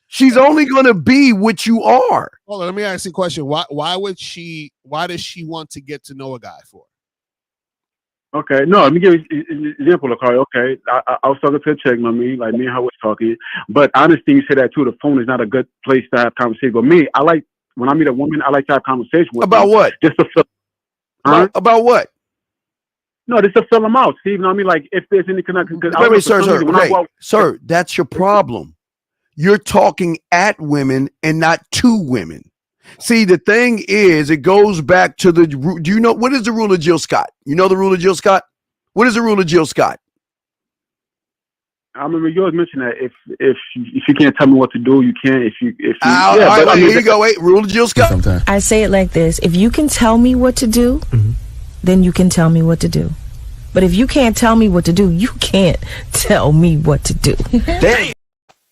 She's only gonna be what you are. Hold on, let me ask you a question. Why does she want to get to know a guy for? Okay, no, let me give you an example, Lakari. Okay, I was talking to a chick, me and her was talking, but I understand you say that too. The phone is not a good place to have conversation. But me, I like when I meet a woman, I like to have conversation with about them, what? Just to fill about what? No, just to fill them out. See, you know what I mean? Like if there's any connection. Wait, sir, that's your problem. You're talking at women and not to women. See, the thing is, it goes back to the. Do you know what is the rule of Jill Scott? You know the rule of Jill Scott? What is the rule of Jill Scott? I remember you always mentioned that if you can't tell me what to do, you can't. If you here you go. Wait, rule of Jill Scott. I say it like this: if you can tell me what to do, then you can tell me what to do. But if you can't tell me what to do, you can't tell me what to do.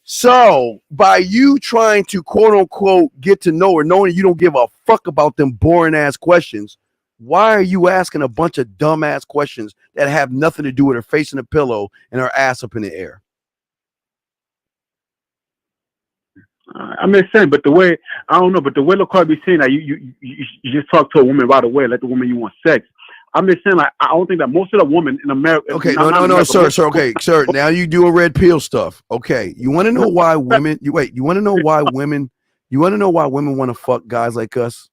So by you trying to quote unquote get to know her, knowing you don't give a fuck about them boring ass questions, why are you asking a bunch of dumb ass questions that have nothing to do with her face in a pillow and her ass up in the air? I'm just saying, but the way I don't know, but the way Lakari be saying that you just talk to a woman right away, let the woman you want sex. I'm just saying, like, I don't think that most of the women in America. Okay, no, sir. Okay, sir. Now you do a red pill stuff. Okay, you want to know why women? You want to know why women? You want to know why women want to fuck guys like us?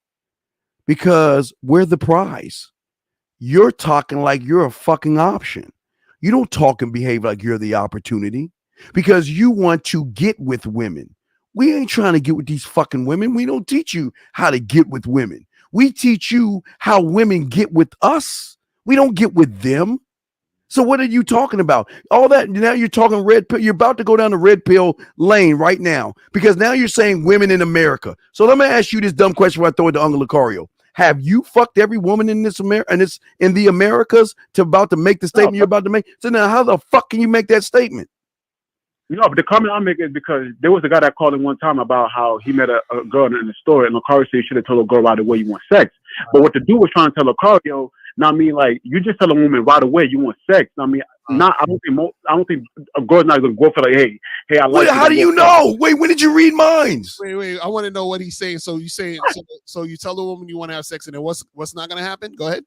Because we're the prize. You're talking like you're a fucking option. You don't talk and behave like you're the opportunity because you want to get with women. We ain't trying to get with these fucking women. We don't teach you how to get with women. We teach you how women get with us. We don't get with them. So what are you talking about? All that now you're talking red pill. You're about to go down the red pill lane right now because now you're saying women in America. So let me ask you this dumb question before I throw it to Uncle Lucario. Have you fucked every woman in this in the Americas to about to make the statement you're about to make? So now how the fuck can you make that statement? No, but the comment I make is because there was a guy that called in one time about how he met a girl in the store, and Lakari said you should have told a girl right away you want sex. But what the dude was trying to tell Lakari, now I mean, like you just tell a woman right away you want sex. I mean, I don't think a girl's not gonna go for like, hey, I like. How do you know? Wait, when did you read minds? Wait, I want to know what he's saying. So you saying so you tell the woman you want to have sex, and then what's not gonna happen? Go ahead.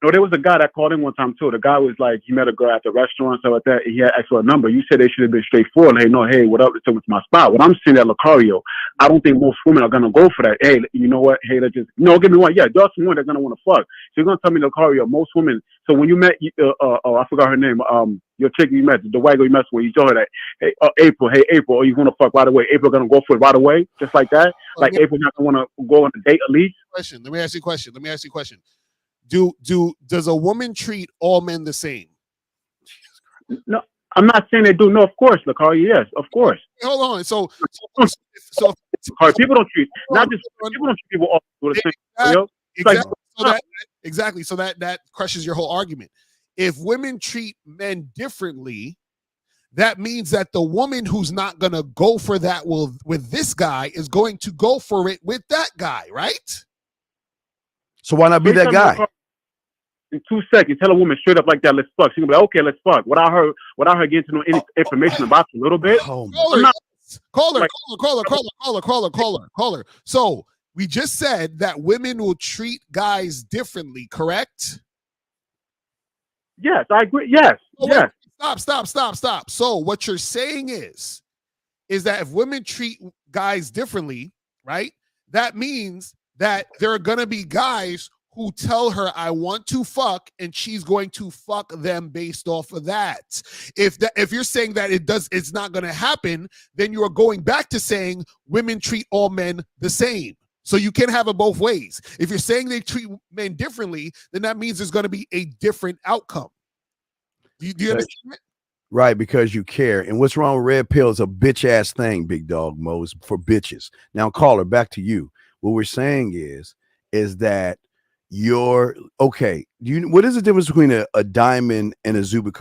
No, there was a guy that called in one time too. The guy was like, he met a girl at the restaurant, stuff like that. And he had asked for a number. You said they should have been straightforward. Hey, what up? Let's take it to my spot. What I'm saying at Lucario, I don't think most women are gonna go for that. Hey, you know what? Hey, let's just give me one. Yeah, there's some women that are gonna want to fuck. So you're gonna tell me Lucario, most women. So when you met, I forgot her name. Your chick you met, the white girl you met with, you told her that, hey, April, are you gonna fuck right away? April gonna go for it right away, just like that. Like April not gonna want to go on a date at least. Let me ask you a question. Does a woman treat all men the same? No, I'm not saying they do. No, of course, Lakari. Yes, of course. Hold on. So people don't treat people don't treat people all the same. Exactly. So that crushes your whole argument. If women treat men differently, that means that the woman who's not gonna go for that with this guy is going to go for it with that guy, right? So why not be that guy? In 2 seconds, tell a woman straight up like that, let's fuck. She can be like, okay, let's fuck. Without her getting to know any information about you a little bit. Call her. So we just said that women will treat guys differently, correct? Yes, I agree. Yes. Yes. Stop. So what you're saying is that if women treat guys differently, right? That means that there are going to be guys who tell her, I want to fuck, and she's going to fuck them based off of that. If you're saying that it's not going to happen, then you are going back to saying women treat all men the same. So you can have it both ways. If you're saying they treat men differently, then that means there's going to be a different outcome. Do you understand? Right, because you care. And what's wrong with red pill is a bitch ass thing, big dog Mose, for bitches. Now, caller, back to you. What we're saying is is that you're okay. What is the difference between a diamond and a cubic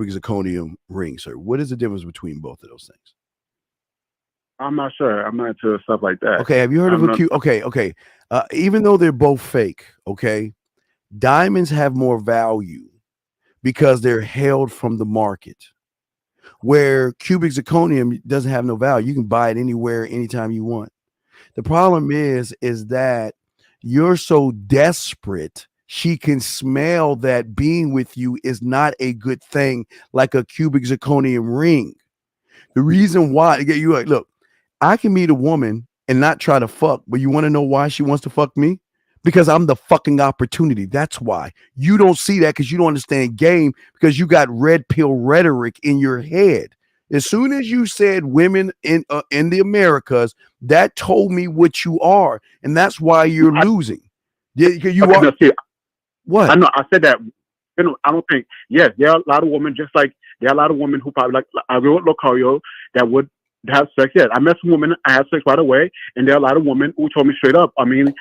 zirconium ring, sir? What is the difference between both of those things? I'm not sure. I'm not into stuff like that. Okay, have you heard of a cubic? Okay. Even though they're both fake, okay, diamonds have more value because they're held from the market. Where cubic zirconium doesn't have no value. You can buy it anywhere, anytime you want. The problem is that you're so desperate, she can smell that being with you is not a good thing, like a cubic zirconium ring. The reason why, you like, look, I can meet a woman and not try to fuck, but you want to know why she wants to fuck me? Because I'm the fucking opportunity. That's why. You don't see that because you don't understand game, because you got red pill rhetoric in your head. As soon as you said women in the Americas, that told me what you are, and that's why you're losing. You are. No, see, What? I know. I said that. You know, I don't think. Yes, there are a lot of women, just like there are a lot of women who probably like I agree with Lucario that would have sex. Yes, I met some women. I had sex right away, and there are a lot of women who told me straight up. I mean,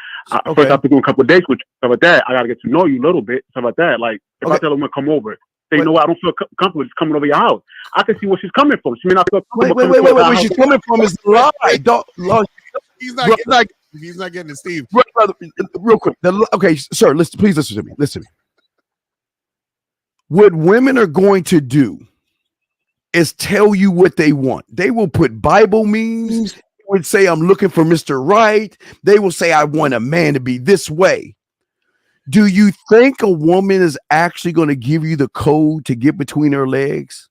first after doing a couple of dates with you, stuff like that, I got to get to know you a little bit, stuff like that. Like if I tell a woman come over. Say, you know what? I don't feel comfortable just coming over your house. I can see where she's coming from. She may not feel comfortable. Wait. Where she's coming from is the lie. He's not getting it, Steve. Brother, real quick. Okay, sir, please listen to me. Listen to me. What women are going to do is tell you what they want. They will put Bible memes. They would say, I'm looking for Mr. Right. They will say, I want a man to be this way. Do you think a woman is actually going to give you the code to get between her legs?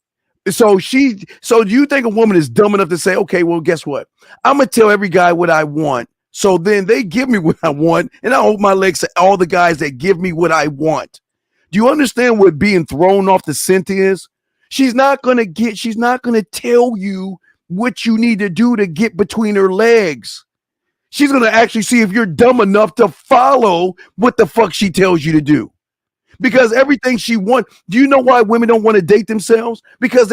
So do you think a woman is dumb enough to say, okay, well, guess what? I'm going to tell every guy what I want. So then they give me what I want, and I hold my legs to all the guys that give me what I want. Do you understand what being thrown off the scent is? She's not going to tell you what you need to do to get between her legs. She's going to actually see if you're dumb enough to follow what the fuck she tells you to do. Because everything she wants, do you know why women don't want to date themselves? Because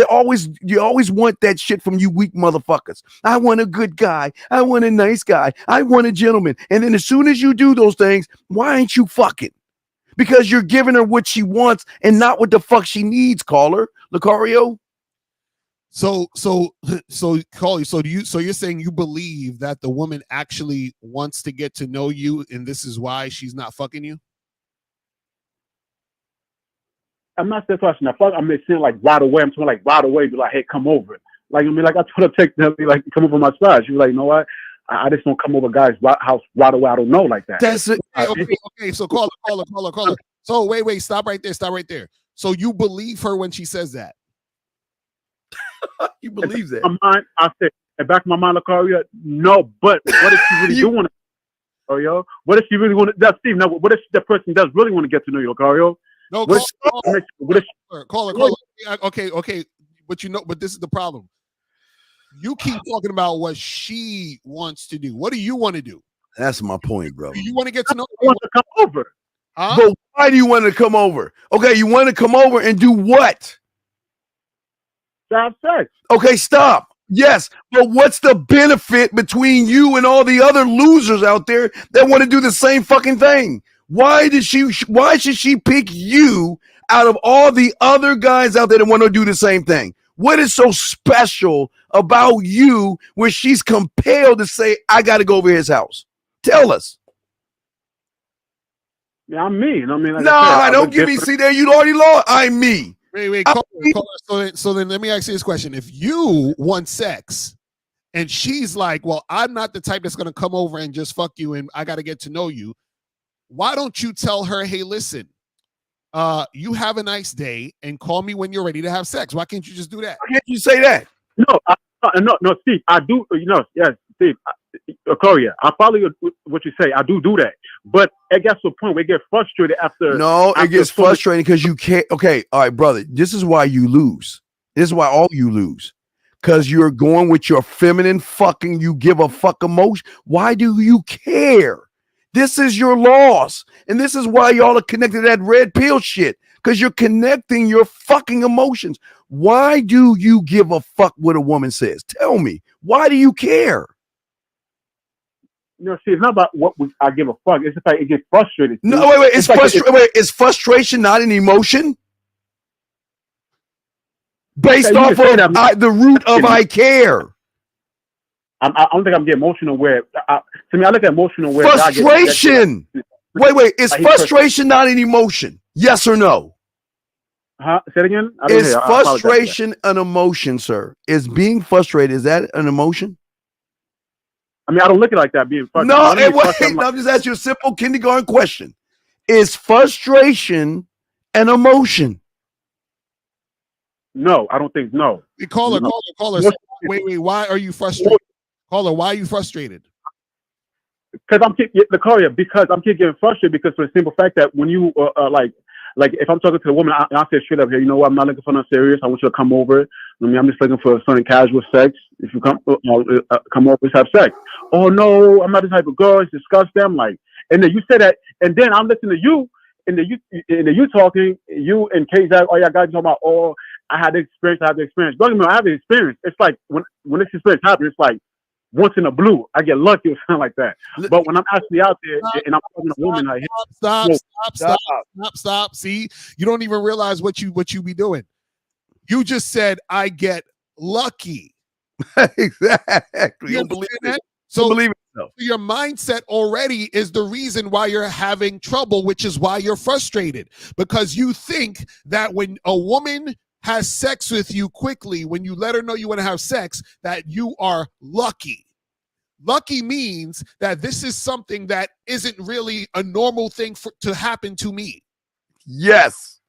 you always want that shit from you weak motherfuckers. I want a good guy. I want a nice guy. I want a gentleman. And then as soon as you do those things, why ain't you fucking? Because you're giving her what she wants and not what the fuck she needs, caller. Lucario? So Carly, so you're saying you believe that the woman actually wants to get to know you, and this is why she's not fucking you? I'm not saying question. I'm saying like right away. I'm talking like right away. Be like, hey, come over. Like I mean, like I told her to like come over my spot. She was like, you know what? I just don't come over guys' house right away. I don't know like that. That's it. Okay. So caller. So wait. Stop right there. So you believe her when she says that? You believe that? In my mind, I said, in back of my mind, Lucario, no. But what if she really do want to? Lucario, what if she really want to? That's Steve. Now, what if the person does really want to get to know you, Lucario? No, caller. Okay. But this is the problem. You keep talking about what she wants to do. What do you want to do? That's my point, bro. Do you want to get to know? I want to come over. Huh? But why do you want to come over? Okay, you want to come over and do what? Have sex. Okay, stop. Yes, but what's the benefit between you and all the other losers out there that want to do the same fucking thing? Why should she pick you out of all the other guys out there that want to do the same thing? What is so special about you where she's compelled to say, I got to go over his house? Tell us. Yeah, I'm me. I mean, like I don't give me. See there, you already lost. I'm me. Wait, caller. So then let me ask you this question. If you want sex and she's like, well, I'm not the type that's going to come over and just fuck you and I got to get to know you, why don't you tell her, hey, listen, you have a nice day and call me when you're ready to have sex? Why can't you just do that? Why can't you say that? No, Steve, I do. Yes, Steve, Korea, I follow what you say. I do that, but it gets to a point where it gets frustrated after. No, it gets frustrating because you can't. Okay, all right, brother. This is why you lose. This is why all you lose. Because you're going with your feminine fucking. You give a fuck emotion. Why do you care? This is your loss, and this is why y'all are connected to that red pill shit. Because you're connecting your fucking emotions. Why do you give a fuck what a woman says? Tell me. Why do you care? No, see, it's not about what I give a fuck. It's just like it gets frustrated. No, wait. It's like is frustration not an emotion? Based Okay, you off can say of that. the root of I care. I don't think I'm getting emotional where. To me, I look at emotional where God gets Frustration. Wait. Is Like, frustration not an emotion? Yes or no? Huh? Say it again. I didn't Is hear. I apologize for that. frustration an emotion, sir? Is being frustrated, is that an emotion? I mean, I don't look at it like that. Being frustrated. No, When I hey, mean wait, frustrated, I'm I'm just asking you a simple kindergarten question. Is frustration an emotion? no, I don't think no. Hey, caller. No. Wait. Why are you frustrated? Caller, why are you frustrated? Because I'm keep getting frustrated because for the simple fact that when you like if I'm talking to a woman, I say straight up here, you know what, I'm not looking for nothing serious. I want you to come over. I mean, I'm just looking for something casual sex. If you come over, let's have sex. Oh no, I'm not the type of girl. It's disgusting. Like, and then you say that, and then I'm listening to you, and then you talking, you and K-Zach, oh yeah, guys talking about, oh, I had the experience. Don't get me wrong, I have the experience. It's like when this experience happens, it's like once in a blue, I get lucky or something like that. But when I'm actually out there and I'm talking to a woman, like, Stop. See, you don't even realize what you be doing. You just said I get lucky. Exactly. You Don't believe understand that? it. So Don't believe it. No. your mindset already is the reason why you're having trouble, which is why you're frustrated, because you think that when a woman has sex with you quickly, when you let her know you want to have sex, that you are lucky. Lucky means that this is something that isn't really a normal thing to happen to me. Yes.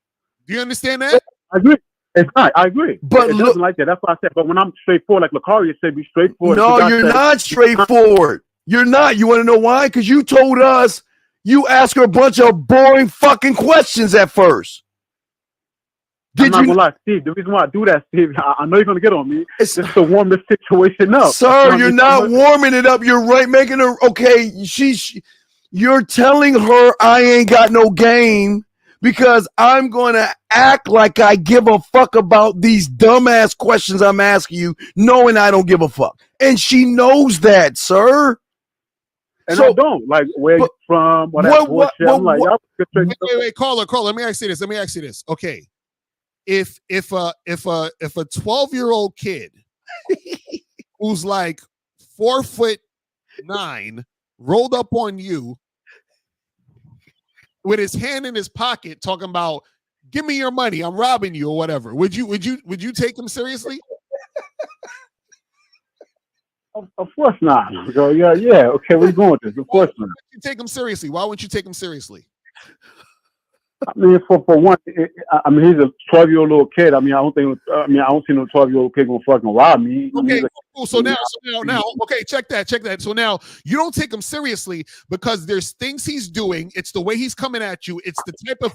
Do you understand that? I agree. It's not. I agree. But it look, doesn't like that. That's why I said. But when I'm straightforward, like Lucaria said, be straightforward. no, you're not straightforward. You're not. You want to know why? Because you told us you asked her a bunch of boring fucking questions at first. I'm not gonna lie, Steve. The reason why I do that, Steve, I know you're gonna get on me. It's just to warm the situation up. Sir, you're not warming it up. You're right, making her okay. You're telling her I ain't got no game because I'm gonna act like I give a fuck about these dumbass questions I'm asking you, knowing I don't give a fuck. And she knows that, sir. And so, I don't like where you from, I'm like, wait, caller. Let me ask you this. Okay. If a 12-year-old kid who's like 4'9" rolled up on you with his hand in his pocket talking about, give me your money, I'm robbing you or whatever, would you take him seriously? Of course not. Yeah. Okay, where you going with this? Of course not. You take him seriously. Why wouldn't you take him seriously? I mean, for one, he's a 12-year-old little kid. I don't see no 12-year-old kid gonna fucking rob me. Okay, cool. So now, okay, check that. So now you don't take him seriously because there's things he's doing. It's the way he's coming at you. It's the type of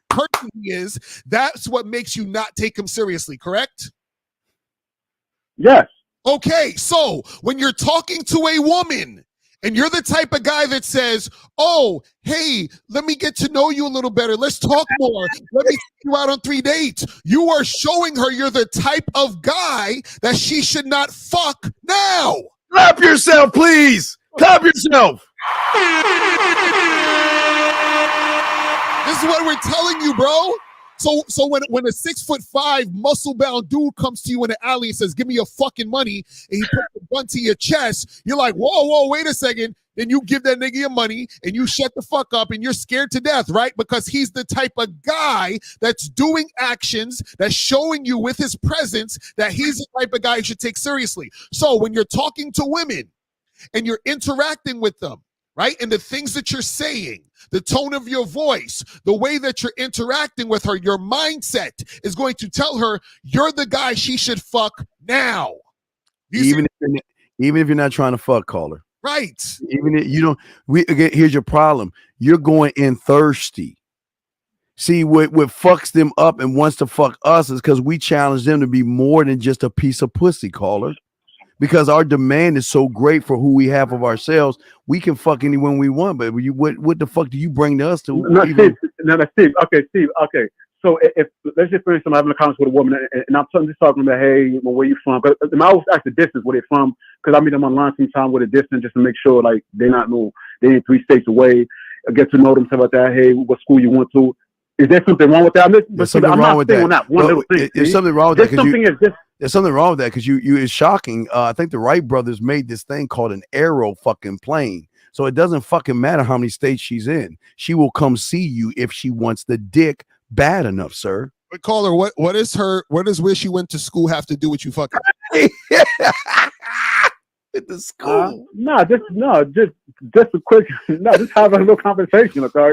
person he is. That's what makes you not take him seriously, correct? Yes. Okay, so when you're talking to a woman and you're the type of guy that says, oh, hey, let me get to know you a little better. Let's talk more. Let me take you out on 3 dates. You are showing her you're the type of guy that she should not fuck now. Clap yourself, please. Clap yourself. This is what we're telling you, bro. So when a 6'5" muscle-bound dude comes to you in the alley and says, give me your fucking money, and he puts the gun to your chest, you're like, whoa, wait a second. Then you give that nigga your money and you shut the fuck up and you're scared to death, right? Because he's the type of guy that's doing actions, that's showing you with his presence that he's the type of guy you should take seriously. So when you're talking to women and you're interacting with them, right? And the things that you're saying, the tone of your voice, the way that you're interacting with her, your mindset is going to tell her you're the guy she should fuck now. Even if you're not trying to fuck, caller. Right. Even if you don't, here's your problem. You're going in thirsty. See, what fucks them up and wants to fuck us is because we challenge them to be more than just a piece of pussy, caller. Because our demand is so great for who we have of ourselves, we can fuck anyone we want. But what the fuck do you bring to us to? Steve. Okay, Steve. Okay, so if let's just for instance, I'm having a conversation with a woman, and I'm just talking about, hey, where you from? But I always ask the distance, where they from, because I meet them online sometime with a distance just to make sure like they ain't 3 states away. I get to know them, stuff like that. Hey, what school you went to? Is there something wrong with that? There's something wrong with that. There's something wrong with that. There's something wrong with that because you it's shocking. I think the Wright brothers made this thing called an aero fucking plane. So it doesn't fucking matter how many states she's in. She will come see you if she wants the dick bad enough, sir. But caller, what does where she went to school have to do with you fucking? At the school. Just a quick, just have a little conversation, okay?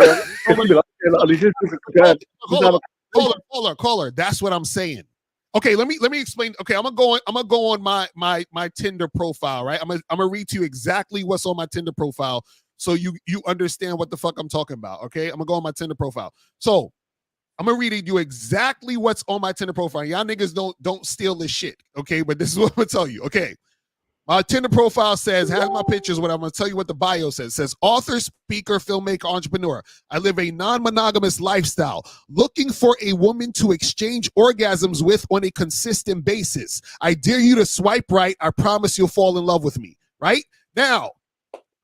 Caller. That's what I'm saying. Okay, let me explain. Okay, I'm gonna go on my Tinder profile, right? I'm gonna read to you exactly what's on my Tinder profile so you understand what the fuck I'm talking about. Okay, I'm gonna go on my Tinder profile. So I'm gonna read you exactly what's on my Tinder profile. Y'all niggas don't steal this shit, okay? But this is what I'm gonna tell you, okay? My Tinder profile has my pictures. What I'm going to tell you what the bio says. It says author, speaker, filmmaker, entrepreneur. I live a non-monogamous lifestyle, looking for a woman to exchange orgasms with on a consistent basis. I dare you to swipe right. I promise you'll fall in love with me. Right now,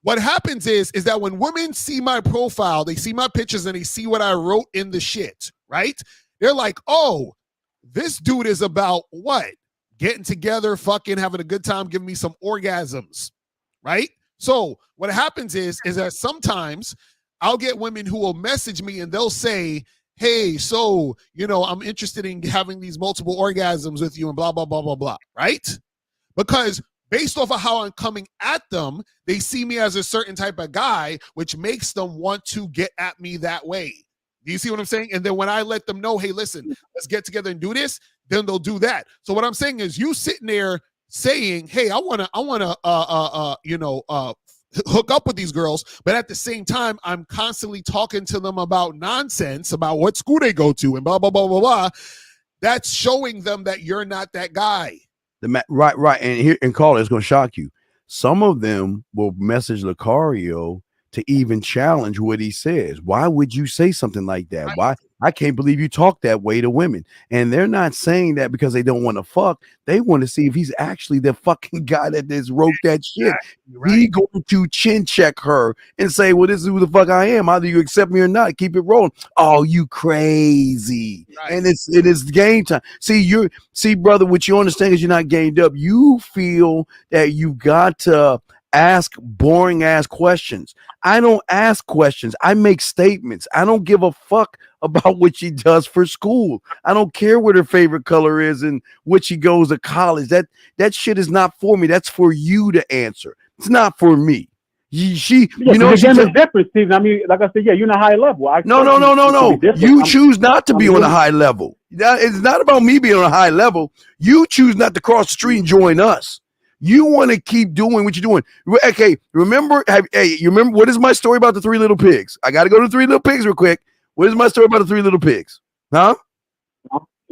what happens is that when women see my profile, they see my pictures and they see what I wrote in the shit. Right? They're like, oh, this dude is about what? Getting together, fucking having a good time, giving me some orgasms, right? So what happens is that sometimes I'll get women who will message me and they'll say, hey, so, I'm interested in having these multiple orgasms with you and blah, blah, blah, blah, blah, right? Because based off of how I'm coming at them, they see me as a certain type of guy, which makes them want to get at me that way. Do you see what I'm saying? And then when I let them know, hey, listen, let's get together and do this, then they'll do that. So what I'm saying is you sitting there saying, hey, I want to hook up with these girls, but at the same time, I'm constantly talking to them about nonsense, about what school they go to and blah, blah, blah, blah, blah. That's showing them that you're not that guy. Right. And call it's going to shock you. Some of them will message Lucario to even challenge what he says. Why would you say something like that? Right. Why? I can't believe you talk that way to women. And they're not saying that because they don't want to fuck. They want to see if he's actually the fucking guy that just wrote that shit. Right. He going to chin check her and say, well, this is who the fuck I am. Either you accept me or not. Keep it rolling. Oh, you crazy. Right. And it is game time. See, brother, what you understand is you're not gamed up. You feel that you got to ask boring ass questions. I don't ask questions. I make statements. I don't give a fuck about what she does for school. I don't care what her favorite color is and what she goes to college. That shit is not for me. That's for you to answer. It's not for me. It's different, Steven. I mean, like I said, you're in a high level. No. You choose not to be on a high level. It's not about me being on a high level. You choose not to cross the street and join us. You want to keep doing what you're doing. Okay, remember what is my story about the 3 little pigs? I got to go to 3 little pigs real quick. What is my story about the 3 little pigs? Huh?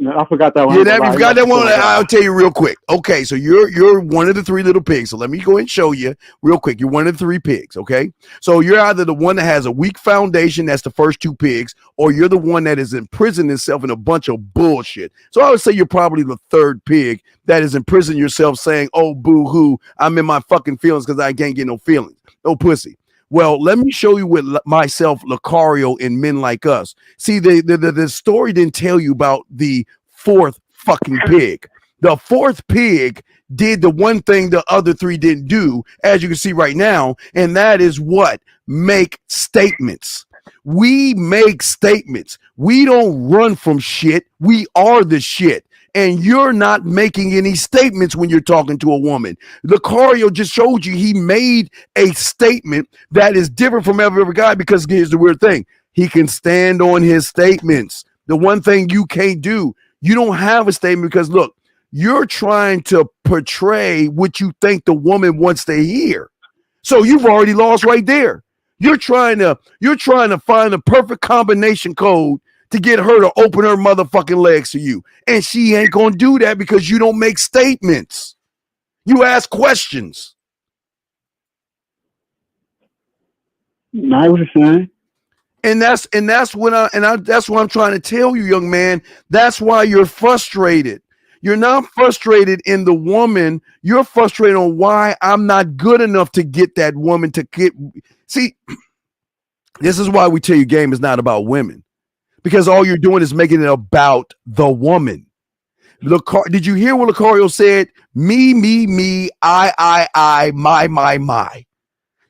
I forgot that one. You forgot that one. I'll tell you real quick. Okay, so you're one of the 3 little pigs. So let me go ahead and show you real quick. You're one of the 3 pigs, okay? So you're either the one that has a weak foundation, that's the first 2 pigs, or you're the one that is imprisoned itself in a bunch of bullshit. So I would say you're probably the 3rd pig that is imprisoning yourself saying, oh, boo-hoo, I'm in my fucking feelings because I can't get no feelings. No pussy. Well, let me show you what myself, Lucario, and men like us. See, the story didn't tell you about the 4th fucking pig. The 4th pig did the one thing the other 3 didn't do, as you can see right now, and that is what? Make statements. We make statements. We don't run from shit. We are the shit. And you're not making any statements when you're talking to a woman. Lucario just showed you he made a statement that is different from every other guy because here's the weird thing. He can stand on his statements. The one thing you can't do, you don't have a statement because, look, you're trying to portray what you think the woman wants to hear. So you've already lost right there. You're trying to find the perfect combination code to get her to open her motherfucking legs to you. And she ain't gonna do that because you don't make statements. You ask questions. I was saying. And that's what I'm trying to tell you, young man. That's why you're frustrated. You're not frustrated in the woman. You're frustrated on why I'm not good enough to get that woman to get. See, this is why we tell you game is not about women, because all you're doing is making it about the woman. Did you hear what Lucario said? Me, I, my.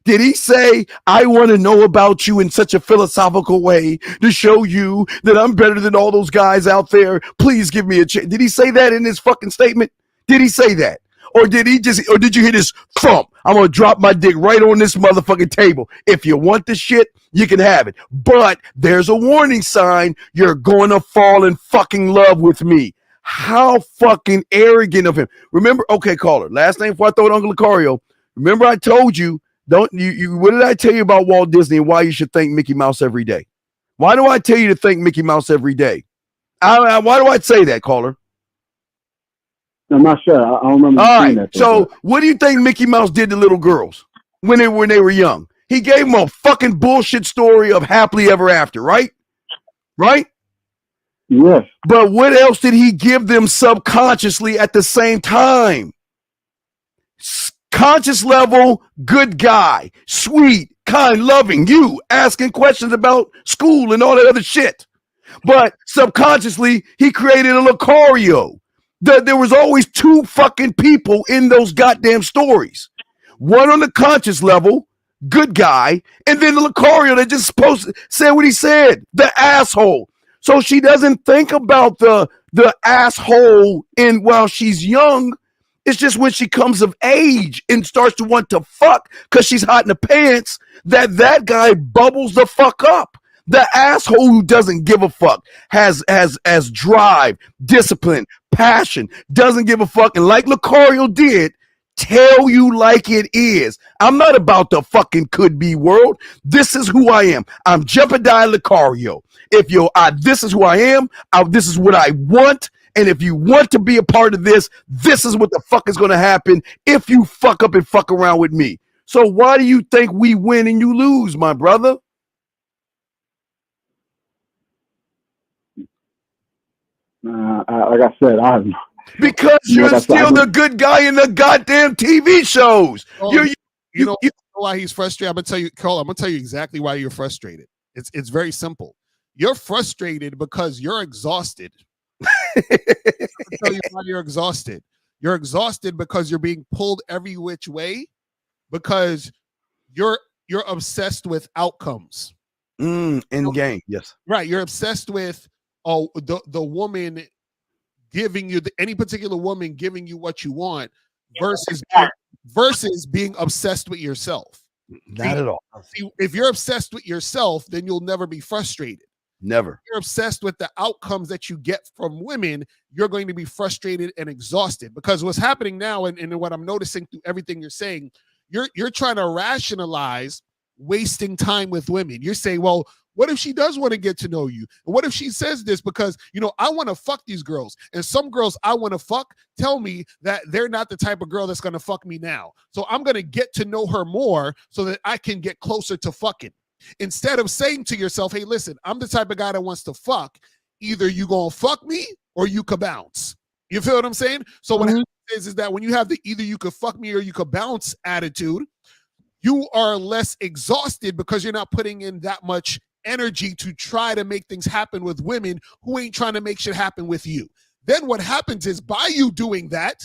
Did he say, I want to know about you in such a philosophical way to show you that I'm better than all those guys out there? Please give me a chance. Did he say that in his fucking statement? Did he say that? Or did you hear this thump? I'm going to drop my dick right on this motherfucking table. If you want the shit, you can have it. But there's a warning sign. You're going to fall in fucking love with me. How fucking arrogant of him. Remember, okay, caller, last name before I throw it Uncle Lucario. Remember I told you, what did I tell you about Walt Disney and why you should thank Mickey Mouse every day? Why do I tell you to thank Mickey Mouse every day? Why do I say that, caller? I'm not sure. I don't remember. All right. That So what do you think Mickey Mouse did to little girls when they were young? He gave them a fucking bullshit story of happily ever after, right? Right? Yes. But what else did he give them subconsciously at the same time? Conscious level, good guy, sweet, kind, loving, you asking questions about school and all that other shit. But subconsciously, he created a Lucario. There was always two fucking people in those goddamn stories. One on the conscious level, good guy, and then the Lucario that just said what he said, the asshole. So she doesn't think about the asshole while she's young. It's just when she comes of age and starts to want to fuck because she's hot in the pants that guy bubbles the fuck up. The asshole who doesn't give a fuck has drive, discipline, passion, doesn't give a fuck, and like Lucario did, tell you like it is. I'm not about the fucking could be world. This is who I am. I'm Jebediah Lucario. This is who I am. This is what I want. And if you want to be a part of this, this is what the fuck is going to happen if you fuck up and fuck around with me. So why do you think we win and you lose, my brother? like I said, I have because you're still the good guy in the goddamn TV shows. You know why he's frustrated? I'm gonna tell you, Cole. I'm gonna tell you exactly why you're frustrated. It's very simple. You're frustrated because you're exhausted. I'll tell you why you're exhausted. You're exhausted because you're being pulled every which way because you're obsessed with outcomes. End game, yes. Right. You're obsessed with the woman giving you any particular woman giving you what you want versus being obsessed with yourself. Not at all. See, if you're obsessed with yourself, then you'll never be frustrated. Never. If you're obsessed with the outcomes that you get from women, you're going to be frustrated and exhausted because what's happening now and what I'm noticing through everything you're saying, you're trying to rationalize wasting time with women. You're saying, well, what if she does want to get to know you? And what if she says this because, I want to fuck these girls. And some girls I want to fuck tell me that they're not the type of girl that's going to fuck me now. So I'm going to get to know her more so that I can get closer to fucking. Instead of saying to yourself, hey, listen, I'm the type of guy that wants to fuck. Either you going to fuck me or you could bounce. You feel what I'm saying? So what happens is that when you have the either you could fuck me or you could bounce attitude, you are less exhausted because you're not putting in that much energy to try to make things happen with women who ain't trying to make shit happen with you. Then what happens is by you doing that,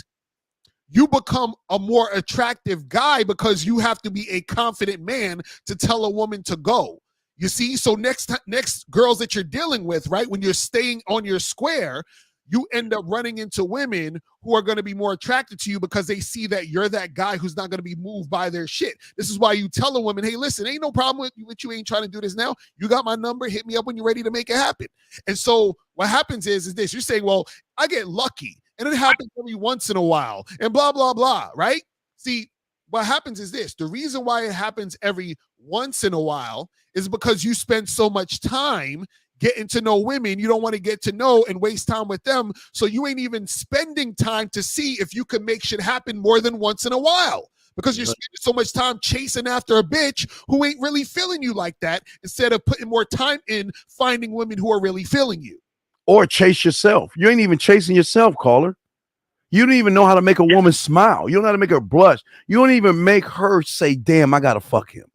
you become a more attractive guy because you have to be a confident man to tell a woman to go. You see? So next girls that you're dealing with, right, when you're staying on your square, you end up running into women who are going to be more attracted to you because they see that you're that guy who's not going to be moved by their shit. This is why you tell a woman, hey, listen, ain't no problem with you ain't trying to do this now. You got my number. Hit me up when you're ready to make it happen. And so what happens is this. You're saying, well, I get lucky. And it happens every once in a while and blah, blah, blah, right? See, what happens is this. The reason why it happens every once in a while is because you spend so much time getting to know women you don't want to get to know and waste time with them. So you ain't even spending time to see if you can make shit happen more than once in a while because you're spending so much time chasing after a bitch who ain't really feeling you like that instead of putting more time in finding women who are really feeling you. Or chase yourself. You ain't even chasing yourself, caller. You don't even know how to make a woman smile. You don't know how to make her blush. You don't even make her say, damn, I gotta fuck him.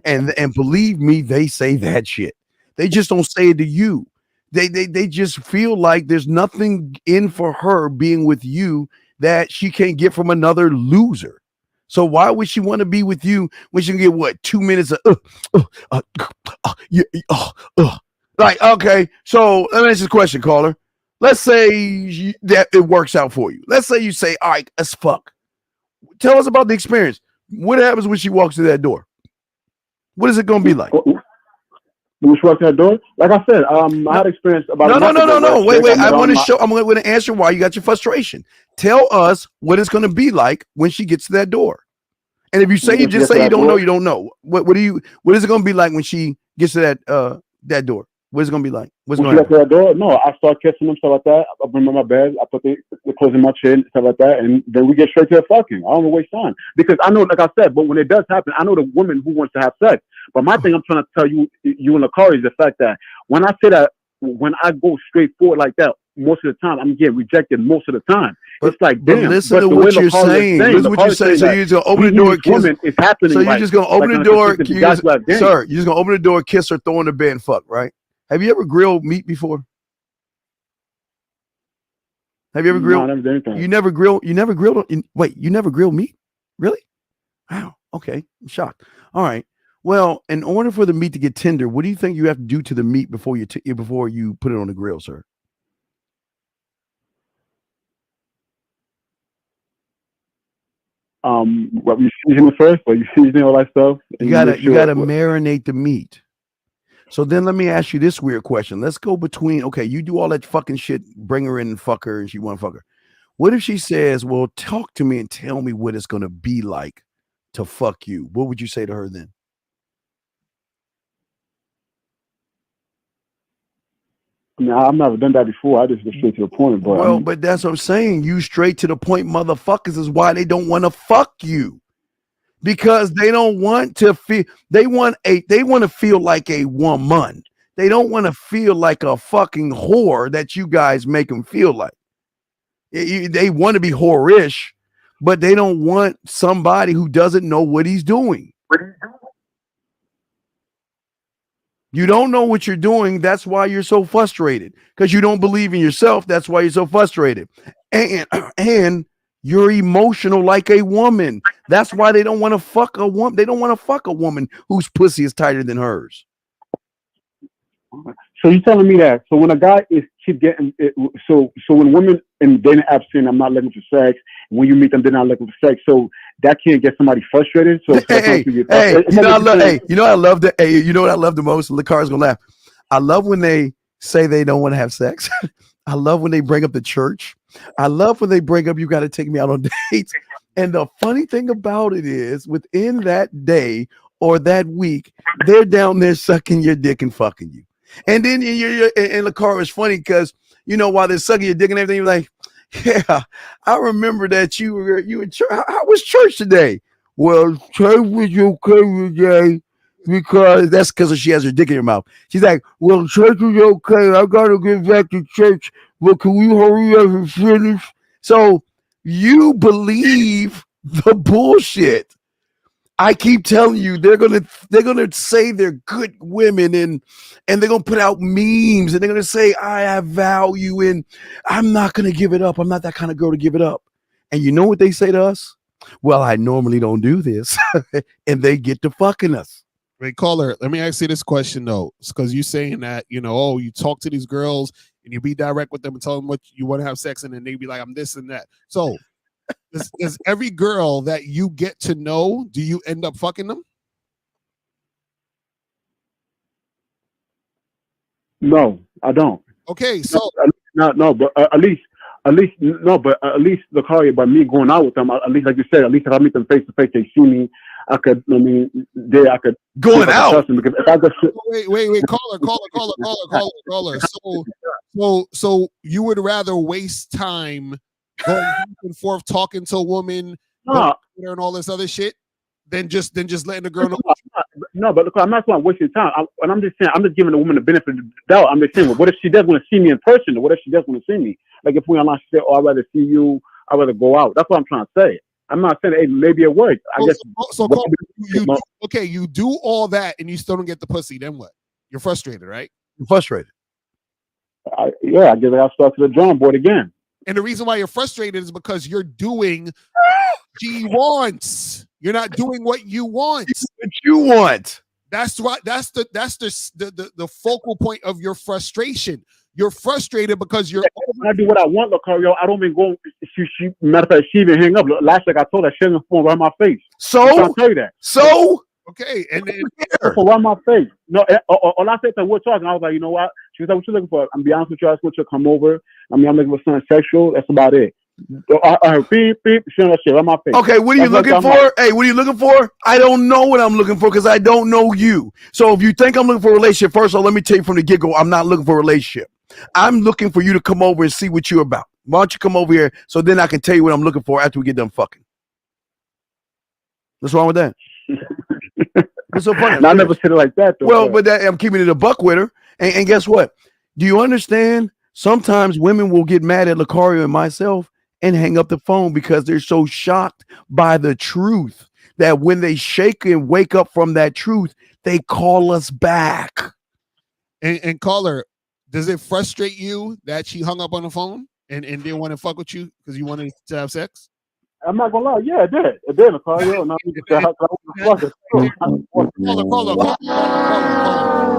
And believe me, they say that shit. They just don't say it to you. They just feel like there's nothing in for her being with you that she can't get from another loser. So why would she want to be with you when she can get what 2 minutes of like, okay, so let me ask you a question, caller. Let's say that it works out for you. Let's say you say, all right, let's fuck. Tell us about the experience. What happens when she walks through that door? What is it going to be like? When she walks through that door? Like I said, I had experience about No. Wait. I want to show. I'm going to answer why you got your frustration. Tell us what it's going to be like when she gets to that door. And if you say you don't know, you don't know. What is it going to be like when she gets to that door? What is it going to be like? What's going to happen? Door? No, I start kissing them, stuff like that. I bring them in my bed. I put the clothes in my chin, stuff like that. And then we get straight to the fucking. I don't waste time. Because I know, like I said, but when it does happen, I know the woman who wants to have sex. But my thing I'm trying to tell you in the car is the fact that when I say that, when I go straight forward like that, most of the time, I'm getting rejected most of the time. It's like, damn. Listen to what you're saying. Listen to what you're saying. So you're just going to open the door, kiss. It's happening. So you're just going to open the door, sir. You're just going to open the door, kiss her, throw in the bed, and fuck, right? Have you ever grilled meat before? Have you ever grilled? No, I never did anything. You never grilled? You never grilled? Wait, you never grilled meat? Really? Wow. Okay, I'm shocked. All right. Well, in order for the meat to get tender, what do you think you have to do to the meat before you put it on the grill, sir? What you season it first, or you season all that stuff? You gotta marinate the meat. So then let me ask you this weird question. Let's go between, okay, you do all that fucking shit, bring her in and fuck her, and she want to fuck her. What if she says, well, talk to me and tell me what it's going to be like to fuck you? What would you say to her then? I mean, I've never done that before. I just go straight to the point. But but that's what I'm saying. You straight to the point motherfuckers is why they don't want to fuck you. Because they don't want to feel, they want to feel like a woman. They don't want to feel like a fucking whore that you guys make them feel like. They want to be whorish, but they don't want somebody who doesn't know what he's doing. You don't know what you're doing. That's why you're so frustrated. Because you don't believe in yourself. That's why you're so frustrated. And you're emotional like a woman. That's why they don't want to fuck a woman. They don't want to fuck a woman whose pussy is tighter than hers. So you're telling me that? So when a guy keep getting it, so when women in dating apps saying I'm not looking for sex, when you meet them they're not looking for sex, so that can't get somebody frustrated. So you know what I love the most? Lacar's gonna laugh. I love when they say they don't want to have sex. I love when they bring up the church. I love when they bring up you got to take me out on dates. And the funny thing about it is, within that day or that week, they're down there sucking your dick and fucking you. And then and the car is funny because, you know, while they're sucking your dick and everything, you're like, yeah, I remember that you in church. How was church today? Well, church was okay today because she has her dick in her mouth. She's like, well, church is okay. I got to get back to church. Well, can we hurry up and finish? So you believe the bullshit. I keep telling you, they're gonna say they're good women and they're gonna put out memes and they're gonna say I have value and I'm not gonna give it up. I'm not that kind of girl to give it up. And you know what they say to us? Well, I normally don't do this, and they get to fucking us. Wait, caller, let me ask you this question though, because you're saying that you talk to these girls and you be direct with them and tell them what you want to have sex in, and they be like, I'm this and that. So. Does every girl that you get to know, do you end up fucking them? No, I don't. Okay, so but at least the car by me going out with them, at least like you said, at least if I meet them face to face, they see me. I could going out. Because if I go, wait, caller. So you would rather waste time going back and forth talking to a woman and all this other shit than just letting the girl know? No, but look, I'm not going to waste your time. I'm just saying, I'm just giving the woman the benefit of the doubt. I'm just saying, well, what if she does want to see me in person? Or what if she does want to see me? Like if we online, she said, "Oh, I'd rather see you I'd rather go out. That's what I'm trying to say. I'm not saying, hey, maybe it works. I guess. You do all that and you still don't get the pussy. Then what? You're frustrated, right? I'm frustrated. I guess I gotta start to the drawing board again. And the reason why you're frustrated is because you're doing what she wants. You're not doing what you want. What you want. That's right. That's the focal point of your frustration. You're frustrated because you're. When I do what I want, Lucario, I don't even go. She matter of fact, she even hang up. Last week I told her she didn't phone right in my face. So I'll tell you that. So okay, and then right in my face. No, all I said to her, we're talking. I was like, you know what? She was like, what you looking for? I'm be honest with you. I just want you to come over. I mean, I'm looking for something sexual. That's about it. Beep, beep, she that shit right in my face. Okay, what are you looking for? Hey, what are you looking for? I don't know what I'm looking for because I don't know you. So if you think I'm looking for a relationship, first of all, let me tell you from the get-go, I'm not looking for a relationship. I'm looking for you to come over and see what you're about. Why don't you come over here so then I can tell you what I'm looking for after we get done fucking? What's wrong with that? What's so funny? I never said it like that, though. Well, but I'm keeping it a buck with her. And guess what? Do you understand? Sometimes women will get mad at Lucario and myself and hang up the phone because they're so shocked by the truth that when they shake and wake up from that truth, they call us back. And caller, does it frustrate you that she hung up on the phone and didn't want to fuck with you because you wanted to have sex? I'm not gonna lie. Yeah, it did. It did, Lucario.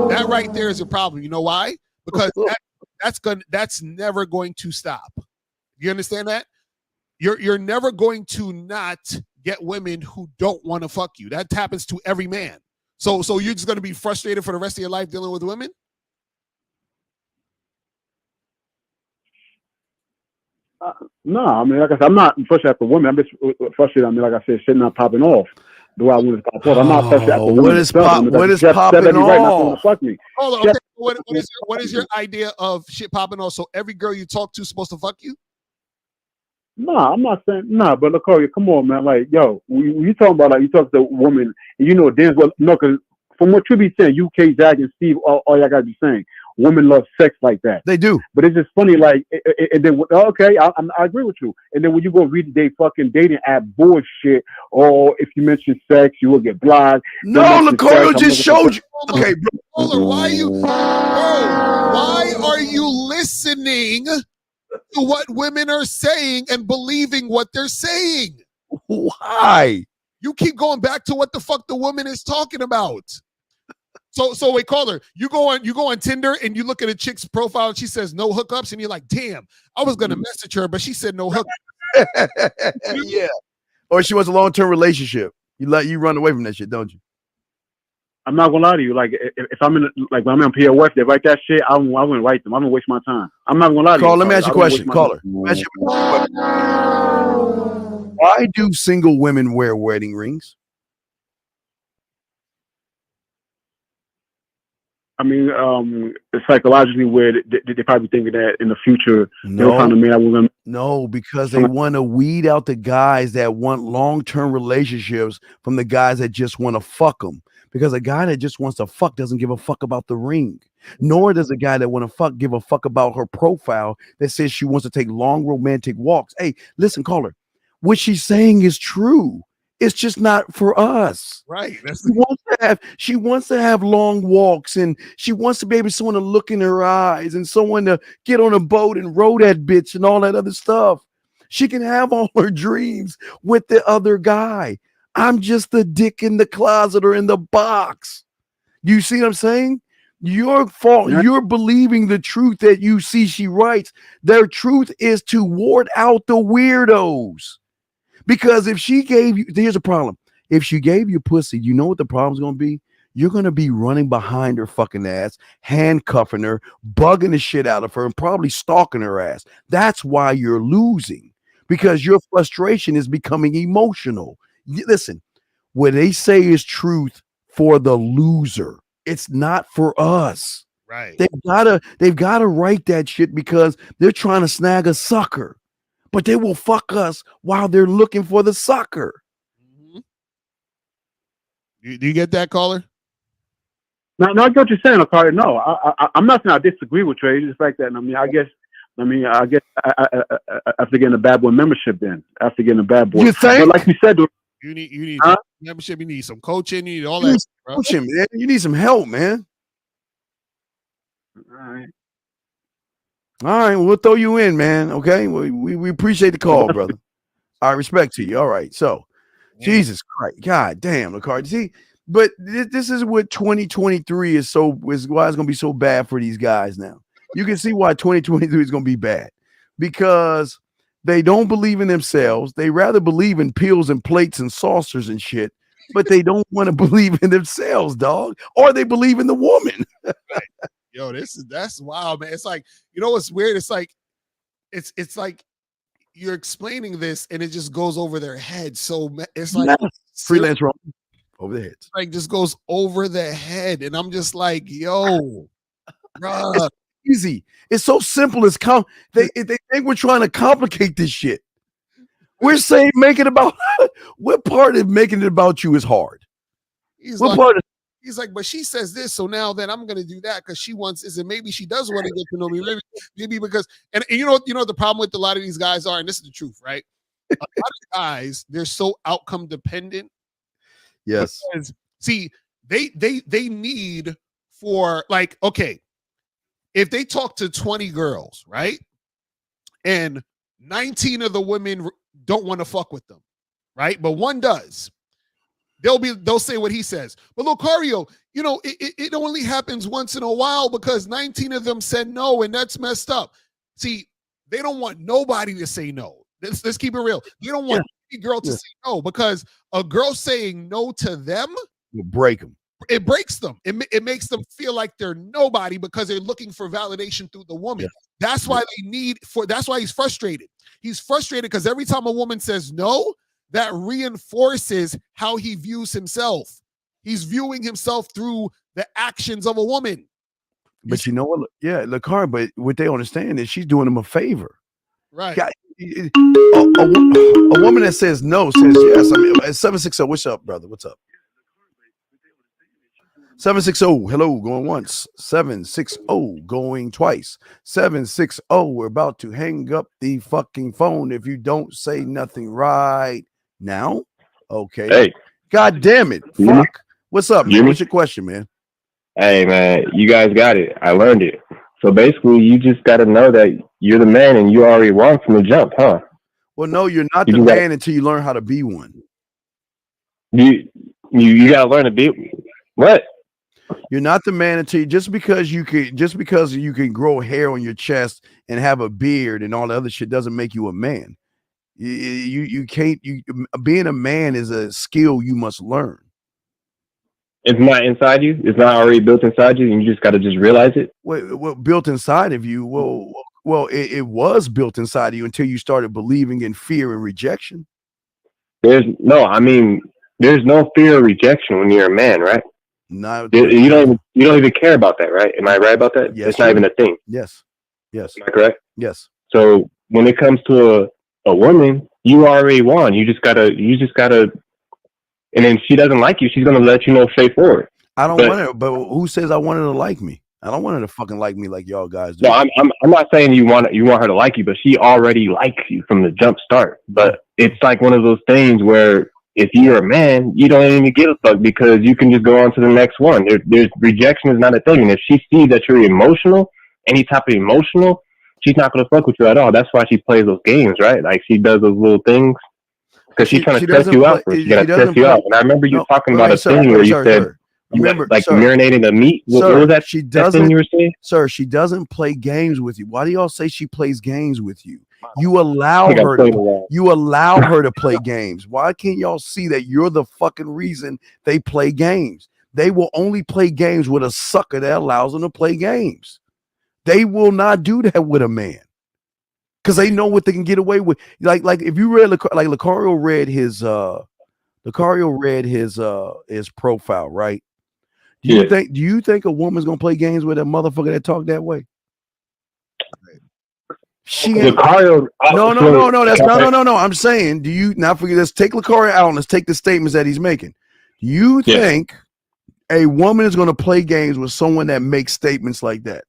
That right there is a problem. You know why? Because that's never going to stop. You understand that? You're never going to not get women who don't want to fuck you. That happens to every man. So you're just going to be frustrated for the rest of your life dealing with women? No, I mean, like I said, I'm not frustrated at the women. I'm just frustrated. I mean, like I said, shit not popping off. Do I want to pop off? I'm not frustrated at the women. What is popping off? Right, not want to fuck me. Hold on. Okay. What is your idea of shit popping off? So every girl you talk to is supposed to fuck you? No, I'm not saying but Lucario, come on, man. Like, yo, you talking about you talk to a woman, and you know damn well because from what you be saying, UK, Zach, and Steve, all y'all gotta be saying, women love sex like that. They do, but it's just funny. Like, and then okay, I agree with you. And then when you go read they fucking dating app bullshit, or if you mention sex, you will get blocked. No, Lucario just showed you. Okay, bro. Why are you listening to what women are saying and believing what they're saying? Why? You keep going back to what the fuck the woman is talking about. So wait, caller, you go on Tinder and you look at a chick's profile and she says no hookups and you're like, damn, I was gonna message her, but she said no hookups. Yeah. Or she wants a long-term relationship. You run away from that shit, don't you? I'm not gonna lie to you. Like if I'm in when I'm in POF, they write that shit. I wouldn't write them. I'm gonna waste my time. I'm not gonna lie to you. Let me ask you a question. Caller. Why do single women wear wedding rings? I mean, psychologically, where they probably thinking that in the future they'll find a man that will. No, because they want to weed out the guys that want long-term relationships from the guys that just want to fuck them. Because a guy that just wants to fuck doesn't give a fuck about the ring. Nor does a guy that want to fuck give a fuck about her profile that says she wants to take long romantic walks. Hey, listen, caller. What she's saying is true. It's just not for us. Right. She wants to have long walks, and she wants to be able to someone to look in her eyes and someone to get on a boat and row that bitch and all that other stuff. She can have all her dreams with the other guy. I'm just the dick in the closet or in the box. You see what I'm saying? Your fault. Yeah. You're believing the truth that you see she writes. Their truth is to ward out the weirdos. Because if she gave you, here's a problem. If she gave you pussy, you know what the problem's going to be? You're going to be running behind her fucking ass, handcuffing her, bugging the shit out of her, and probably stalking her ass. That's why you're losing. Because your frustration is becoming emotional. Listen, what they say is truth for the loser. It's not for us. Right. They've gotta write that shit because they're trying to snag a sucker. But they will fuck us while they're looking for the sucker. Mm-hmm. Do you get that, caller? No, I get what you're saying, Lucario. No, I'm not saying I disagree with you. It's just like that. I mean, I guess I mean, I guess after getting a bad boy membership, then after getting a bad boy. You think? But like you said, You need huh? membership. You need some coaching. You need all You need that. some Bro. coaching, man. You need some help, man. All right. All right, we'll throw you in, man. Okay, we appreciate the call, brother. I respect to you. All right, so Jesus Christ, God damn, Licard. See, but this is what 2023 is why it's gonna be so bad for these guys now. You can see why 2023 is gonna be bad because they don't believe in themselves. They rather believe in pills and plates and saucers and shit, but they don't want to believe in themselves, dog, or they believe in the woman. Yo, that's wild, man. It's like, you know what's weird? It's like it's like you're explaining this and it just goes over their head. So it's like freelance wrong over their heads. Like just goes over their head, and I'm just like, yo, bruh. It's easy. It's so simple. They think we're trying to complicate this shit. We're saying make it about what part of making it about you is hard. He's like, but she says this, so now then I'm gonna do that because she wants is, and maybe she does want to get to know me. Maybe because and you know the problem with a lot of these guys are, and this is the truth, right? A lot of guys, they're so outcome dependent. Yes. Because, see, they need for like, okay, if they talk to 20 girls, right? And 19 of the women don't want to fuck with them, right? But one does. They'll say what he says. But Lucario, you know, it only happens once in a while because 19 of them said no, and that's messed up. See, they don't want nobody to say no. Let's keep it real. They don't want any girl to say no because a girl saying no to them will break them. It breaks them. It makes them feel like they're nobody because they're looking for validation through the woman. That's why that's why he's frustrated. He's frustrated because every time a woman says no, that reinforces how he views himself. He's viewing himself through the actions of a woman. But you know what? Yeah, Licard, but what they understand is she's doing him a favor. Right. God, a woman that says no says yes. I mean, 760, what's up, brother? What's up? 760, hello, going once. 760, going twice. 760, we're about to hang up the fucking phone if you don't say nothing right now. Okay. Hey. God damn it. Fuck. What's up, man? What's your question, man? Hey, man, you guys got it. I learned it. So basically, you just got to know that you're the man and you already won from the jump, huh? Well, no, you're not the man until you learn how to be one. You got to learn to be what? You're not the man until just because you can grow hair on your chest and have a beard and all the other shit doesn't make you a man. You can't. Being a man is a skill you must learn. It's not inside you. It's not already built inside you, and you just got to just realize it. Well, built inside of you. Well, it was built inside of you until you started believing in fear and rejection. There's no fear of rejection when you're a man, right? No, you don't even care about that, right? Am I right about that? Yes, it's not even a thing. Yes. Am I correct? Yes. So when it comes to a woman, you already won. You just gotta, and then she doesn't like you, she's gonna let you know straightforward. I don't want her, but who says I want her to like me? I don't want her to fucking like me like y'all guys do. No, I'm not saying you want her to like you, but she already likes you from the jump start. But it's like one of those things where if you're a man, you don't even give a fuck because you can just go on to the next one. There's rejection is not a thing. And if she sees that you're emotional, any type of emotional, she's not going to fuck with you at all. That's why she plays those games, right? Like she does those little things because she's trying to test you out. She's going to test you out. And I remember you talking about a thing where you said, remember, like marinating the meat. What was that? She doesn't. Thing you were saying? Sir, she doesn't play games with you. Why do y'all say she plays games with you? You allow her to play games. Why can't y'all see that you're the fucking reason they play games? They will only play games with a sucker that allows them to play games. They will not do that with a man because they know what they can get away with. Like if you read like Lucario read his profile, right? Do you think a woman's gonna play games with a motherfucker that talk that way? No. That's no. I'm saying, do you not forget? Let's take Lucario out and let's take the statements that he's making. Do you think a woman is going to play games with someone that makes statements like that?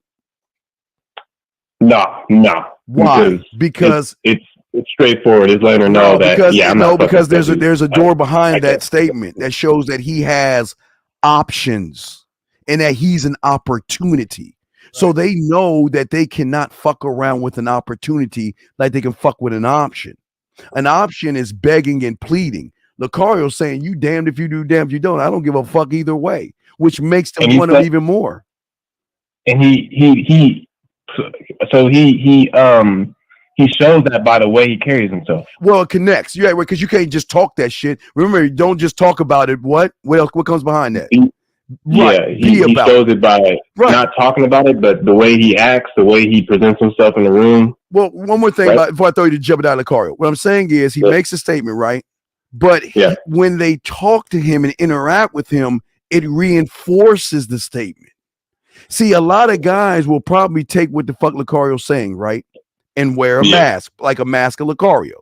No. Why? Because it's straightforward. It's letting her know that I'm not because fucking there's a door behind I that guess. statement that shows that he has options and that he's an opportunity. So they know that they cannot fuck around with an opportunity like they can fuck with an option. An option is begging and pleading. Lucario saying, "You damned if you do, damned if you don't. I don't give a fuck either way," which makes them want him even more. And he shows that by the way he carries himself. Well, it connects. Yeah, because you can't just talk that shit. Remember, don't just talk about it. What else? What comes behind that? Yeah, he shows it by not talking about it, but the way he acts, the way he presents himself in the room. Well, one more thing before I throw you to Jebediah Lucario. What I'm saying is he makes a statement, right? But when they talk to him and interact with him, it reinforces the statement. See, a lot of guys will probably take what the fuck Lucario's saying, right? And wear a mask, like a mask of Lucario.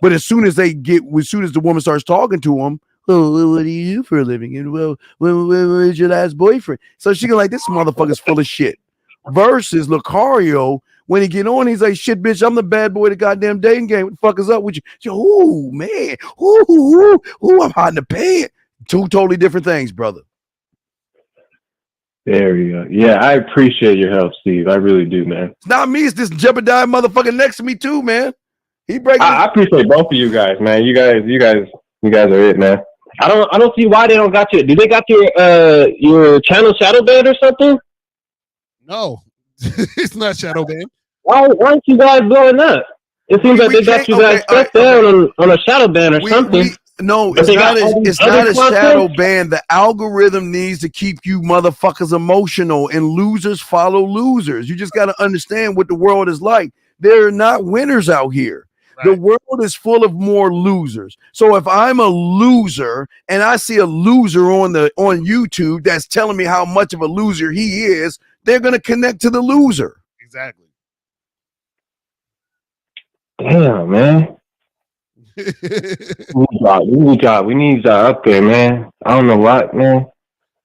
But as soon as the woman starts talking to him, "Oh, what do you do for a living? And well, where's your last boyfriend?" So she go like, "This motherfucker's full of shit." Versus Lucario, when he get on, he's like, "Shit, bitch, I'm the bad boy of the goddamn dating game. What the fuck is up with you?" Oh man, I'm hot in the pants. Two totally different things, brother. There we go. Yeah, I appreciate your help, Steve. I really do, man. It's not me. It's this Jebediah motherfucker next to me too, man. He breaking. I appreciate both of you guys, man. You guys are it, man. I don't see why they don't got you. Do they got your channel shadow banned or something? No, it's not shadow banned. Why aren't you guys blowing up? It seems like they got you guys stuck down on a shadow ban or something. No, it's not a shadow ban. The algorithm needs to keep you motherfuckers emotional, and losers follow losers. You just got to understand what the world is like. There are not winners out here. The world is full of more losers. So if I'm a loser and I see a loser on YouTube that's telling me how much of a loser he is, they're going to connect to the loser. Exactly. Damn, man. We need y'all up there, man. I don't know what, man.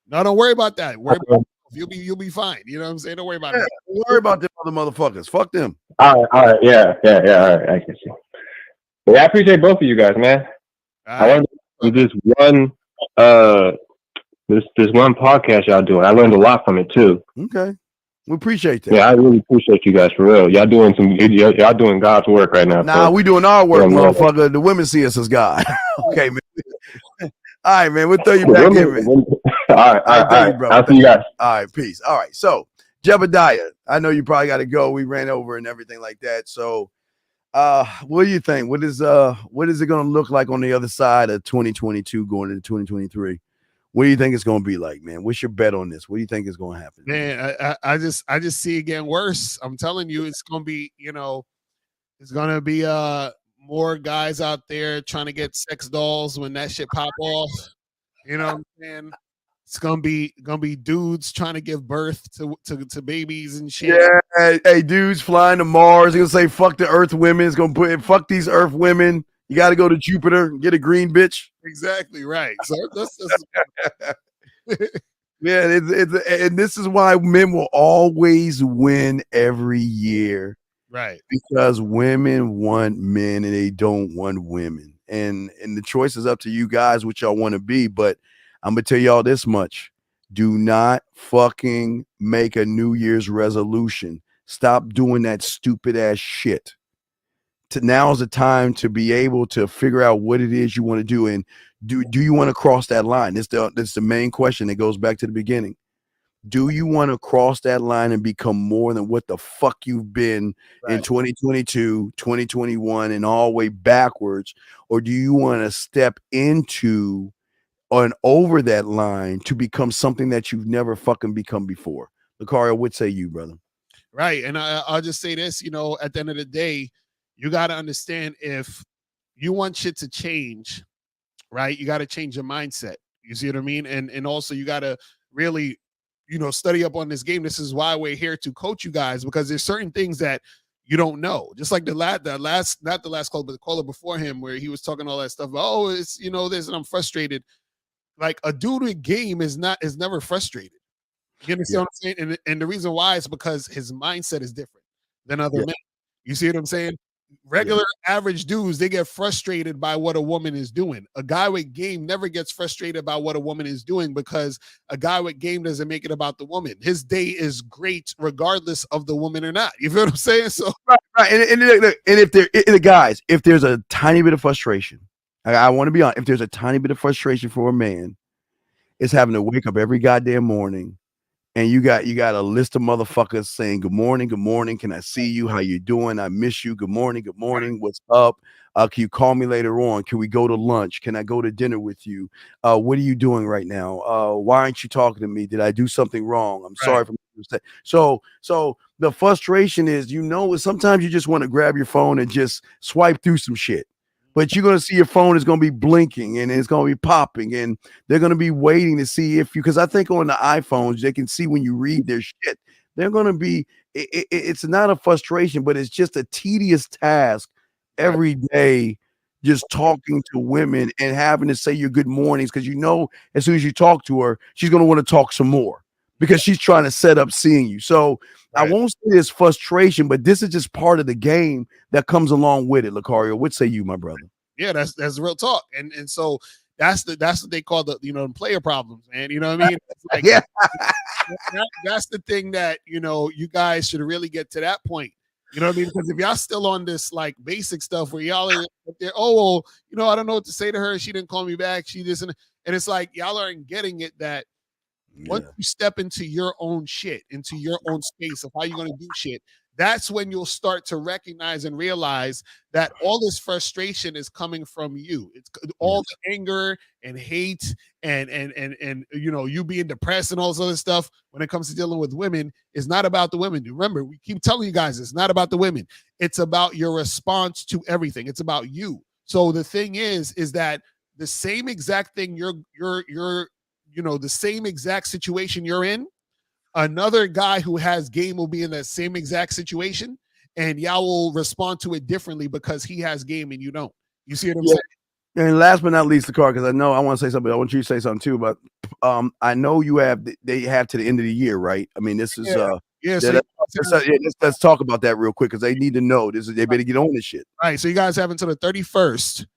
No, don't worry about that. You'll be fine. You know what I'm saying? Don't worry about that. Don't worry about them other motherfuckers. Fuck them. All right. Yeah. All right. I can see. Yeah, I appreciate both of you guys, man. I learned this one podcast y'all doing. I learned a lot from it too. Okay. We appreciate that. Yeah, I really appreciate you guys for real. Y'all doing God's work right now. Nah, we doing our work, motherfucker. The women see us as God. Okay, man. All right, man. We'll throw you back in, man. All right. Bro. I'll see you guys. All right, peace. All right. So, Jebediah, I know you probably got to go. We ran over and everything like that. So, what do you think? What is it going to look like on the other side of 2022 going into 2023? What do you think it's going to be like, man? What's your bet on this? What do you think is going to happen? Man, I just see it getting worse. I'm telling you, it's going to be, it's going to be more guys out there trying to get sex dolls when that shit pop off. You know what I'm saying? It's gonna be dudes trying to give birth to babies and shit. Yeah, hey, dudes flying to Mars. He's gonna say fuck the Earth women. It's gonna put fuck these Earth women. You got to go to Jupiter and get a green bitch. Exactly right. So that's yeah, and this is why men will always win every year. Right. Because women want men and they don't want women. And the choice is up to you guys what y'all want to be. But I'm going to tell y'all this much. Do not fucking make a New Year's resolution. Stop doing that stupid ass shit. Now's the time to be able to figure out what it is you want to do. And do you want to cross that line? That's the main question that goes back to the beginning. Do you want to cross that line and become more than what the fuck you've been in 2022, 2021, and all the way backwards? Or do you want to step into and over that line to become something that you've never fucking become before? Lucario, what say you, brother? Right. And I'll just say this, at the end of the day, you got to understand, if you want shit to change, right, you got to change your mindset. You see what I mean? And also you got to really, study up on this game. This is why we're here to coach you guys, because there's certain things that you don't know. Just like not the last caller, but the caller before him, where he was talking all that stuff about, oh, it's, this, and I'm frustrated. Like, a dude in game is never frustrated. You understand what I'm saying? And the reason why is because his mindset is different. than other Yeah. men. You see what I'm saying? Regular average dudes, they get frustrated by what a woman is doing. A guy with game never gets frustrated about what a woman is doing because a guy with game doesn't make it about the woman. His day is great regardless of the woman or not. You feel what I'm saying? So Right. And if there, guys, if there's a tiny bit of frustration, I want to be honest, if there's a tiny bit of frustration for a man, it's having to wake up every goddamn morning. And you got a list of motherfuckers saying, good morning, can I see you? How you doing? I miss you. Good morning, what's up? Can you call me later on? Can we go to lunch? Can I go to dinner with you? What are you doing right now? Why aren't you talking to me? Did I do something wrong? I'm sorry for so the frustration is, sometimes you just want to grab your phone and just swipe through some shit. But you're going to see your phone is going to be blinking and it's going to be popping and they're going to be waiting to see if you, because I think on the iPhones, they can see when you read their shit. They're going to be, it's not a frustration, but it's just a tedious task every day, just talking to women and having to say your good mornings. Because as soon as you talk to her, she's going to want to talk some more because she's trying to set up seeing you. So I won't say it's frustration, but this is just part of the game that comes along with it. Lucario, what say you, my brother? Yeah, that's real talk. And so that's what they call the player problems, man. You know what I mean? It's like, yeah. That's the thing that you guys should really get to that point. You know what I mean? Because if y'all still on this like basic stuff where y'all are there, I don't know what to say to her. She didn't call me back. She doesn't, and it's like y'all aren't getting it that once you step into your own shit, into your own space of how you're going to do shit, that's when you'll start to recognize and realize that all this frustration is coming from you. It's all the anger and hate and you being depressed and all this other stuff when it comes to dealing with women is not about the women. Remember, we keep telling you guys it's not about the women. It's about your response to everything. It's about you. So the thing is that the same exact thing you're the same exact situation you're in, another guy who has game will be in that same exact situation, and y'all will respond to it differently because he has game and you don't. You see what I'm saying? And last but not least, the car, because I want to say something. I want you to say something too. But I know they have to the end of the year, right? I mean, this is let's talk about that real quick because they need to know this. They better get on this shit. All right, so you guys have until the 31st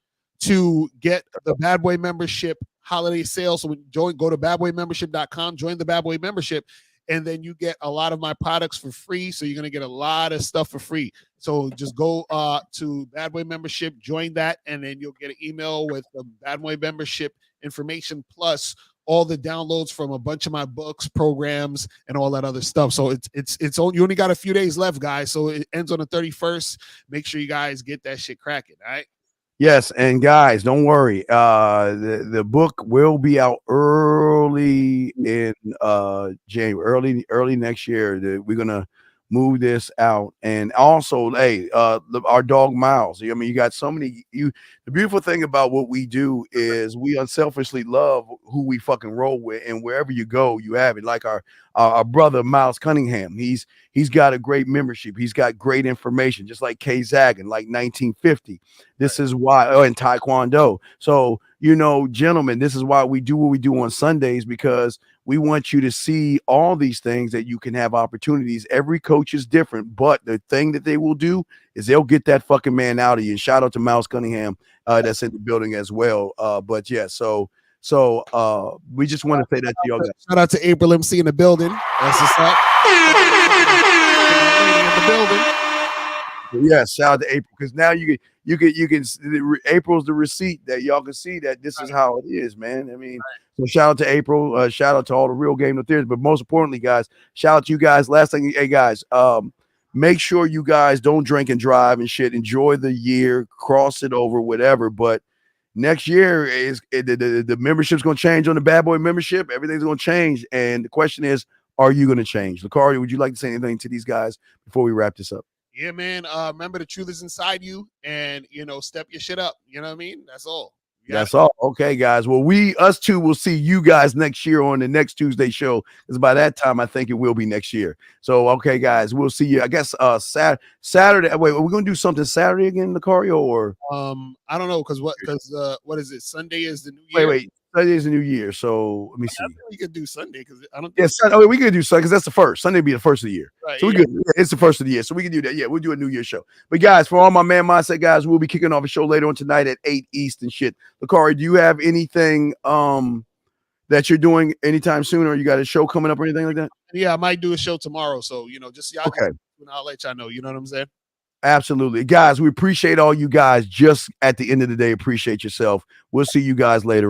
to get the Bad Boy membership holiday sale. So go to badboymembership.com, join the Bad Boy membership, and then you get a lot of my products for free. So you're going to get a lot of stuff for free. So just go to Bad Boy membership, join that, and then you'll get an email with the Bad Boy membership information plus all the downloads from a bunch of my books, programs, and all that other stuff. So you only got a few days left, guys. So it ends on the 31st. Make sure you guys get that shit cracking. All right. Yes, and guys, don't worry. The book will be out early in January, early next year. We're gonna move this out, and also, our dog Miles. I mean, you got so many. The beautiful thing about what we do is we unselfishly love who we fucking roll with, and wherever you go, you have it. Like our brother Miles Cunningham. He's got a great membership. He's got great information, just like Kay Zagan, like 1950. This is why, in Taekwondo. So, gentlemen, this is why we do what we do on Sundays, because we want you to see all these things that you can have opportunities. Every coach is different, but the thing that they will do is they'll get that fucking man out of you. And shout out to Miles Cunningham, that's in the building as well. But yeah, so we just want to say that to y'all guys. Shout out to April MC in the building. That's what's up. In the building. Yeah, shout out to April, because now you can April's the receipt that y'all can see that this is how it is, man. I mean, so shout out to April, shout out to all the Real Game No Theories, but most importantly, guys, shout out to you guys. Last thing, hey guys, make sure you guys don't drink and drive and shit. Enjoy the year, cross it over, whatever. But next year the membership's gonna change on the Bad Boy membership. Everything's gonna change, and the question is, are you gonna change? Lucario, would you like to say anything to these guys before we wrap this up? Yeah, man. Remember, the truth is inside you, and step your shit up. You know what I mean? That's all. That's all. Okay, guys. Well, us two will see you guys next year on the next Tuesday show, because by that time I think it will be next year. So, okay, guys, we'll see you. I guess Saturday. Wait, are we gonna do something Saturday again, Lucario? Or I don't know, because what is it? Sunday is the new year. Wait. Sunday's a new year. So let me see. I think we could do Sunday because I don't. Yes, yeah, we could do Sunday because that's the first. Sunday will be the first of the year. Right, So we yeah. good. Yeah, it's the first of the year. So we can do that. Yeah, we'll do a New Year show. But guys, for all my man mindset guys, we'll be kicking off a show later on tonight at 8 East and shit. Lakari, do you have anything that you're doing anytime soon, or you got a show coming up or anything like that? Yeah, I might do a show tomorrow. So just y'all. Okay. I'll let y'all know. You know what I'm saying? Absolutely. Guys, we appreciate all you guys. Just at the end of the day, appreciate yourself. We'll see you guys later.